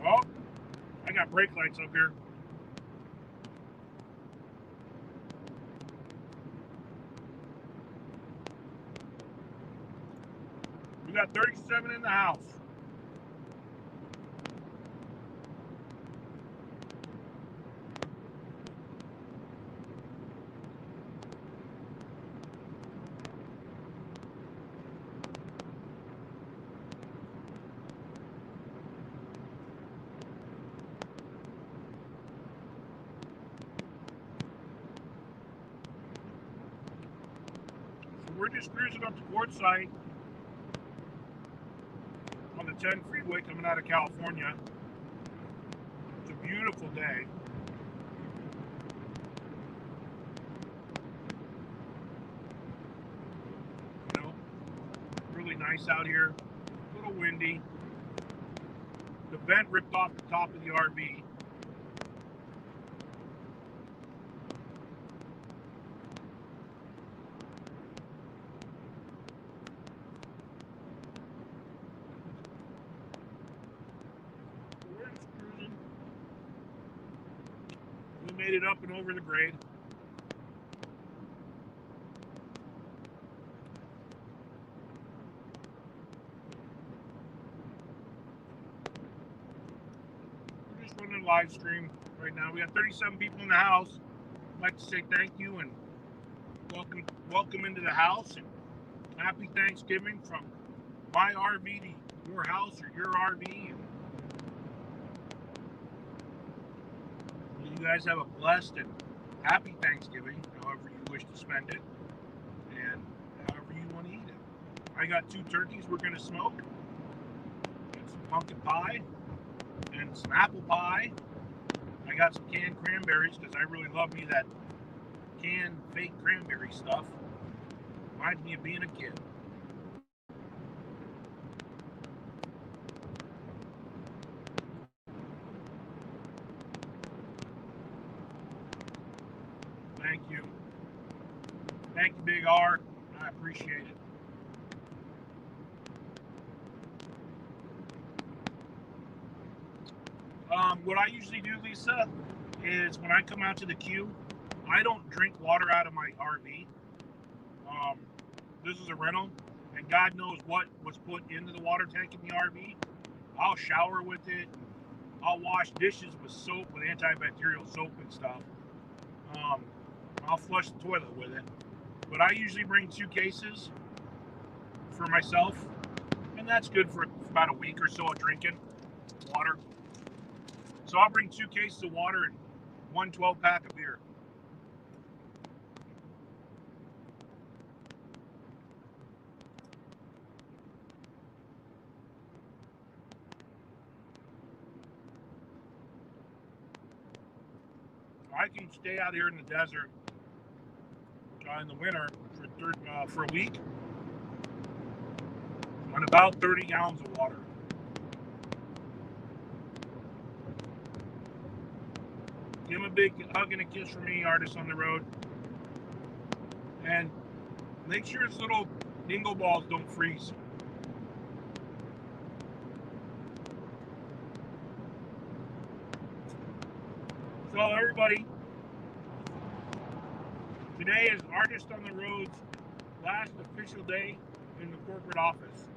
Oh, I got brake lights up here. We got 37 in the house. We're just cruising up to Quartzsite on the 10 freeway coming out of California. It's a beautiful day. nice out here. A little windy. The vent ripped off the top of the RV. We're just cruising. We made it up and over the grade. Running a live stream right now. We got 37 people in the house. I'd like to say thank you and welcome into the house and happy Thanksgiving from my RV to your house or your RV. And you guys have a blessed and happy Thanksgiving, however you wish to spend it and however you want to eat it. I got 2 turkeys we're going to smoke and some pumpkin pie and some apple pie. I got some canned cranberries because I really love me that canned fake cranberry stuff. Reminds me of being a kid. Thank you. Thank you, Big R. I appreciate it. What I usually do, Lisa, is when I come out to the queue, I don't drink water out of my RV. This is a rental, and God knows what was put into the water tank in the RV. I'll shower with it. I'll wash dishes with soap, with antibacterial soap and stuff. I'll flush the toilet with it. But I usually bring 2 cases for myself, and that's good for about a week or so of drinking water. So I'll bring 2 cases of water and 1 12-pack of beer. I can stay out here in the desert in the winter for a week on about 30 gallons of water. Give him a big hug and a kiss from me, artist on the road. And make sure his little dingle balls don't freeze. So everybody, today is Artist on the Road's last official day in the corporate office.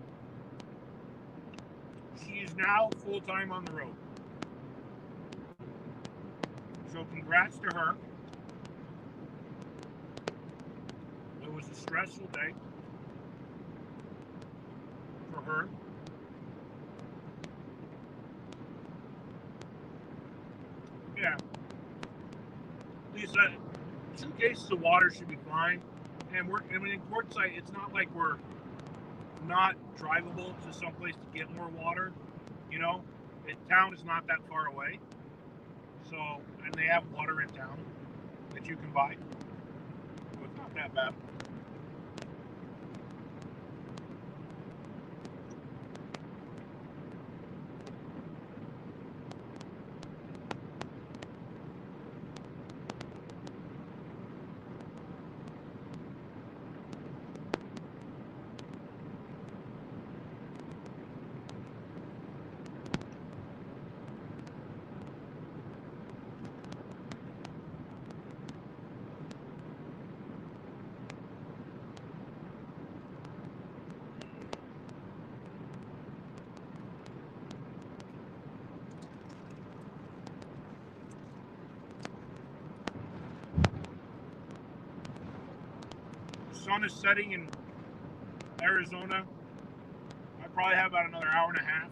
She is now full-time on the road. So congrats to her. It was a stressful day for her. Yeah. Lisa, 2 cases of water should be fine. And in Quartzsite, it's not like we're not drivable to someplace to get more water. You know, town is not that far away. So, and they have water in town that you can buy. So it's not that bad. Sun is setting in Arizona. I probably have about another hour and a half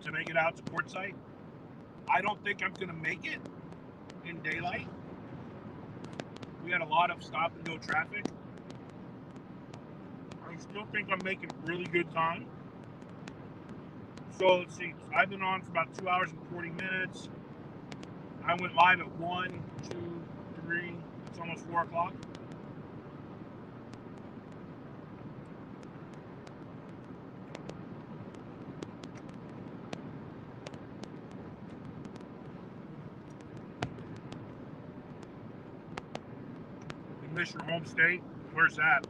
to make it out to Quartzsite. I don't think I'm going to make it in daylight. We had a lot of stop and go traffic. I still think I'm making really good time. So let's see. I've been on for about 2 hours and 40 minutes. I went live at 1, 2, 3. It's almost 4 o'clock. Fisher home state. Where's that?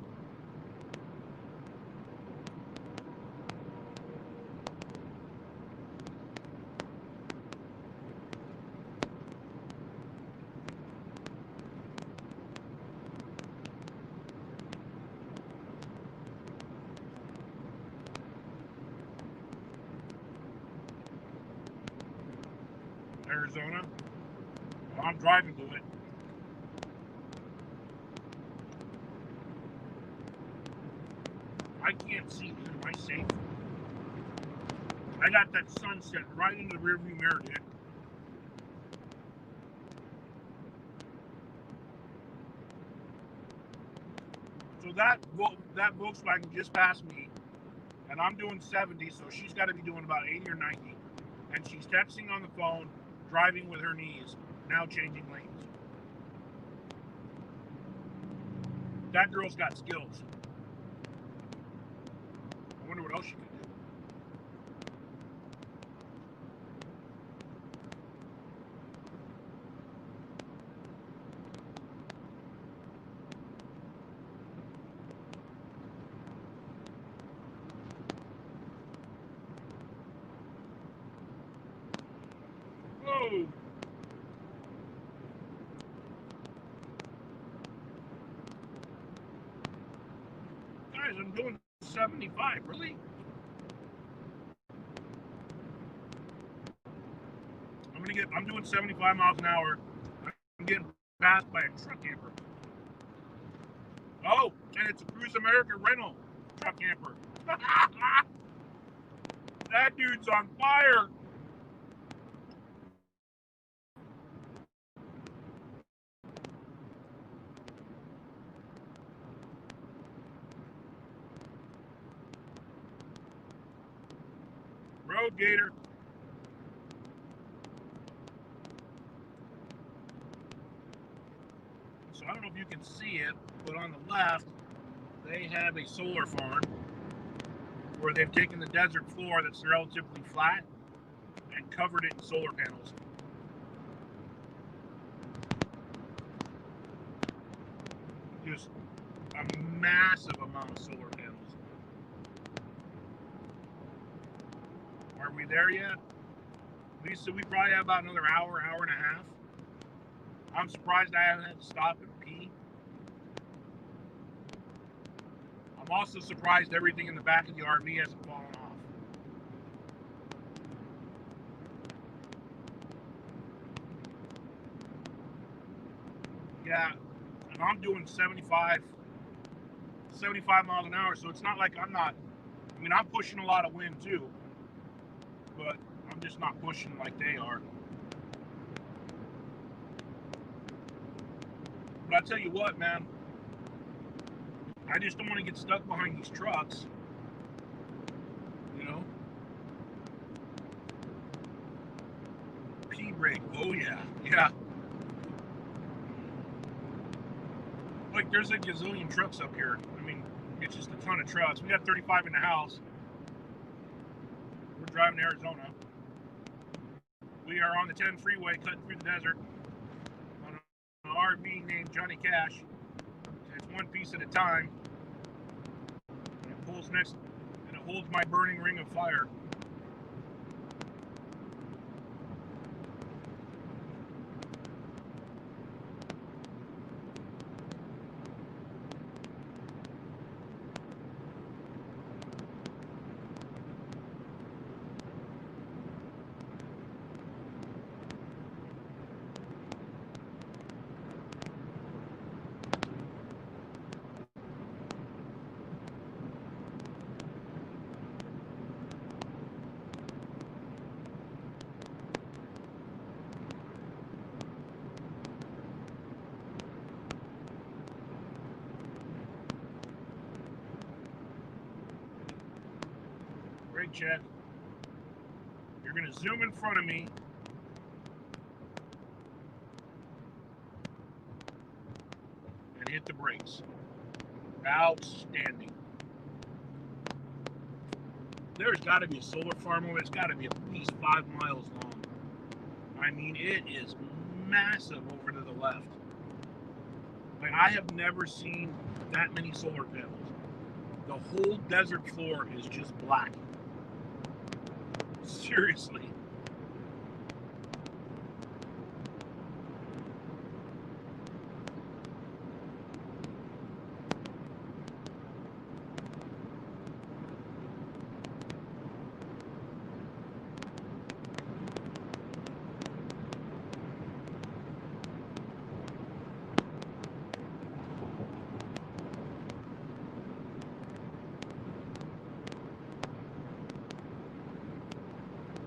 Arizona. Well, I'm driving to it. I can't see. Am I safe? I got that sunset right into the rearview mirror, dude. So that Volkswagen just passed me, and I'm doing 70, so she's got to be doing about 80 or 90. And she's texting on the phone, driving with her knees, now changing lanes. That girl's got skills. I wonder what else she can do. Whoa! Guys, I'm doing 75, really? I'm doing 75 miles an hour. I'm getting passed by a truck camper. Oh, and it's a Cruise America rental truck camper. That dude's on fire. Road Gator. So I don't know if you can see it, but on the left, they have a solar farm where they've taken the desert floor that's relatively flat and covered it in solar panels. Just a massive amount of solar panels. Are we there yet? Lisa, we probably have about another hour, hour and a half. I'm surprised I haven't had to stop and pee. I'm also surprised everything in the back of the RV hasn't fallen off. Yeah, and I'm doing 75 miles an hour, so it's not like I'm pushing a lot of wind too, but I'm just not pushing like they are. But I tell you what, man, I just don't want to get stuck behind these trucks, you know? P-brake, oh yeah, yeah. Like, there's a gazillion trucks up here. I mean, it's just a ton of trucks. We got 35 in the house. We're driving to Arizona. We are on the 10 freeway cutting through the desert on an RV named Johnny Cash. It's one piece at a time. And it pulls next, and it holds my burning ring of fire. Brake check. You're going to zoom in front of me. And hit the brakes. Outstanding. There's got to be a solar farm over. It's got to be at least 5 miles long. I mean, it is massive over to the left. Like, I have never seen that many solar panels. The whole desert floor is just black. Seriously.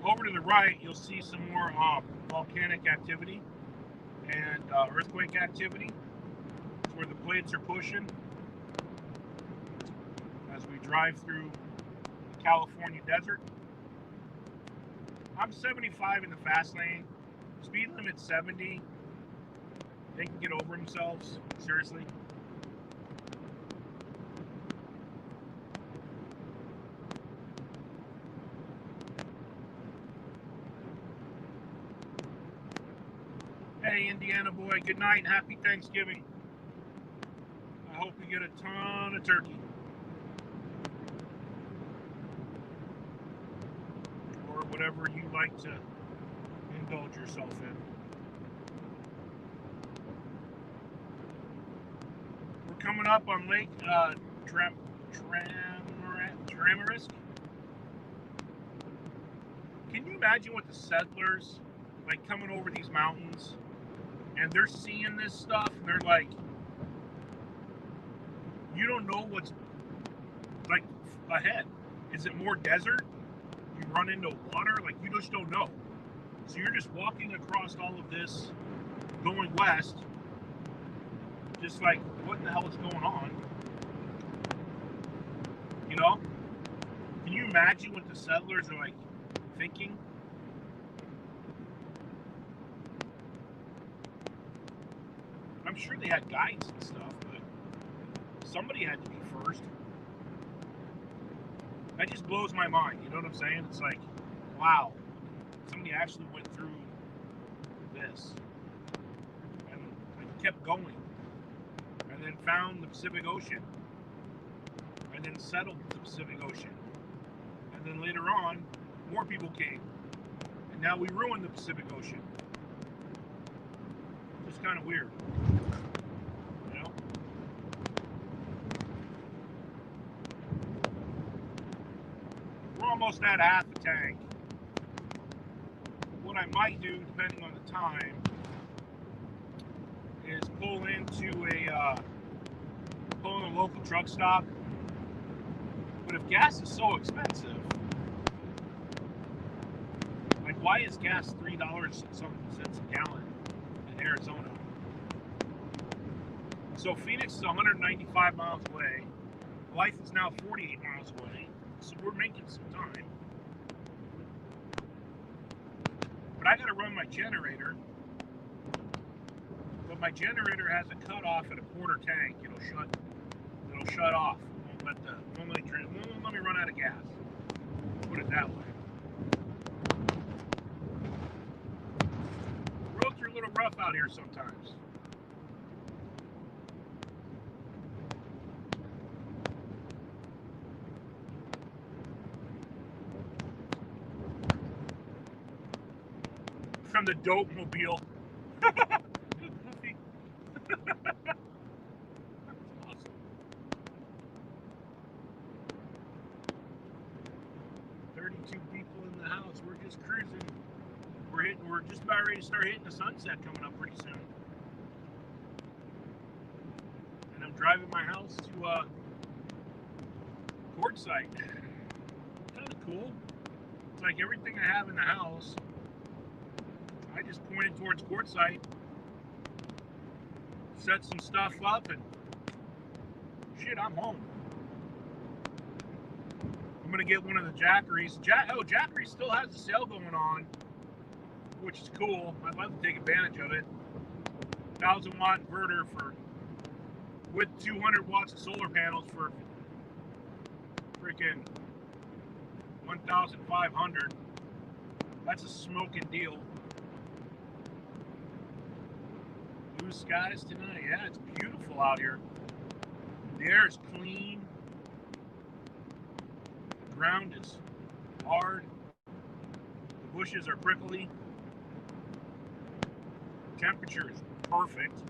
Over to the right, you'll see some more volcanic activity and earthquake activity. It's where the plates are pushing as we drive through the California desert. I'm 75 in the fast lane. Speed limit 70. They can get over themselves. Seriously. Hey, Indiana boy, good night and happy Thanksgiving. I hope you get a ton of turkey. Or whatever you like to indulge yourself in. We're coming up on Lake Tramarisk. Can you imagine what the settlers, like, coming over these mountains, and they're seeing this stuff, and they're like, you don't know what's, like, ahead. Is it more desert? You run into water? Like, you just don't know. So you're just walking across all of this, going west, just like, what the hell is going on? You know? Can you imagine what the settlers are, like, thinking? I'm sure they had guides and stuff, but somebody had to be first. That just blows my mind, you know what I'm saying? It's like, wow, somebody actually went through this and kept going, and then found the Pacific Ocean, and then settled the Pacific Ocean, and then later on, more people came, and now we ruined the Pacific Ocean. It's kind of weird. Almost at half a tank. What I might do, depending on the time, is pull into a local truck stop. But if gas is so expensive, like, why is gas $3 something a gallon in Arizona? So Phoenix is 195 miles away. Blythe is now 48 miles away. So we're making some time. But I gotta run my generator. But my generator has a cutoff at a quarter tank. It'll shut off. Won't let me run out of gas. Put it that way. Roads are a little rough out here sometimes. From the dope mobile. That's awesome. People in the house. We're just cruising. We're just about ready to start hitting the sunset coming up pretty soon. And I'm driving my house to Quartzsite. Kind of cool. It's like everything I have in the house, I just pointed towards Quartzsite, set some stuff up, and shit, I'm home. I'm gonna get one of the Jackeries. Jackery still has the sale going on, which is cool. I'd love to take advantage of it. 1,000-watt inverter with 200 watts of solar panels for freaking 1,500. That's a smoking deal. skies tonight. Yeah, it's beautiful out here. The air is clean. The ground is hard. The bushes are prickly. The temperature is perfect.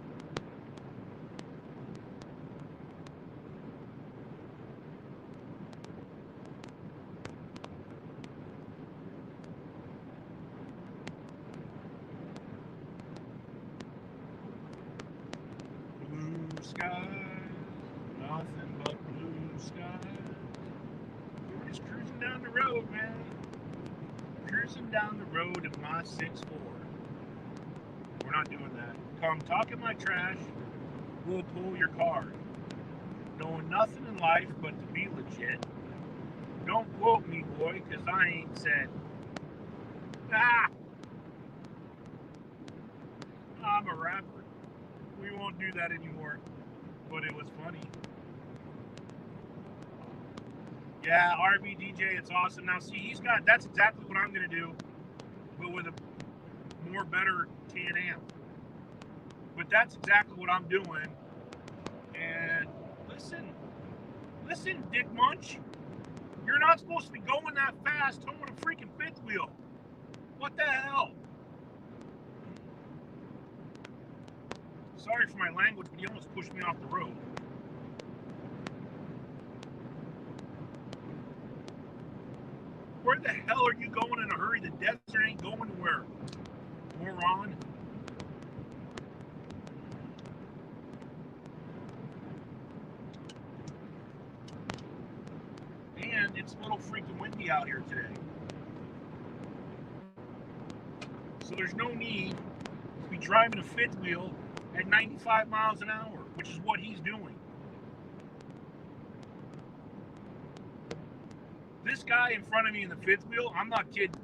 Blue skies, nothing but blue skies. We're just cruising down the road, man. Cruising down the road in my 6'4". We're not doing that. Come talking my trash, we'll pull your card. Knowing nothing in life but to be legit. Don't quote me, boy, because I ain't said. Ah! I'm a rapper. We won't do that anymore. But it was funny. Yeah, RB DJ, it's awesome. Now, see, that's exactly what I'm going to do, but with a more better Can-Am. But that's exactly what I'm doing. And listen, Dick Munch, you're not supposed to be going that fast towing a freaking fifth wheel. What the hell? Sorry for my language, but he almost pushed me off the road. Where the hell are you going in a hurry? The desert ain't going nowhere. Moron. And it's a little freaking windy out here today. So there's no need to be driving a fifth wheel at 95 miles an hour, which is what he's doing. This guy in front of me in the fifth wheel, I'm not kidding.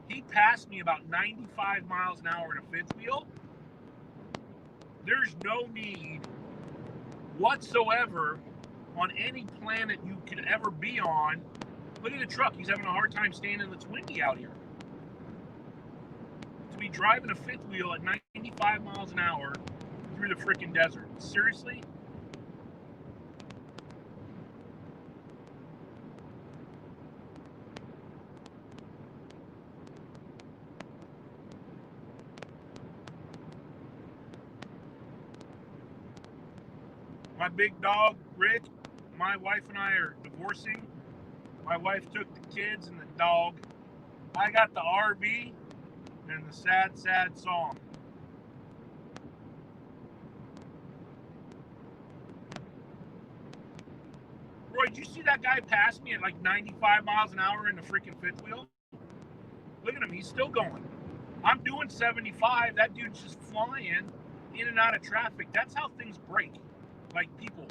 He passed me about 95 miles an hour in a fifth wheel. There's no need whatsoever on any planet you could ever be on. Look at the truck. He's having a hard time standing. It's windy out here. To be driving a fifth wheel at 95 miles an hour through the freaking desert. Seriously? My big dog, Rick, my wife and I are divorcing. My wife took the kids and the dog. I got the RV and the sad, sad song. Roy, did you see that guy pass me at like 95 miles an hour in the freaking fifth wheel? Look at him, he's still going. I'm doing 75. That dude's just flying in and out of traffic. That's how things break. Like people.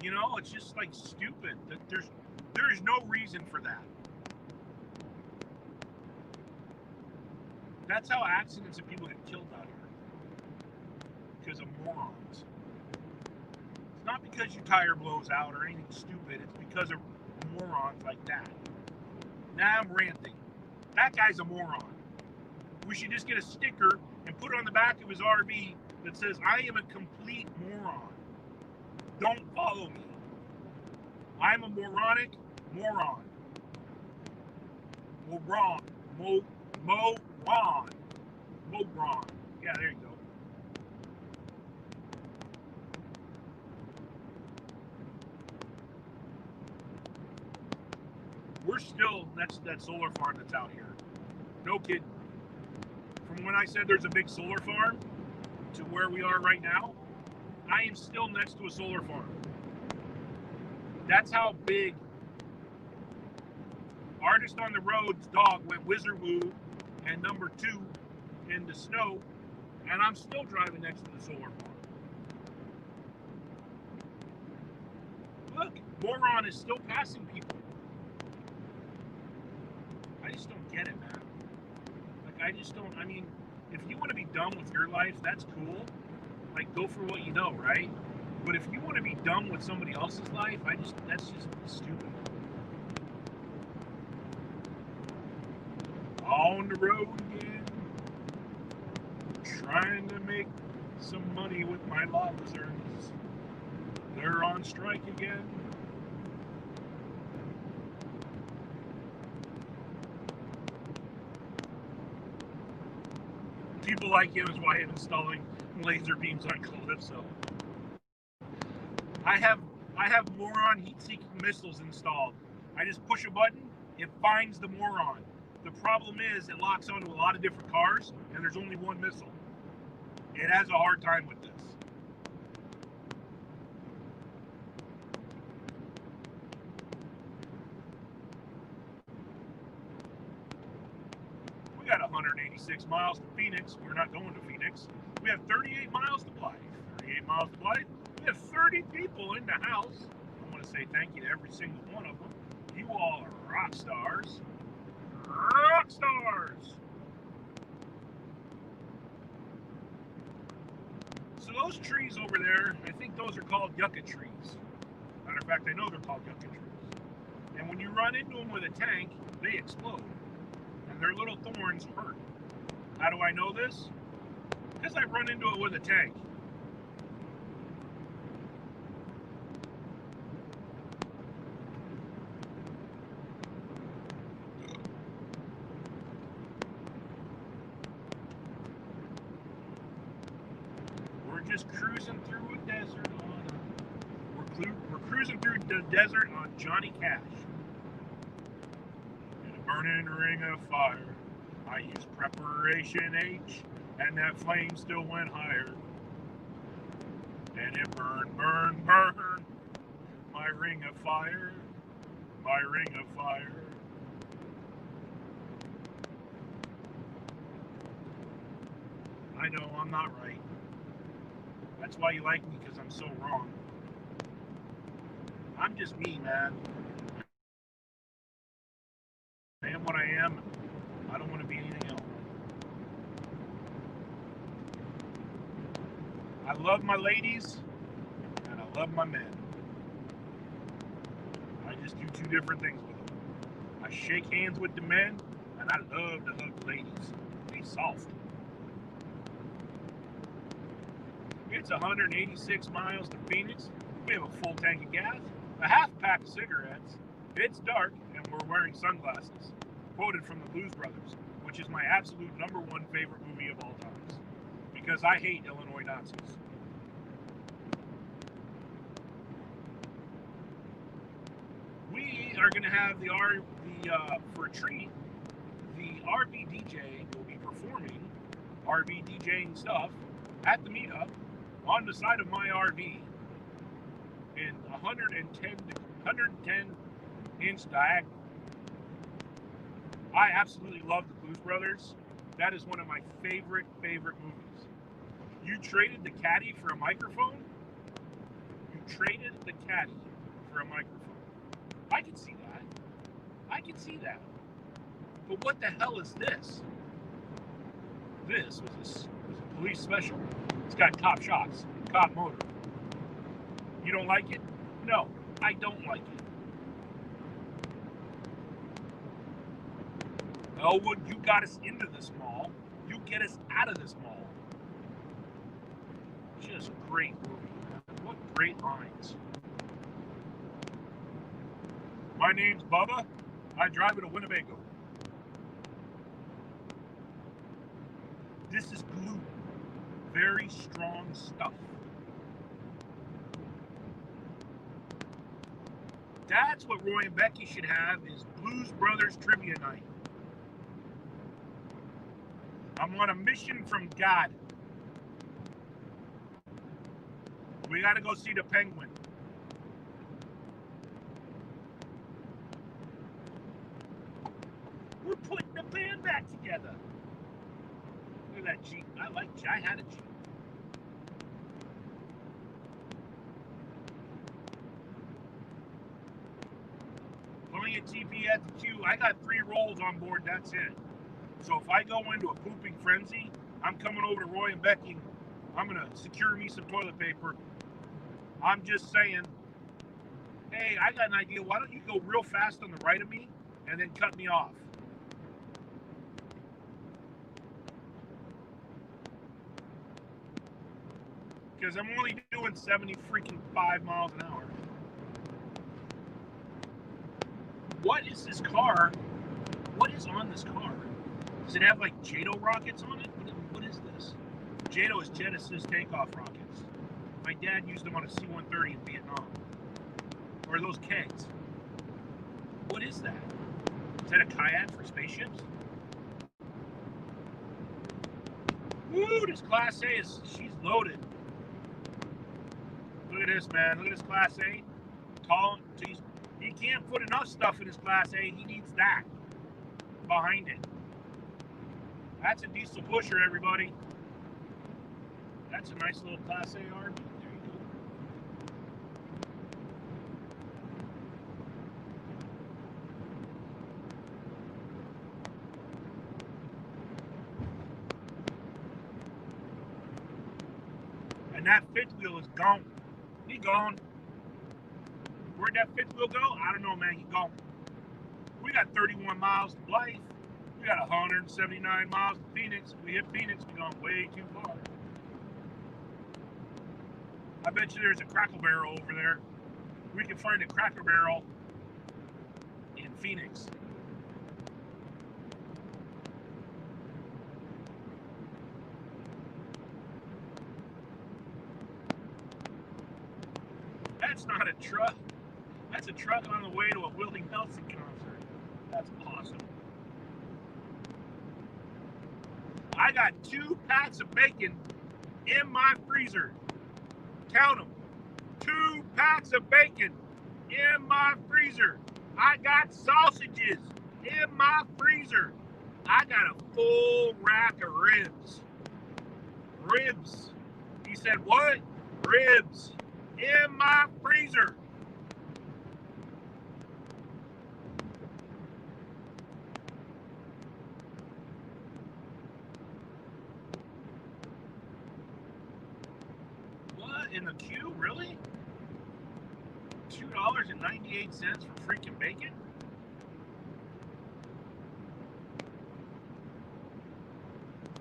You know, it's just like stupid. There is no reason for that. That's how accidents and people get killed out here. Because of morons. It's not because your tire blows out or anything stupid. It's because of morons like that. Now I'm ranting. That guy's a moron. We should just get a sticker and put it on the back of his RV that says, I am a complete moron. Don't follow me. I'm a moronic moron. Moron. Moron. Moron. Yeah, there you go. We're still next to that solar farm that's out here. No kidding. From when I said there's a big solar farm to where we are right now, I am still next to a solar farm. That's how big. Artist on the Road's dog went whizzer-woo and number 2 in the snow, and I'm still driving next to the solar farm. Look, moron is still passing people. I just don't get it, man. Like, I just don't, I mean, if you want to be done with your life, that's cool. Like, go for what you know, right? But if you want to be done with somebody else's life, that's just stupid. On the road again, trying to make some money with my lobsters. They're on strike again. People like him is why I'm installing laser beams on Calypso. I have Moron heat-seeking missiles installed. I just push a button, it finds the Moron. The problem is it locks onto a lot of different cars, and there's only one missile. It has a hard time with this. We got 186 miles to Phoenix. We're not going to Phoenix. We have 38 miles to Blythe. 38 miles to Blythe. We have 30 people in the house. I want to say thank you to every single one of them. You all are rock stars. Rock stars! So those trees over there, I think those are called yucca trees. Matter of fact, I know they're called yucca trees. And when you run into them with a tank, they explode. And their little thorns hurt. How do I know this? Because I run into it with a tank. Just cruising through a desert we're cruising through the desert on Johnny Cash. In a burning ring of fire, I used preparation H, and that flame still went higher. And it burned, burned, burned. My ring of fire, my ring of fire. I know I'm not right. That's why you like me, because I'm so wrong. I'm just me, man. I am what I am. I don't want to be anything else. I love my ladies, and I love my men. I just do two different things with them. I shake hands with the men, and I love to hug the ladies. They soft. It's 186 miles to Phoenix. We have a full tank of gas, a half pack of cigarettes. It's dark, and we're wearing sunglasses. Quoted from the Blues Brothers, which is my absolute #1 favorite movie of all times, because I hate Illinois Nazis. We are going to have for a treat, the RV DJ will be performing RV DJing stuff at the meetup on the side of my RV in 110 inch diagonal. I absolutely love the Blues Brothers. That is one of my favorite movies. You traded the caddy for a microphone? You traded the caddy for a microphone. I can see that. I can see that. But what the hell is this? This was a police special. It's got cop shots, cop motor. You don't like it? No, I don't like it. Elwood, you got us into this mall. You get us out of this mall. Just great movie, man. What great lines. My name's Bubba. I drive it to Winnebago. This is glue. Very strong stuff. That's what Roy and Becky should have, is Blues Brothers Trivia Night. I'm on a mission from God. We got to go see the Penguin. We're putting the band back together. Look at that Jeep. I had a Jeep. Pulling a TP at the queue. I got 3 rolls on board. That's it. So if I go into a pooping frenzy, I'm coming over to Roy and Becky. I'm going to secure me some toilet paper. I'm just saying, hey, I got an idea. Why don't you go real fast on the right of me and then cut me off? because I'm only doing 75 miles an hour. What is this car? What is on this car? Does it have like JATO rockets on it? What is this? JATO is jet assist takeoff rockets. My dad used them on a C-130 in Vietnam. Or are those kegs? What is that? Is that a kayak for spaceships? Woo, this Class A she's loaded. Look at this, man. Look at this Class A. Tall. He can't put enough stuff in his Class A. He needs that behind it. That's a diesel pusher, everybody. That's a nice little Class A RV. There you go. And that fifth wheel is gone. He gone. Where'd that fifth wheel go? I don't know, man. He gone. We got 31 miles to Blythe. We got 179 miles to Phoenix. We hit Phoenix, we're going way too far. I bet you there's a Cracker Barrel over there. We can find a Cracker Barrel in Phoenix. That's not a truck. That's a truck on the way to a Willie Nelson concert. That's awesome. I got 2 packs of bacon in my freezer. Count them. 2 packs of bacon in my freezer. I got sausages in my freezer. I got a full rack of ribs. Ribs. He said, what? Ribs in my freezer. In the queue, really? $2.98 for freaking bacon?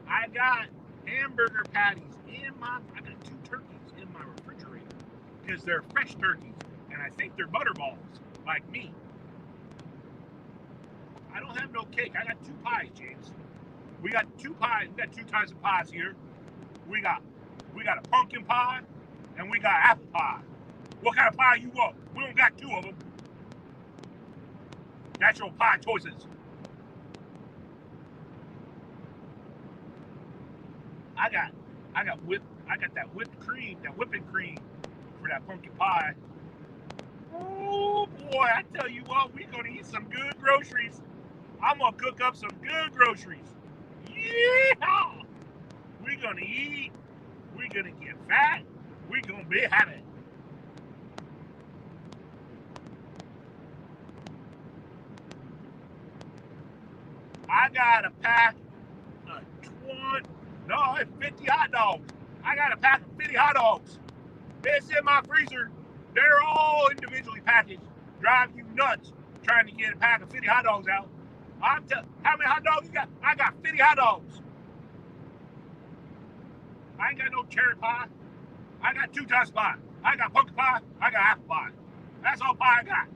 I got hamburger patties I got 2 turkeys in my refrigerator because they're fresh turkeys and I think they're butterballs, like me. I don't have no cake. I got 2 pies, James. We got 2 pies. We got 2 types of pies here. We got a pumpkin pie and we got apple pie. What kind of pie you want? We don't got 2 of them. That's your pie choices. I got that whipped cream, that whipping cream for that pumpkin pie. Oh boy, I tell you what, we're gonna eat some good groceries. I'm gonna cook up some good groceries. Yeah! We're gonna eat. We're gonna get fat. We're gonna be happy. I got a pack of 50 hot dogs. I got a pack of 50 hot dogs. It's in my freezer. They're all individually packaged. Drive you nuts trying to get a pack of 50 hot dogs out. How many hot dogs you got? I got 50 hot dogs. I ain't got no cherry pie. I got 2 types of pie. I got pumpkin pie. I got apple pie. That's all pie I got.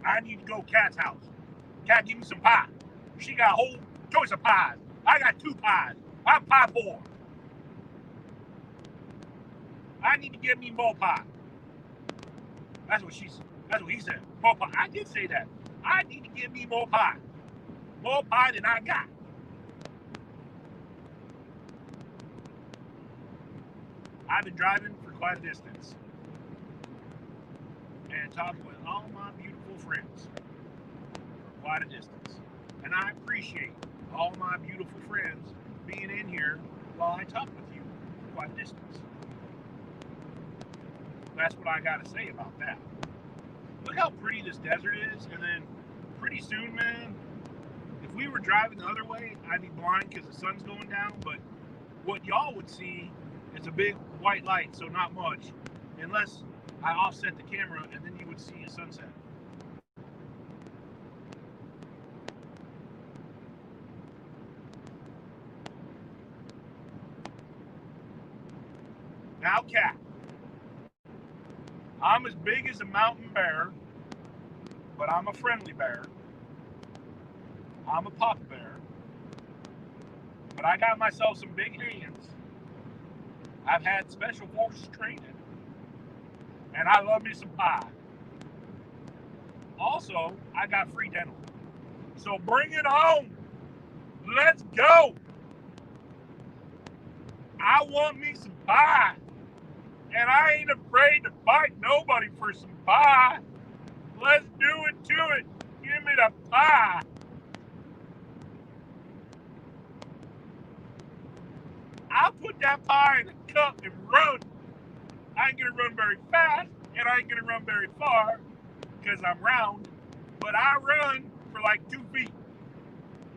I need to go Kat's house. Kat, give me some pie. She got a whole choice of pies. I got 2 pies. I'm pie poor. I need to get me more pie. That's what he said. More pie. I did say that. I need to get me more pie. More pie than I got. I've been driving for quite a distance and talking with all my beautiful friends for quite a distance. And I appreciate all my beautiful friends being in here while I talk with you for quite a distance. That's what I got to say about that. Look how pretty this desert is, and then pretty soon, man, if we were driving the other way, I'd be blind because the sun's going down, but what y'all would see is a big white light, so not much, unless I offset the camera, and then you would see a sunset. Now, cat. I'm as big as a mountain bear, but I'm a friendly bear. I'm a papa bear, but I got myself some big hands. I've had special forces training, and I love me some pie. Also, I got free dental. So bring it on. Let's go. I want me some pie. And I ain't afraid to fight nobody for some pie. Let's do it to it. Give me the pie. I'll put that pie in a cup and run. I ain't gonna run very fast, and I ain't gonna run very far because I'm round, but I run for like 2 feet.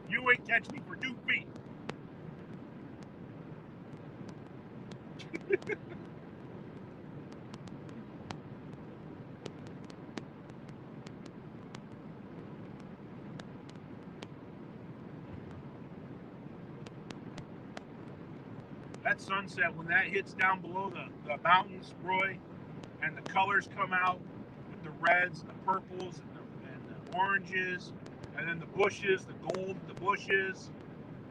You ain't catch me for 2 feet. That sunset, when that hits down below the mountains, Roy, and the colors come out with the reds, the purples, and the oranges, and then the bushes, the gold, the bushes,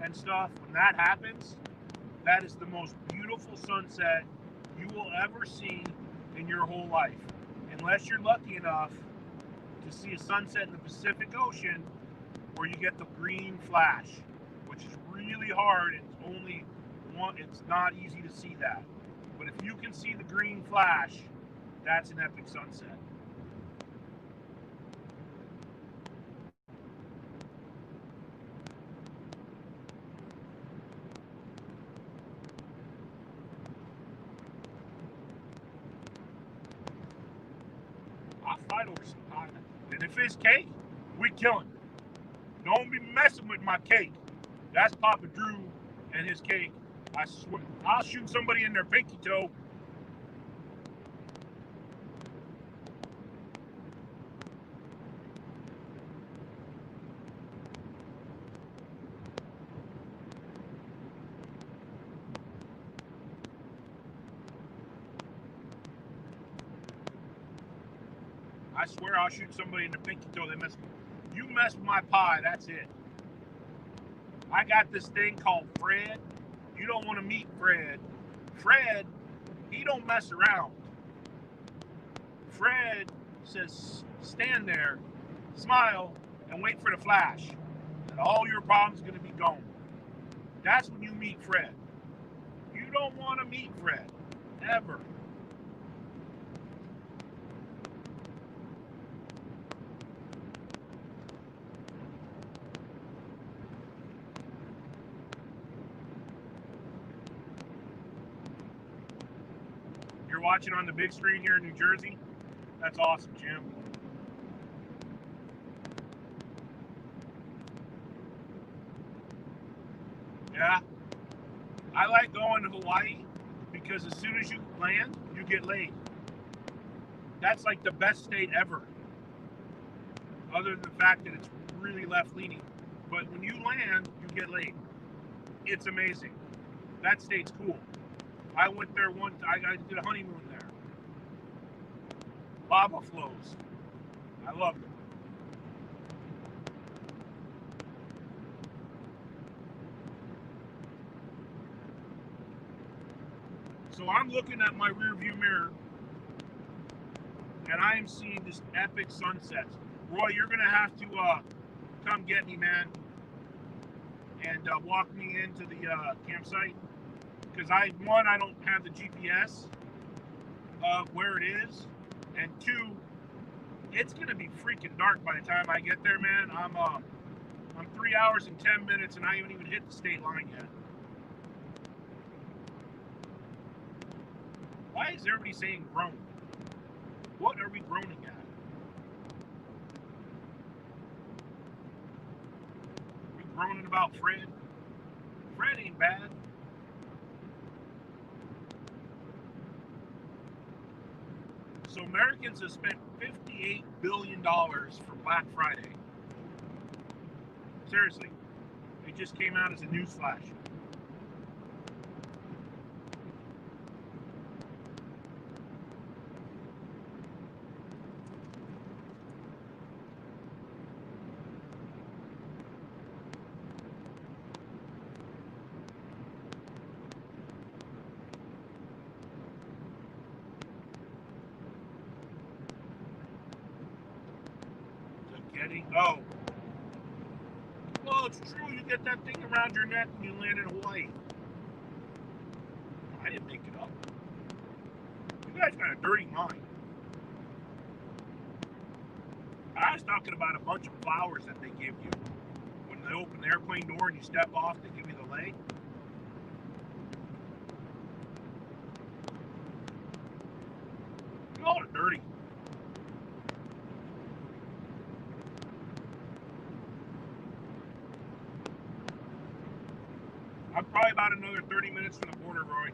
and stuff, when that happens, that is the most beautiful sunset you will ever see in your whole life. Unless you're lucky enough to see a sunset in the Pacific Ocean where you get the green flash, which is really hard. It's not easy to see that. But if you can see the green flash, that's an epic sunset. I'll fight over some pie. And if it's cake, we killing it. Don't be messing with my cake. That's Papa Drew and his cake. I swear, I'll shoot somebody in their pinky toe. I swear I'll shoot somebody in the pinky toe. You mess with my pie, that's it. I got this thing called Fred. You don't want to meet Fred. Fred, he don't mess around. Fred says, stand there, smile, and wait for the flash. And all your problems are going to be gone. That's when you meet Fred. You don't want to meet Fred, ever. You're watching on the big screen here in New Jersey? That's awesome, Jim. Yeah. I like going to Hawaii because as soon as you land, you get laid. That's like the best state ever. Other than the fact that it's really left-leaning. But when you land, you get laid. It's amazing. That state's cool. I went there I did a honeymoon there. Lava flows. I loved it. So I'm looking at my rear view mirror and I am seeing this epic sunset. Roy, you're going to have to come get me, man, and walk me into the campsite. Because I don't have the GPS of where it is, and 2, it's gonna be freaking dark by the time I get there, man. I'm 3 hours and 10 minutes, and I haven't even hit the state line yet. Why is everybody saying groan? What are we groaning at? We groaning about Fred? Fred ain't bad. So Americans have spent $58 billion for Black Friday. Seriously. It just came out as a news flash. Oh. Well, it's true. You get that thing around your neck when you land in Hawaii. I didn't make it up. You guys got a dirty mind. I was talking about a bunch of flowers that they give you. When they open the airplane door and you step off, they give you the leg. You all are dirty. I'm probably about another 30 minutes from the border, Roy.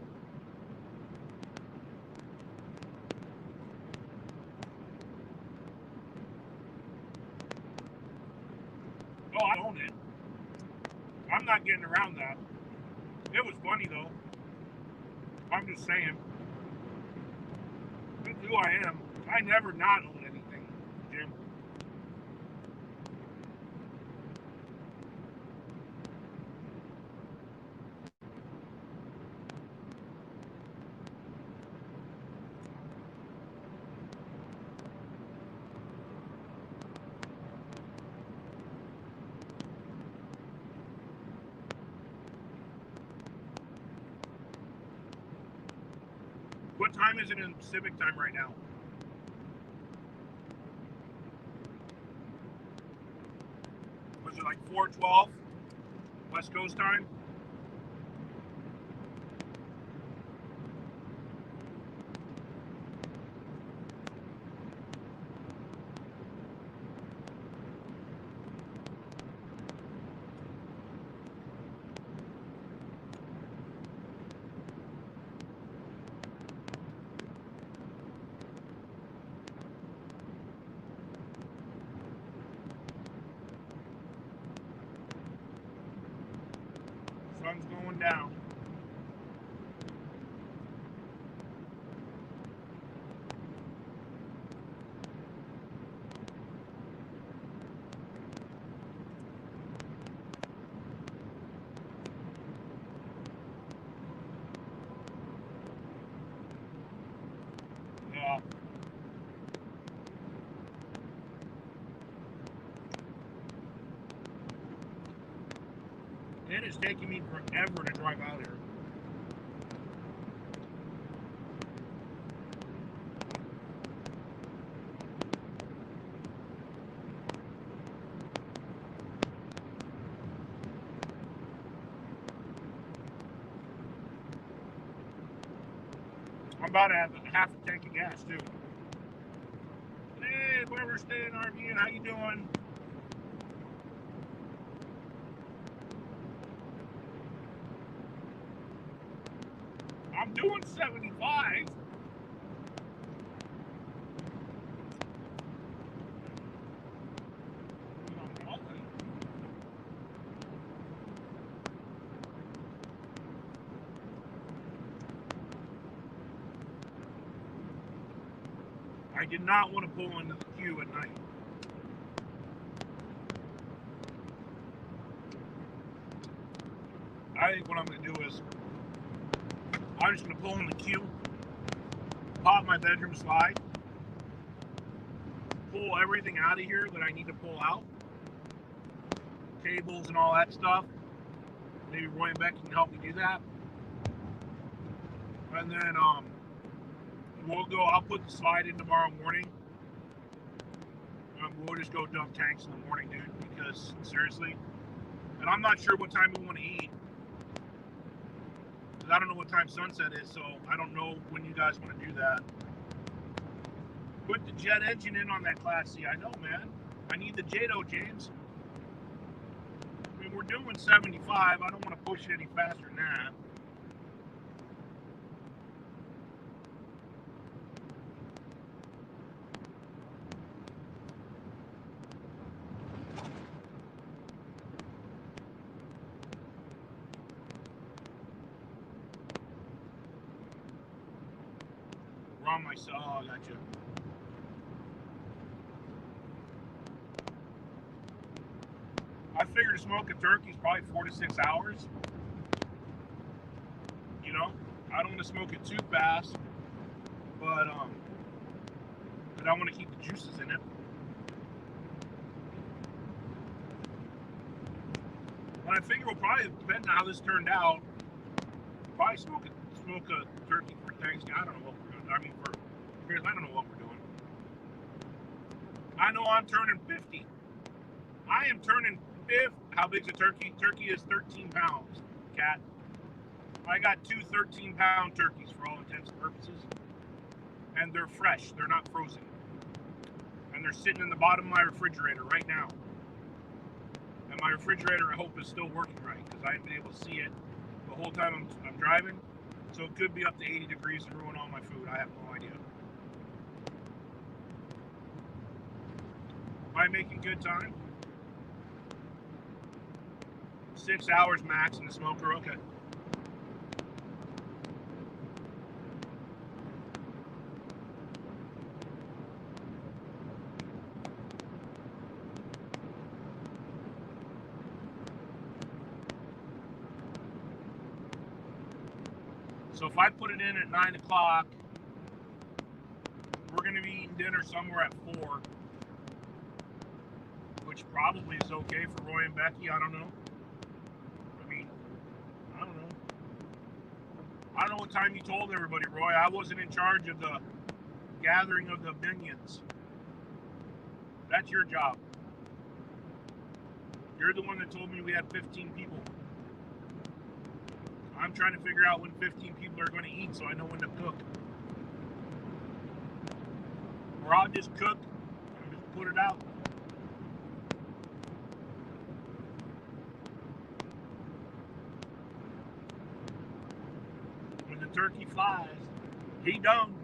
Oh, I own it. I'm not getting around that. It was funny, though. I'm just saying. That's who I am. I never not own anything, Jim. What time is it in Pacific time right now? Was it like 4:12 West Coast time? Sun's going down. Yeah. It is taking me forever to drive out here. I'm about to have half a tank of gas too. Hey, whoever's staying RV, how you doing? I'm doing 75. I did not want to pull into the queue at night. I think what I'm going to do is I'm just going to pull in the queue, pop my bedroom slide, pull everything out of here that I need to pull out, cables and all that stuff. Maybe Roy and Beck can help me do that. And then I'll put the slide in tomorrow morning. We'll just go dump tanks in the morning, dude, because seriously. And I'm not sure what time we want to eat. Because I don't know what time sunset is, so I don't know when you guys want to do that. Put the jet engine in on that Class C. I know, man. I need the JATO, James. I mean, we're doing 75. I don't want to push it any faster than that. We're on my cell. Oh, I got you. I figure to smoke a turkey is probably 4 to 6 hours. You know, I don't want to smoke it too fast, but I want to keep the juices in it. But I figure we'll probably, depending on how this turned out, probably smoke a turkey for Thanksgiving. I don't know what we're doing. I mean, I don't know what we're doing. I know I'm turning 50. I am turning 50. How big's a turkey? Turkey is 13 pounds, cat. I got two 13-pound turkeys for all intents and purposes. And they're fresh. They're not frozen. And they're sitting in the bottom of my refrigerator right now. And my refrigerator, I hope, is still working right, because I haven't been able to see it the whole time I'm driving. So it could be up to 80 degrees and ruin all my food. I have no idea. Am I making good time? 6 hours max in the smoker. Okay. So if I put it in at 9 o'clock, we're going to be eating dinner somewhere at 4, which probably is okay for Roy and Becky. I don't know. I mean, I don't know. I don't know what time you told everybody, Roy. I wasn't in charge of the gathering of the minions. That's your job. You're the one that told me we had 15 people. I'm trying to figure out when 15 people are going to eat so I know when to cook. Or I'll just cook and just put it out. When the turkey flies, he done.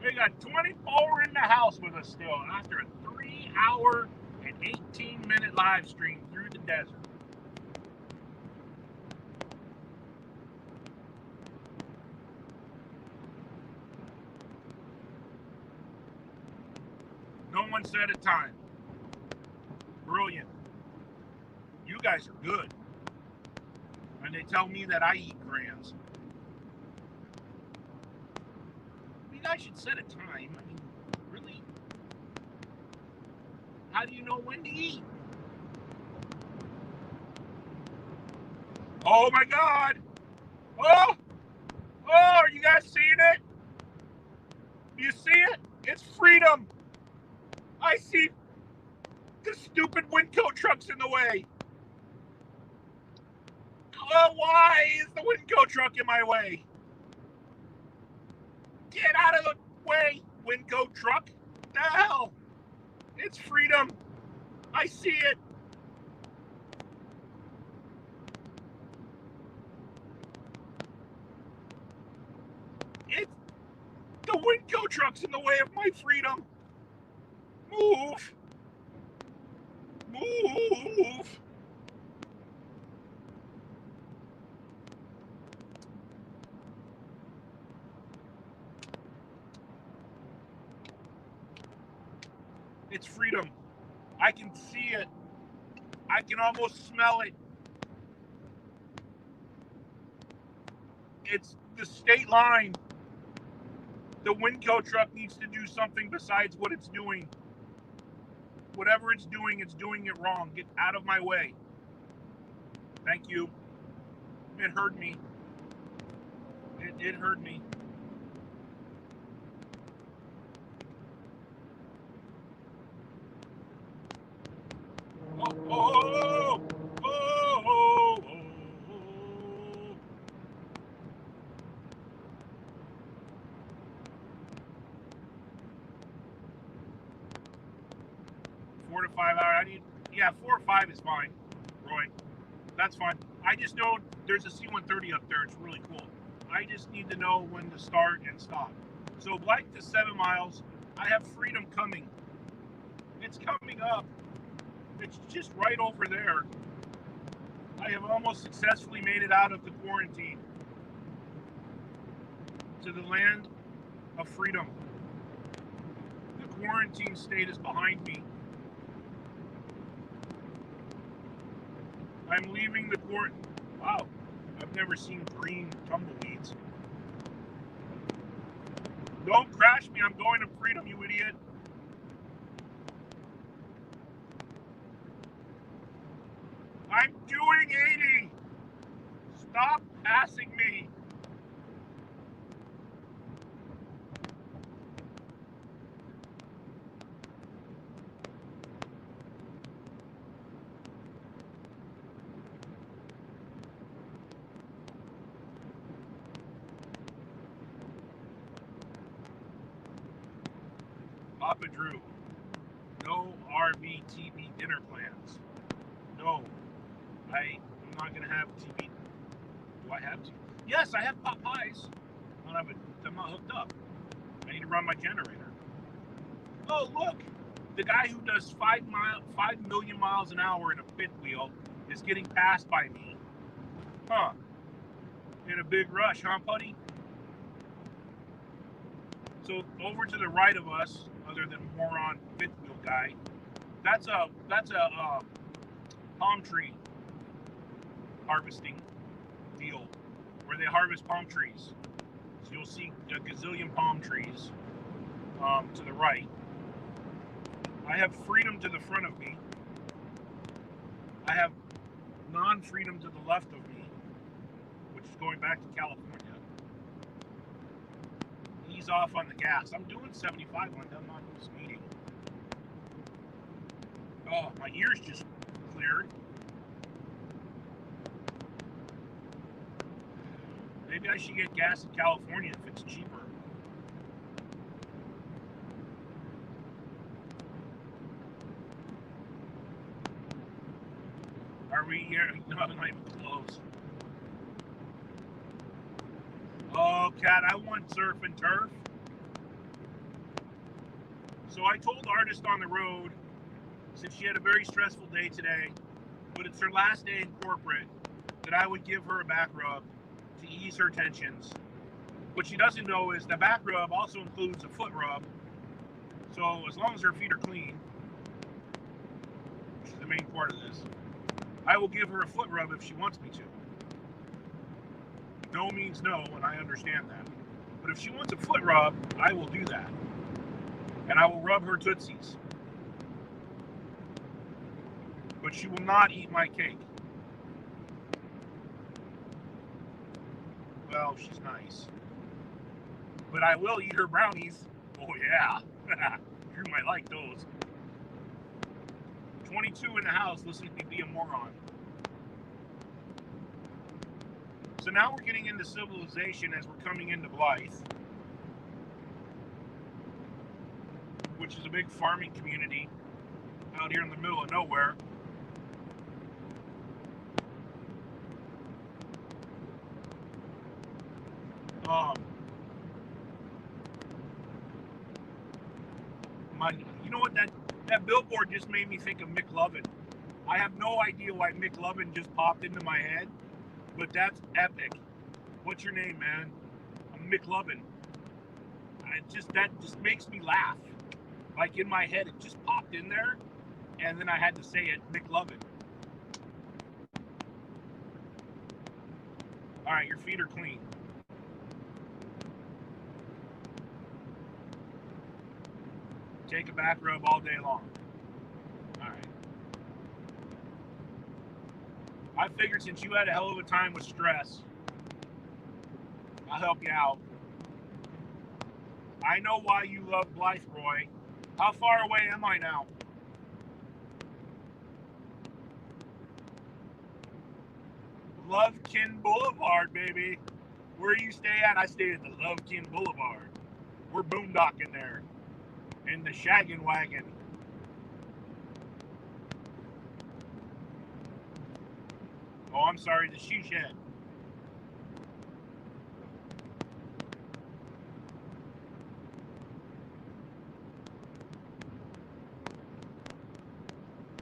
We got 24 in the house with us still after a 3-hour and 18-minute live stream through the desert. No one said a time. Brilliant. You guys are good. And they tell me that I eat grams. You guys should set a time. I mean, really? How do you know when to eat? Oh my God! Oh! Oh, are you guys seeing it? You see it? It's freedom! I see the stupid Winco trucks in the way. Well, why is the Winco truck in my way? Get out of the way, Winco truck. What the hell? It's freedom. I see it. It's the Winco truck's in the way of my freedom. Move. Move. It's freedom. I can see it. I can almost smell it. It's the state line. The Winco truck needs to do something besides what it's doing. Whatever it's doing it wrong. Get out of my way. Thank you. It hurt me. It hurt me. Oh. 4 to 5 hours. 4 or 5 is fine, Roy. That's fine. I just know there's a C-130 up there. It's really cool. I just need to know when to start and stop. So like the 7 miles, I have freedom coming. It's coming up. It's just right over there. I have almost successfully made it out of the quarantine. to the land of freedom. The quarantine state is behind me. I'm leaving the quarantine. Wow, I've never seen green tumbleweeds. Don't crash me, I'm going to freedom, you idiot. I'm doing 80. Stop passing me. Papa Drew, no RVTV dinner plans. No, I'm not going to have TV. Do I have TV? Yes, I have pot pies. I'm not hooked up. I need to run my generator. Oh, look. The guy who does 5 million miles an hour in a fifth wheel is getting passed by me. Huh. In a big rush, huh, buddy? So over to the right of us, other than moron fifth wheel guy, that's a palm tree harvesting deal where they harvest palm trees. So you'll see a gazillion palm trees to the right. I have freedom to the front of me. I have non-freedom to the left of me, which is going back to California. Ease off on the gas. I'm doing 75 when I'm not speeding. Oh, my ears just cleared. Maybe I should get gas in California if it's cheaper. Are we here? No, I'm not even close. Oh, Cat, I want surf and turf. So I told Artist on the road, since she had a very stressful day today, but it's her last day in corporate, that I would give her a back rub to ease her tensions. What she doesn't know is the back rub also includes a foot rub. So as long as her feet are clean, which is the main part of this, I will give her a foot rub if she wants me to. No means no, and I understand that. But if she wants a foot rub, I will do that. And I will rub her tootsies. But she will not eat my cake. Well, she's nice. But I will eat her brownies. Oh, yeah. You might like those. 22 in the house listening to me be a moron. So now we're getting into civilization as we're coming into Blythe, which is a big farming community out here in the middle of nowhere. You know what, that billboard just made me think of McLovin. I have no idea why McLovin just popped into my head, but that's epic. What's your name, man? I'm McLovin. That just makes me laugh. Like in my head, it just popped in there, and then I had to say it, McLovin. All right, your feet are clean. Take a back rub all day long. All right. I figured since you had a hell of a time with stress, I'll help you out. I know why you love Blythe, Roy. How far away am I now? Lovekin Boulevard, baby. Where do you stay at? I stay at the Lovekin Boulevard. We're boondocking there. In the shaggin' wagon. Oh, I'm sorry, the she shed.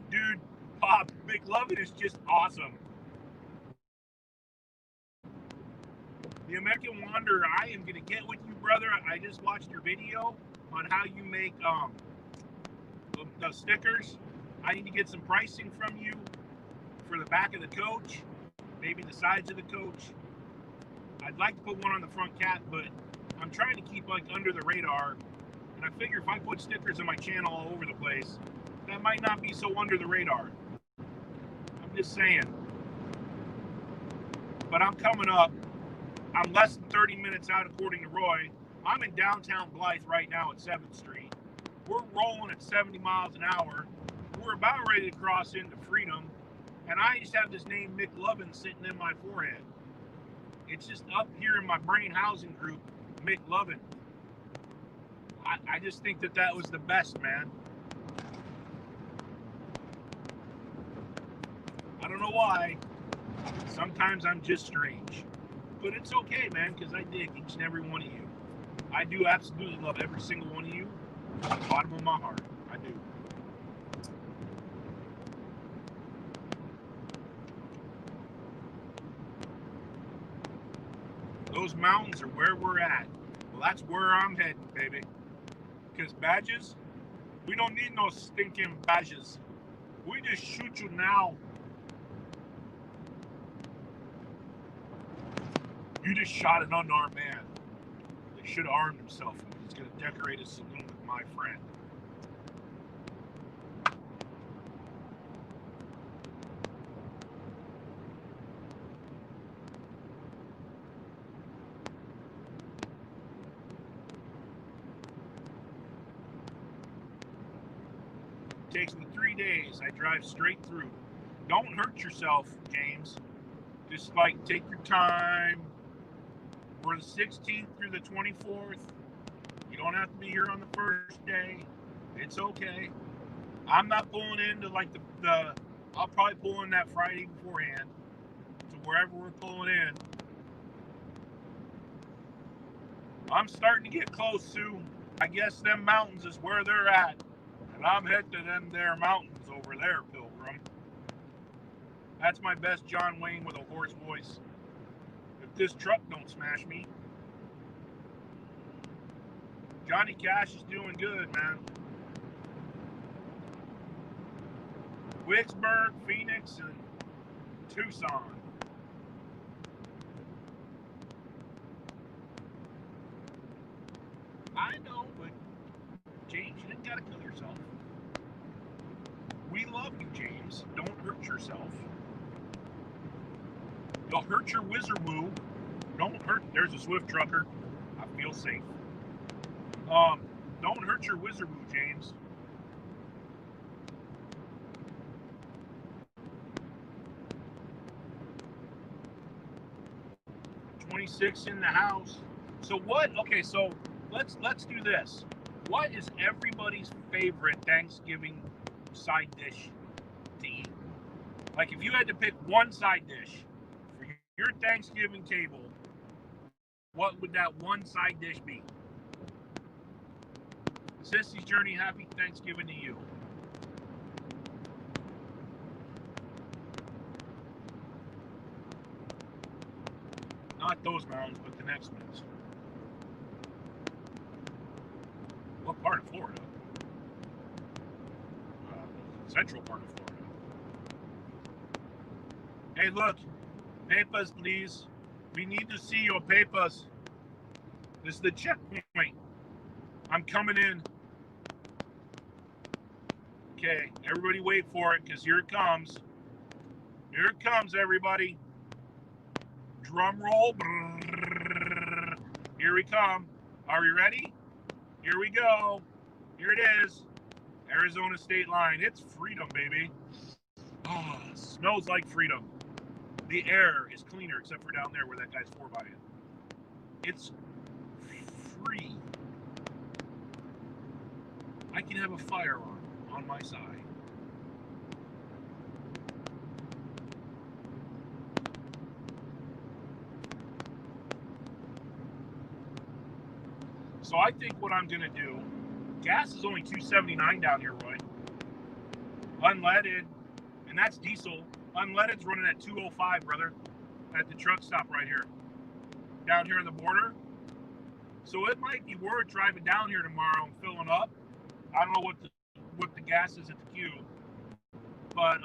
Dude, Pop, McLovin is just awesome. The American Wanderer, I am gonna get with you, brother. I just watched your video on how you make the stickers. I need to get some pricing from you for the back of the coach, maybe the sides of the coach. I'd like to put one on the front cat, but I'm trying to keep like under the radar. And I figure if I put stickers on my channel all over the place, that might not be so under the radar. I'm just saying. But I'm coming up. I'm less than 30 minutes out according to Roy. I'm in downtown Blythe right now at 7th Street. We're rolling at 70 miles an hour. We're about ready to cross into Freedom. And I just have this name, McLovin, sitting in my forehead. It's just up here in my brain housing group, McLovin. I just think that was the best, man. I don't know why. Sometimes I'm just strange. But it's okay, man, because I dig each and every one of you. I do absolutely love every single one of you from the bottom of my heart. I do. Those mountains are where we're at. Well, that's where I'm heading, baby. Because badges, we don't need no stinking badges. We just shoot you now. You just shot an unarmed man. They should have armed himself. He's going to decorate his saloon with my friend. It takes me 3 days. I drive straight through. Don't hurt yourself, James. Just like take your time. We're the 16th through the 24th. You don't have to be here on the first day. It's okay. I'm not pulling into like the I'll probably pull in that Friday beforehand to wherever we're pulling in. I'm starting to get close, Sue. I guess them mountains is where they're at. And I'm heading to them there mountains over there, Pilgrim. That's my best John Wayne with a hoarse voice. If this truck don't smash me. Johnny Cash is doing good, man. Vicksburg, Phoenix, and Tucson. I know, but James, you didn't gotta kill yourself. We love you, James. Don't hurt yourself. You'll hurt your wizard woo. Don't hurt. There's a Swift trucker. I feel safe. Don't hurt your wizard woo, James. $26 in the house. So what? Okay, so let's do this. What is everybody's favorite Thanksgiving side dish to eat? Like if you had to pick one side dish for your Thanksgiving table, what would that one side dish be? Sissy's Journey, happy Thanksgiving to you. Not those mountains, but the next ones. What part of Florida? Central part of Florida. Hey, look. Papers, please. We need to see your papers. This is the checkpoint. I'm coming in. Okay, everybody wait for it, because here it comes. Here it comes, everybody. Drum roll. Here we come. Are we ready? Here we go. Here it is. Arizona state line. It's freedom, baby. Oh, smells like freedom. The air is cleaner, except for down there where that guy's 4x. It's free. I can have a firearm on my side. So I think what I'm gonna do, gas is only $2.79 down here, Roy. Unleaded, and that's diesel. Unleaded's running at $2.05, brother, at the truck stop right here. down here on the border. So it might be worth driving down here tomorrow and filling up. I don't know what the gas is at the cube, but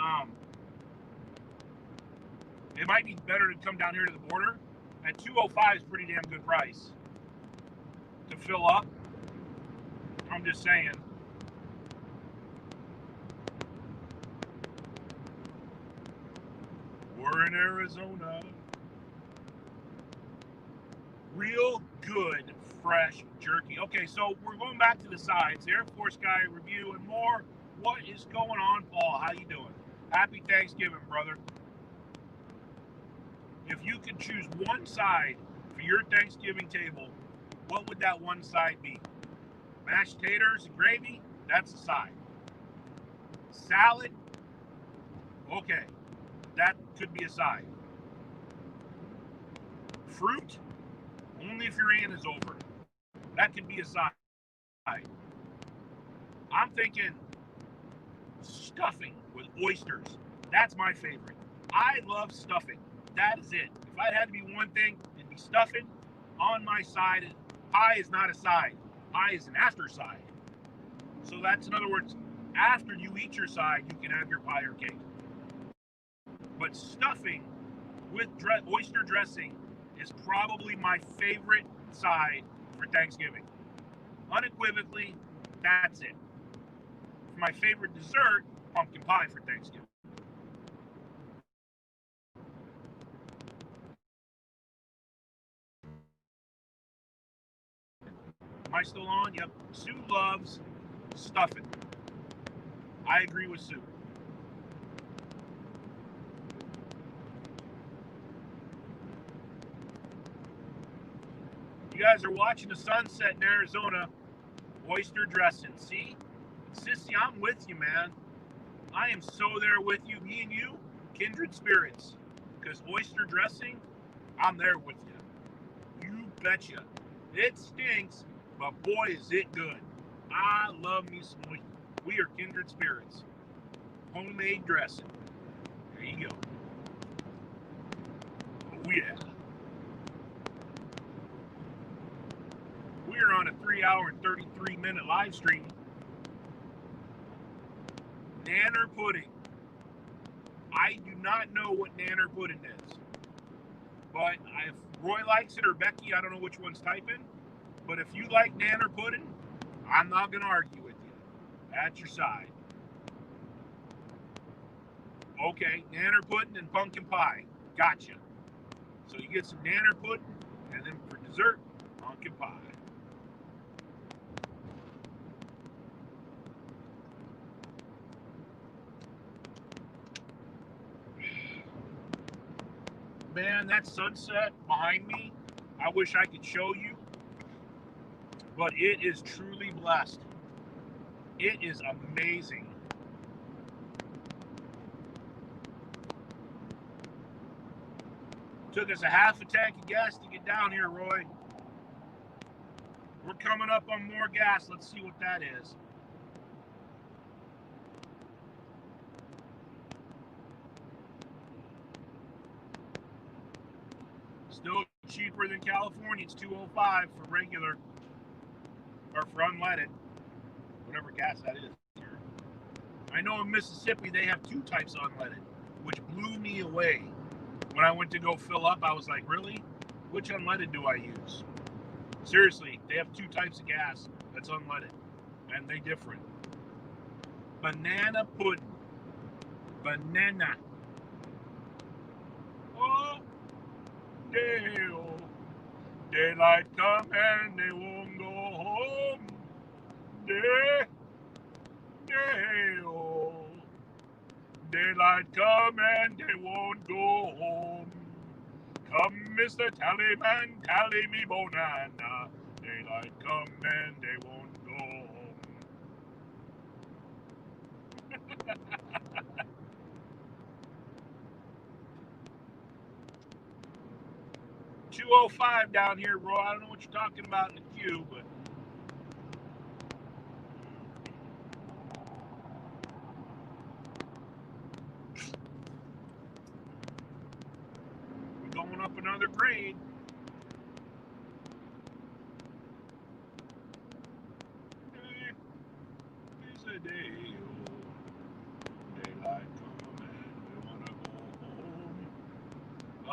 it might be better to come down here to the border. At $2.05 is a pretty damn good price to fill up. I'm just saying. We're in Arizona. Real good fresh jerky. Okay, so we're going back to the sides. Air Force Guy review and more. What is going on, Paul? How you doing? Happy Thanksgiving, brother. If you could choose one side for your Thanksgiving table, what would that one side be? Mashed taters and gravy? That's a side. Salad? Okay, that could be a side. Fruit? Only if your aunt is over. That could be a side. I'm thinking stuffing with oysters. That's my favorite. I love stuffing. That is it. If I had to be one thing, it'd be stuffing on my side. Pie is not a side. Pie is an after side. So that's, in other words, after you eat your side, you can have your pie or cake. But stuffing with oyster dressing is probably my favorite side for Thanksgiving. Unequivocally, that's it. For my favorite dessert, pumpkin pie for Thanksgiving. Am I still on? Yep. Sue loves stuffing. I agree with Sue. You guys are watching the sunset in Arizona. Oyster dressing. See? Sissy, I'm with you, man. I am so there with you. Me and you, kindred spirits. Because oyster dressing, I'm there with you. You betcha. It stinks, but boy, is it good. I love me some oyster. We are kindred spirits. Homemade dressing. There you go. Oh, yeah. We're on a 3-hour and 33-minute live stream. Nanner pudding. I do not know what nanner pudding is. But if Roy likes it or Becky, I don't know which one's typing. But if you like nanner pudding, I'm not going to argue with you. That's your side. Okay, nanner pudding and pumpkin pie. Gotcha. So you get some nanner pudding, and then for dessert, pumpkin pie. Man, that sunset behind me, I wish I could show you, but it is truly blessed. It is amazing. Took us a half a tank of gas to get down here, Roy. We're coming up on more gas. Let's see what that is. Still cheaper than California. It's $2.05 for regular, or for unleaded, whatever gas that is here. I know in Mississippi they have two types of unleaded, which blew me away. When I went to go fill up, I was like, really? Which unleaded do I use? Seriously, they have two types of gas that's unleaded, and they different. Banana pudding. Banana. Oh, daylight come and they won't go home. Daylight come and they won't go home. Come, Mr. Tallyman, tally me bonana. Daylight come and they won't go home. 205 down here, Roy. I don't know what you're talking about in the queue, but we're going up another grade.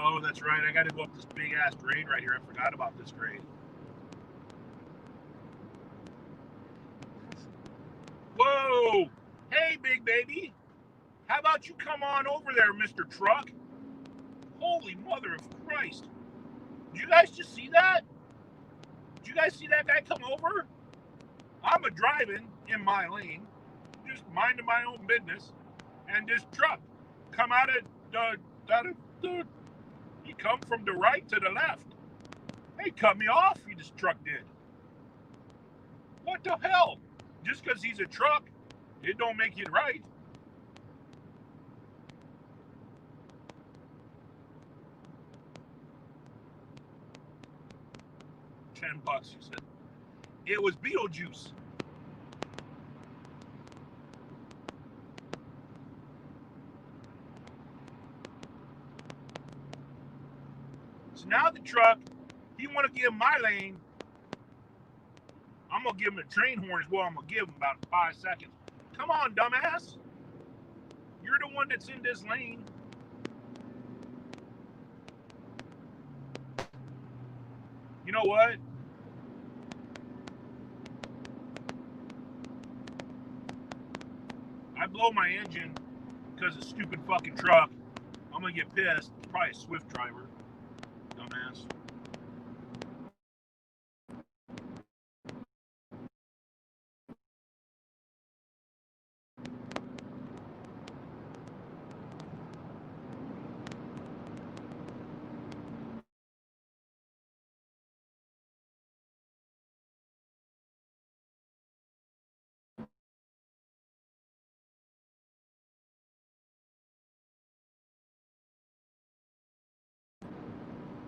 Oh, that's right. I got to go up this big ass grade right here. I forgot about this grade. Whoa! Hey, big baby. How about you come on over there, Mr. Truck? Holy mother of Christ. Did you guys just see that? Did you guys see that guy come over? I'm a driving in my lane, just minding my own business, and this truck come out of the he come from the right to the left. Hey, cut me off, this truck did. What the hell? Just because he's a truck, it don't make it right. $10, you said. It was Beetlejuice. So now the truck, he want to give my lane. I'm going to give him a train horn as well. I'm going to give him about 5 seconds. Come on, dumbass. You're the one that's in this lane. You know what? I blow my engine because of stupid fucking truck. I'm going to get pissed. It's probably a Swift driver. Dumbass.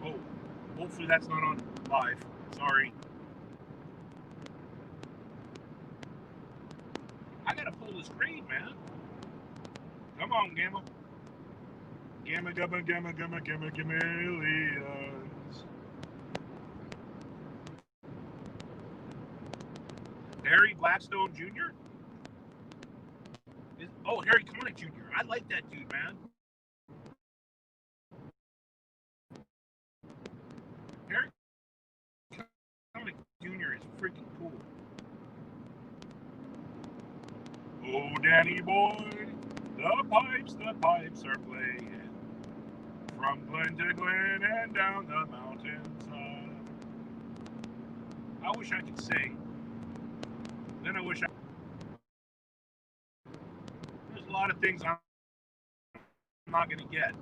Oh, hopefully that's not on live. Sorry. I gotta pull this grade, man. Come on, Gamma. Gamma, gamma, gamma, gamma, gamma, chameleons. Harry Blackstone Jr.? Harry Connick Jr. I like that dude, man. Harry Connick Jr. is freaking cool. Oh, Danny boy, the pipes are playing from glen to glen and down the mountainside. I wish I could sing. Then I wish I. There's a lot of things I'm not gonna get.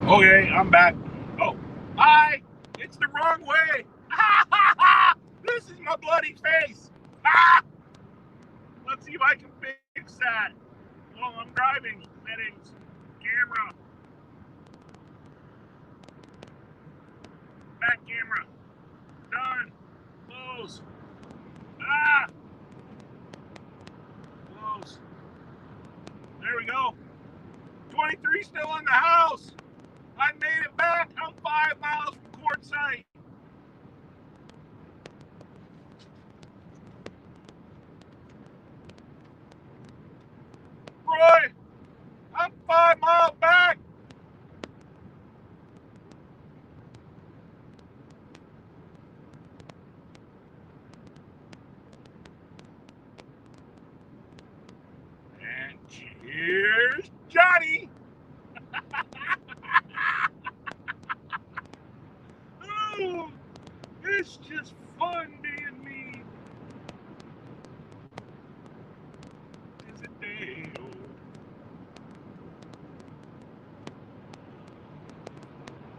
Okay, I'm back. Oh, hi! It's the wrong way! This is my bloody face! Ah! Let's see if I can fix that. Oh, I'm driving. Settings. Camera. Back camera. Done. Close. Ah! Close. There we go. 23 still in the house. I made it back. I'm 5 miles from Quartzsite. Roy, I'm 5 miles back. And cheers, Johnny. Oh, it's just fun being me. Is it day?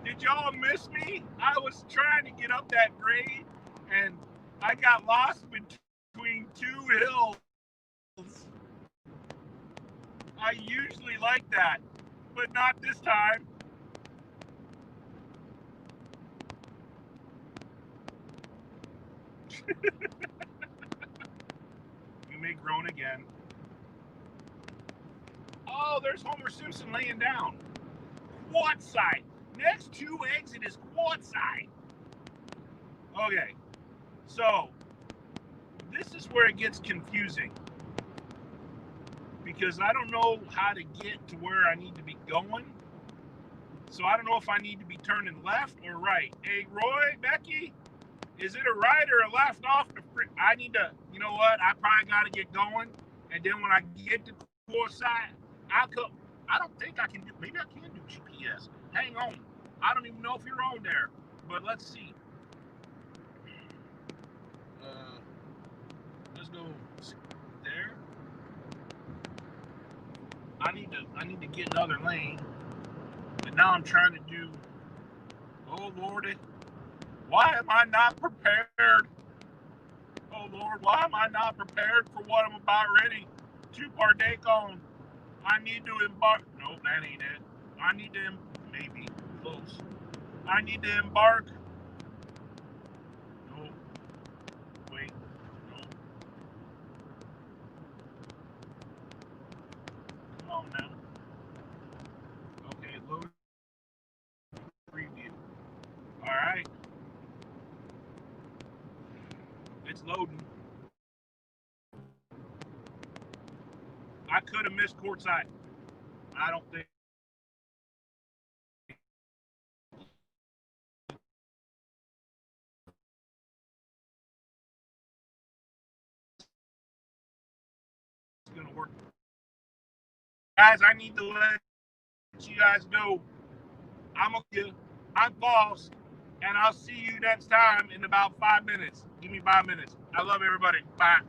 Did y'all miss me? I was trying to get up that grade and I got lost between 2 hills. I usually like that, but not this time. You may groan again. Oh, there's Homer Simpson laying down. Quartzsite. Next to exit is quartzite. Okay, so this is where it gets confusing because I don't know how to get to where I need to be going. So I don't know if I need to be turning left or right. Hey, Roy, Becky, is it a right or a left off the free? I need to, you know what? I probably got to get going. And then when I get to Quartzsite, I'll come. I don't think I can do, maybe I can do GPS. Hang on. I don't even know if you're on there, but let's see. Let's go there. I need to get another lane. And now I'm trying to do, oh Lordy, why am I not prepared? Oh Lord, why am I not prepared for what I'm about ready to partake on? I need to embark. Nope, that ain't it. I need to, maybe, close. I need to embark. Nope, wait, nope. Come on now. Okay, load preview. Alright, it's loading. I could have missed Quartzsite. I don't think it's gonna work. Guys, I need to let you guys go. I'm boss, and I'll see you next time in about 5 minutes. Give me 5 minutes. I love everybody. Bye.